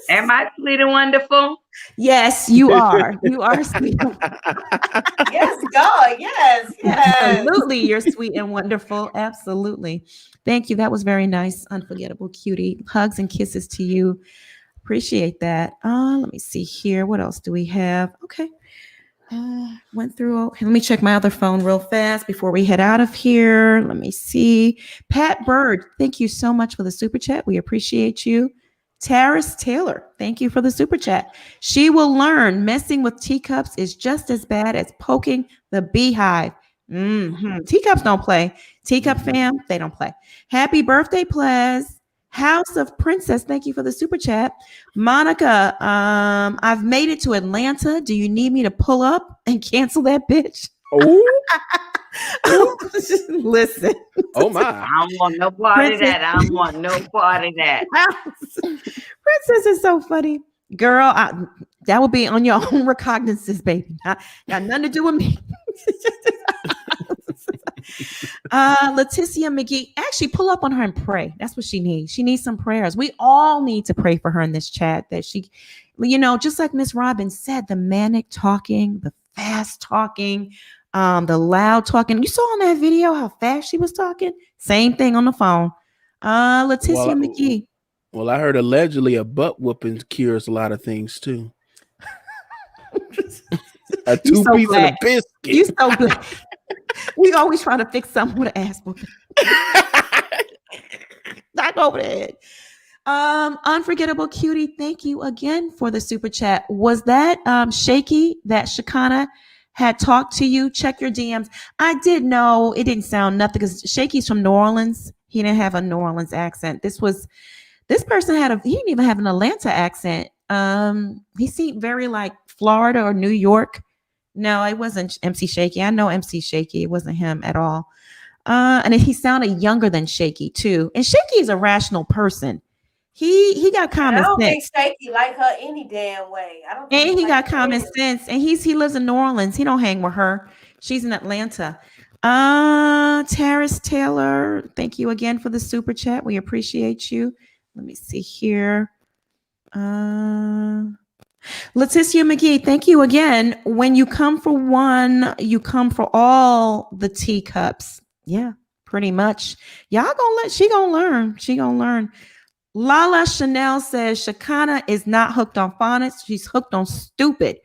Speaker 6: Am I sweet and wonderful?
Speaker 3: Yes, you are. You are sweet.
Speaker 4: Yes, God. Yes, yes.
Speaker 3: Absolutely. You're sweet and wonderful. Absolutely. Thank you. That was very nice. Unforgettable cutie. Hugs and kisses to you. Appreciate that. Let me see here. What else do we have? Okay. Went through. Let me check my other phone real fast before we head out of here. Let me see. Pat Bird, thank you so much for the super chat. We appreciate you. Taris Taylor, thank you for the super chat. She will learn messing with teacups is just as bad as poking the beehive. Teacups don't play. Teacup fam, they don't play. Happy birthday, Plaz. House of Princess, thank you for the super chat. Monica, I've made it to Atlanta. Do you need me to pull up and cancel that bitch?
Speaker 5: Oh,
Speaker 3: listen.
Speaker 5: Oh my!
Speaker 6: I don't want no part of that. I don't want no part of that.
Speaker 3: Princess is so funny, girl. That will be on your own recognizance, baby. Got nothing to do with me. Leticia McGee, actually pull up on her and pray. That's what she needs. She needs some prayers. We all need to pray for her in this chat that she, just like Miss Robin said, the manic talking, the fast talking, the loud talking. You saw on that video how fast she was talking. Same thing on the phone. Leticia McGee.
Speaker 5: Well, I heard allegedly a butt whooping cures a lot of things too. A two-piece and a biscuit.
Speaker 3: You so good. We always trying to fix something with an ass whooping. Knock over the head. Unforgettable Cutie, thank you again for the super chat. Was that Shaky that Chicana had talked to you? Check your DMs. I did know it didn't sound nothing because Shaky's from New Orleans. He didn't have a New Orleans accent. This person he didn't even have an Atlanta accent. He seemed very like Florida or New York. No, it wasn't MC Shaky. I know MC Shaky. It wasn't him at all. And he sounded younger than Shaky too. And Shaky is a rational person. He got common sense. I don't
Speaker 4: think Shaky like her any damn way. I don't think
Speaker 3: and he got common sense. And he lives in New Orleans. He don't hang with her. She's in Atlanta. Taris Taylor, thank you again for the super chat. We appreciate you. Let me see here. Leticia McGee, thank you again. When you come for one, you come for all the teacups. Yeah, pretty much. She gonna learn. She gonna learn. Lala Chanel says Shekinah is not hooked on phonics. She's hooked on stupid.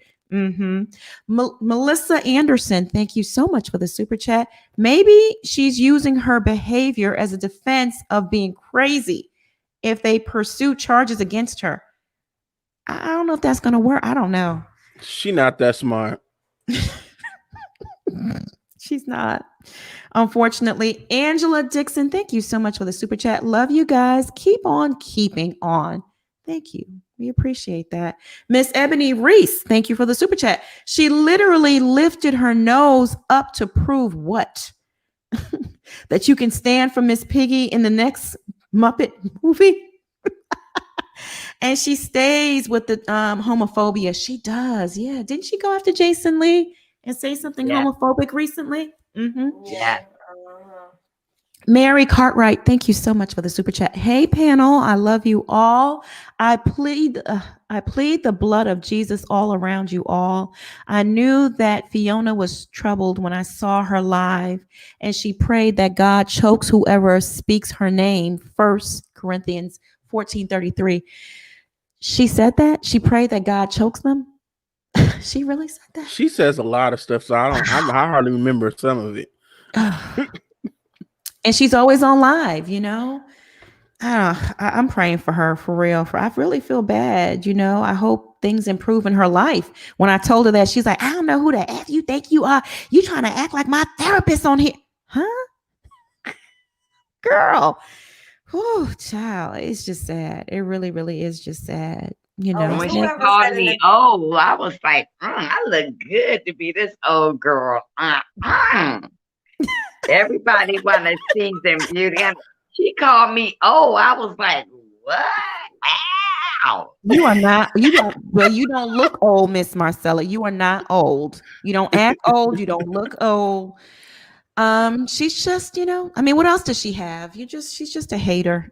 Speaker 3: Melissa Anderson, thank you so much for the super chat. Maybe she's using her behavior as a defense of being crazy if they pursue charges against her. I don't know if that's going to work. I don't know.
Speaker 5: She's not that smart.
Speaker 3: She's not. Unfortunately, Angela Dixon, thank you so much for the super chat. Love you guys. Keep on keeping on. Thank you. We appreciate that. Miss Ebony Reese, thank you for the super chat. She literally lifted her nose up to prove what? That you can stand for Miss Piggy in the next Muppet movie? And she stays with the homophobia. She does. Yeah. Didn't she go after Jason Lee and say something homophobic recently?
Speaker 6: Yeah.
Speaker 3: Mary Cartwright, thank you so much for the super chat. Hey, panel. I love you all. I plead the blood of Jesus all around you all. I knew that Fiona was troubled when I saw her live, and she prayed that God chokes whoever speaks her name. 1 Corinthians 14:33. She said that? She prayed that God chokes them? She really said that?
Speaker 5: She says a lot of stuff, so I hardly remember some of it.
Speaker 3: And she's always on live, I'm praying for her for real. I really feel bad, I hope things improve in her life. When I told her that, she's like, I don't know who the F you think you are. You trying to act like my therapist on here. Huh? Girl. Oh, child, it's just sad. It really, really is just sad.
Speaker 6: When she called me old, I was like, I look good to be this old girl. Everybody want to see them beauty. And she called me old. I was like, what? Wow.
Speaker 3: You are not. You don't look old, Miss Marcella. You are not old. You don't act old. You don't look old. She's just, what else does she have? She's just a hater,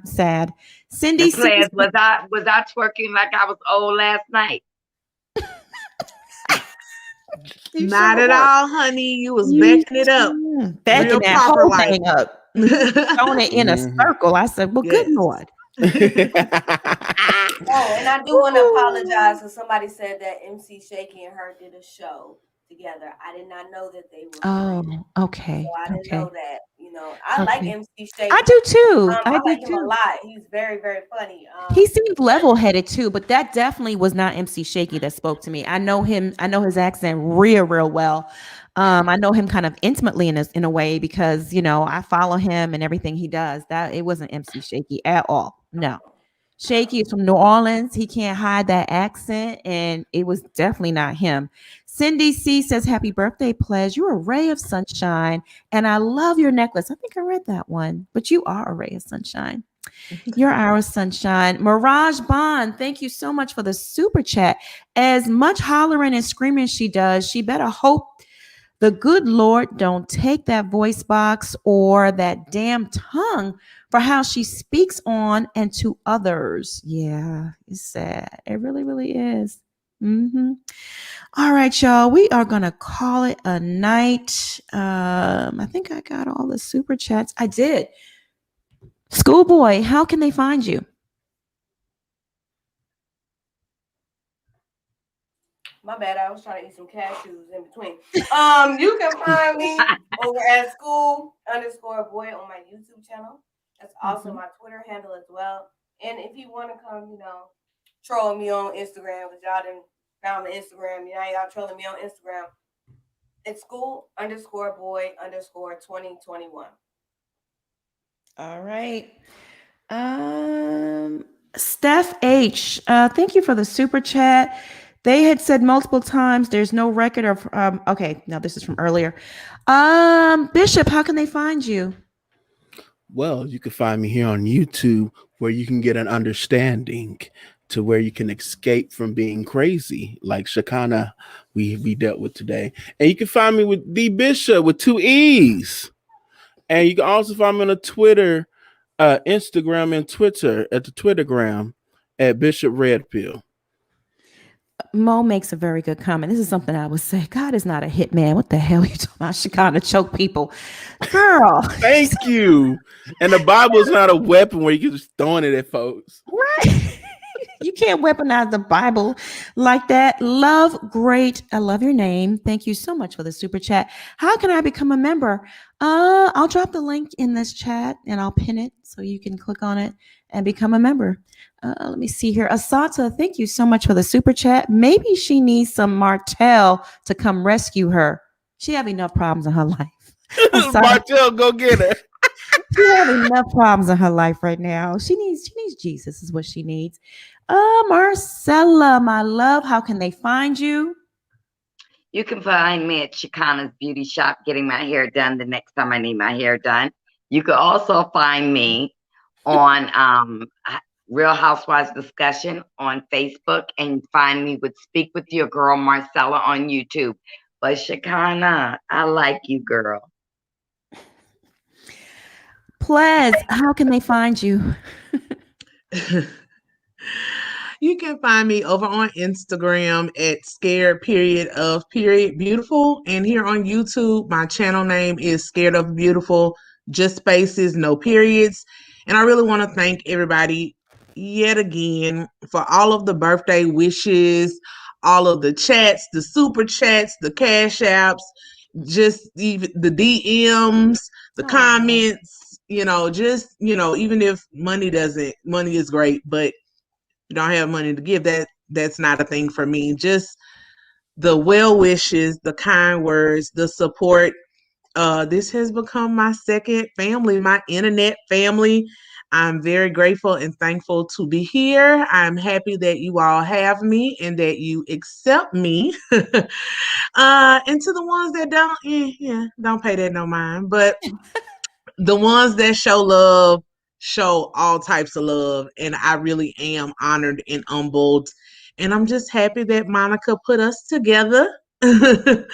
Speaker 3: sad. Cindy,
Speaker 6: was I twerking like I was old last night?
Speaker 8: Not at all, honey. You was backing it up.
Speaker 3: Backing that whole thing up. Throwing it in a circle. I said, well, good Lord.
Speaker 4: Oh, and I do want to apologize because somebody said that MC Shaky and her did a show together. I did not know that they were.
Speaker 3: Oh, okay.
Speaker 4: So I didn't know that. You know, I like
Speaker 3: Okay.
Speaker 4: MC Shaky.
Speaker 3: I do too. I
Speaker 4: I
Speaker 3: do
Speaker 4: like him a
Speaker 3: too.
Speaker 4: lot. He's very, very funny.
Speaker 3: He seemed level-headed too, but that definitely was not MC Shaky that spoke to me. I know him. I know his accent real well. I know him kind of intimately in a way because I follow him and everything he does. That it wasn't MC Shaky at all. No, Shaky is from New Orleans. He can't hide that accent, and it was definitely not him. Cindy C says, "Happy birthday, Pledge. You're a ray of sunshine, and I love your necklace." I think I read that one, but you are a ray of sunshine. You're our sunshine. Mirage Bond, thank you so much for the super chat. As much hollering and screaming she does, she better hope the good Lord don't take that voice box or that damn tongue for how she speaks on and to others. Yeah, it's sad. It really, really is. All right, y'all. We are going to call it a night. I think I got all the super chats. I did. Schoolboy, how can they find you?
Speaker 4: My bad. I was trying to eat some cashews in between. You can find me over at school_boy on my YouTube channel. That's also my Twitter handle as well. And if you want to come, troll me on Instagram, because y'all done found my Instagram. Y'all trolling me on Instagram. It's school_boy_2021.
Speaker 3: All right. Steph H, thank you for the super chat. They had said multiple times there's no record of okay, now this is from earlier. Bishop, how can they find you?
Speaker 5: Well, you can find me here on YouTube where you can get an understanding to where you can escape from being crazy, like Shekinah we dealt with today. And you can find me with D Bishop with 2 E's. And you can also find me on the Twitter, Instagram, and Twitter at the Twittergram at Bishop Red Pill.
Speaker 3: Mo makes a very good comment. This is something I would say. God is not a hitman. What the hell are you talking about? Shekinah choke people. Girl.
Speaker 5: Thank you. And the Bible is not a weapon where you can just throwing it at folks.
Speaker 3: Right. You can't weaponize the Bible like that. Love, great. I love your name. Thank you so much for the super chat. How can I become a member? I'll drop the link in this chat and I'll pin it so you can click on it and become a member. Let me see here. Asata, thank you so much for the super chat. Maybe she needs some Martell to come rescue her. She have enough problems in her life.
Speaker 5: Martell, go get her.
Speaker 3: She have enough problems in her life right now. She needs Jesus is what she needs. Marcella, my love, how can they find you?
Speaker 6: You can find me at Chicana's Beauty Shop getting my hair done the next time I need my hair done. You can also find me on Real Housewives Discussion on Facebook, and find me with Speak With Your Girl Marcella on YouTube. But Shekinah, I like you, girl.
Speaker 3: Plez, how can they find you?
Speaker 8: You can find me over on Instagram at scared_of_beautiful. And here on YouTube, my channel name is Scared of Beautiful, just spaces, no periods. And I really want to thank everybody yet again for all of the birthday wishes, all of the chats, the super chats, the cash apps, just even the DMs, the comments, even if money is great, but you don't have money to give, that's not a thing for me. Just the well wishes, the kind words, the support. This has become my second family, my internet family. I'm very grateful and thankful to be here. I'm happy that you all have me and that you accept me. And to the ones that don't pay that no mind, but the ones that show love, show all types of love, and I really am honored and humbled, and I'm just happy that Monica put us together. And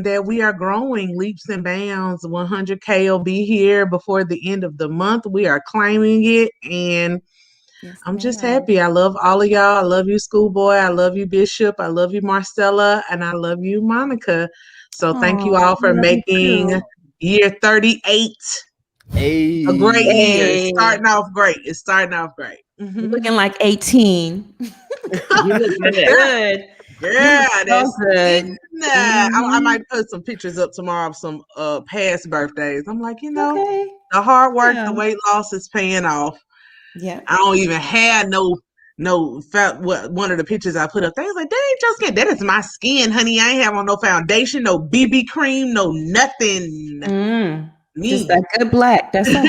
Speaker 8: that we are growing leaps and bounds. 100K will be here before the end of the month. We are claiming it, and I'm just happy. I love all of y'all. I love you, Schoolboy. I love you, Bishop. I love you, Marcella, and I love you, Monica. So thank you all for making year 38 a great year. It's starting off great.
Speaker 3: Looking like 18.
Speaker 6: You look
Speaker 3: good.
Speaker 8: Yeah, that's
Speaker 3: good.
Speaker 8: I might put some pictures up tomorrow of some past birthdays. I'm like,
Speaker 3: Okay.
Speaker 8: the hard work,
Speaker 3: Yeah.
Speaker 8: the weight loss is paying off.
Speaker 3: Yeah.
Speaker 8: I don't even have what one of the pictures I put up there. I was like, that ain't your skin. That is my skin, honey. I ain't have on no foundation, no BB cream, no nothing.
Speaker 3: Just that good black. That's all.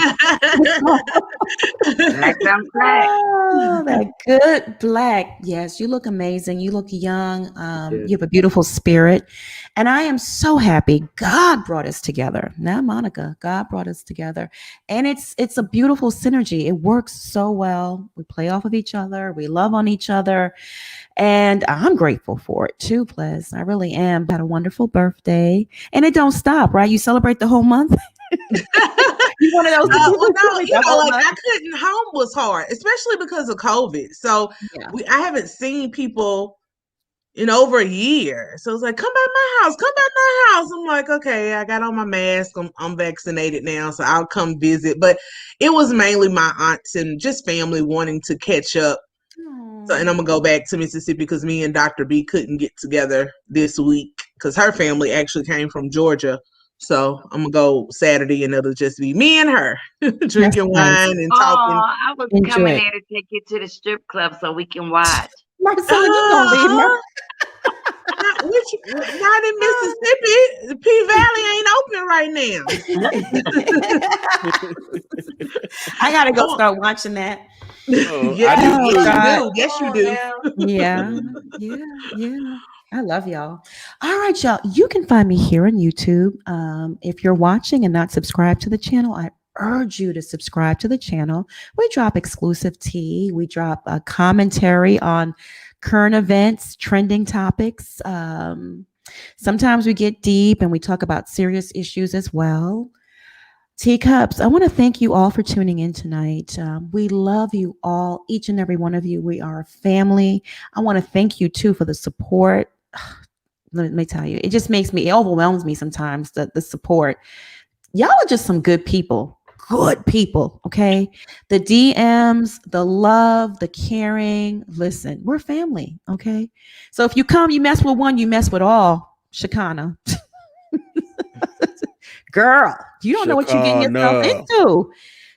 Speaker 6: Black on black.
Speaker 3: Oh, that good black. Yes, you look amazing. You look young. You have a beautiful spirit. And I am so happy God brought us together. Now, Monica, God brought us together. And it's a beautiful synergy. It works so well. We play off of each other. We love on each other. And I'm grateful for it too, Plez. I really am. Had a wonderful birthday. And it don't stop, right? You celebrate the whole month. You one of those
Speaker 8: I couldn't. Home was hard, especially because of COVID. So I haven't seen people in over a year. So it's like, come by my house, come by my house. I'm like, okay, I got on my mask. I'm vaccinated now, so I'll come visit. But it was mainly my aunts and just family wanting to catch up. So, and I'm gonna go back to Mississippi because me and Dr. B couldn't get together this week because her family actually came from Georgia. So I'm gonna go Saturday and it'll just be me and her drinking wine and talking.
Speaker 6: Oh, I was coming there to take you to the strip club so we can watch.
Speaker 3: Marcella, you gonna leave her?
Speaker 8: Not in Mississippi. The P Valley ain't open right now.
Speaker 3: I gotta go start watching that.
Speaker 8: Yes, you do.
Speaker 3: Yeah. I love y'all. All right, y'all. You can find me here on YouTube. If you're watching and not subscribed to the channel, I urge you to subscribe to the channel. We drop exclusive tea. We drop a commentary on current events, trending topics. Sometimes we get deep and we talk about serious issues as well. Teacups, I want to thank you all for tuning in tonight. We love you all, each and every one of you. We are a family. I want to thank you too for the support. Let me tell you, it overwhelms me sometimes, the support. Y'all are just some good people, okay? The DMs, the love, the caring. Listen, we're family, okay? So if you come, you mess with one, you mess with all. Shekinah. Girl, you don't know what you're getting yourself into.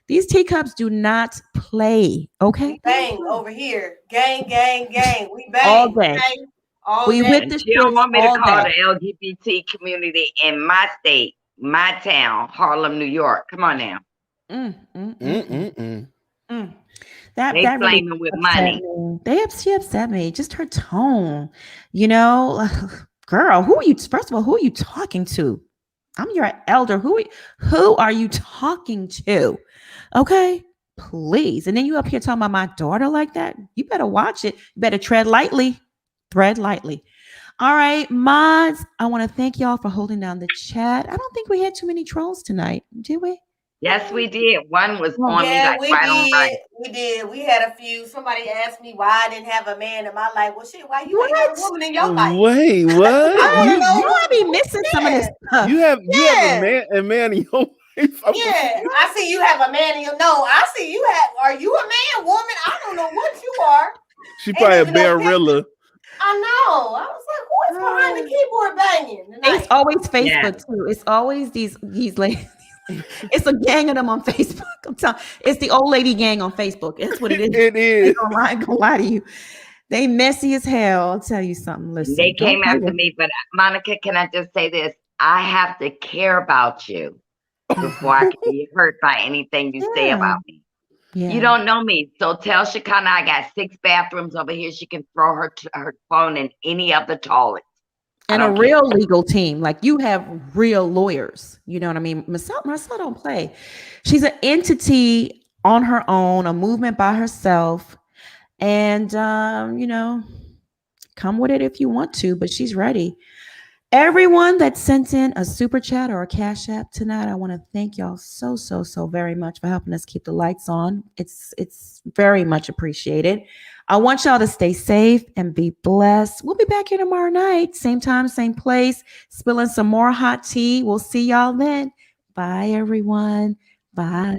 Speaker 3: These teacups do not play, okay?
Speaker 4: We bang over here. Gang, gang, gang. We bang.
Speaker 3: All day.
Speaker 4: Bang, all
Speaker 3: We
Speaker 4: day.
Speaker 3: with the
Speaker 6: You don't want me to
Speaker 3: all
Speaker 6: call
Speaker 3: day.
Speaker 6: the LGBT community in my state, my town, Harlem, New York. Come on now.
Speaker 3: That
Speaker 6: They
Speaker 3: really
Speaker 6: flaming with
Speaker 3: upset
Speaker 6: money.
Speaker 3: me. She upset me. Just her tone, girl. First of all, who are you talking to? I'm your elder. Who are you talking to? Okay, please. And then you up here talking about my daughter like that. You better watch it. You better tread lightly. Tread lightly. All right, mods. I want to thank y'all for holding down the chat. I don't think we had too many trolls tonight, did we?
Speaker 6: Yes, we did. One was on me
Speaker 4: Yeah,
Speaker 6: like
Speaker 4: we
Speaker 6: right on
Speaker 4: did.
Speaker 6: right.
Speaker 4: We did. We had a few. Somebody asked me why I didn't have a man in my life. Well, shit, why you ain't got a woman in your life?
Speaker 5: Wait, what?
Speaker 4: I don't know.
Speaker 3: You be missing some of this stuff.
Speaker 5: You have a man in your life.
Speaker 4: Yeah, I see you have a man in your. No, I see you have. Are you a man, woman? I don't know what you are.
Speaker 5: She probably a Barilla.
Speaker 4: I know. I was like, who is behind the keyboard banging tonight?
Speaker 3: It's always Facebook too. It's always these ladies. It's a gang of them on Facebook. I'm telling. It's the old lady gang on Facebook. That's what it is.
Speaker 5: It is.
Speaker 3: I ain't gonna lie to you. They messy as hell. I'll tell you something. Listen.
Speaker 6: They came after me, but Monica, can I just say this? I have to care about you before I can be hurt by anything you say about me.
Speaker 3: Yeah.
Speaker 6: You don't know me, so tell Shekinah I got 6 bathrooms over here. She can throw her phone in any of the toilets.
Speaker 3: And a real legal team. Like you have real lawyers. You know what I mean? Marcella don't play. She's an entity on her own, a movement by herself. And, come with it if you want to, but she's ready. Everyone that sent in a super chat or a cash app tonight, I want to thank y'all so very much for helping us keep the lights on. It's very much appreciated. I want y'all to stay safe and be blessed. We'll be back here tomorrow night, same time, same place, spilling some more hot tea. We'll see y'all then. Bye, everyone. Bye.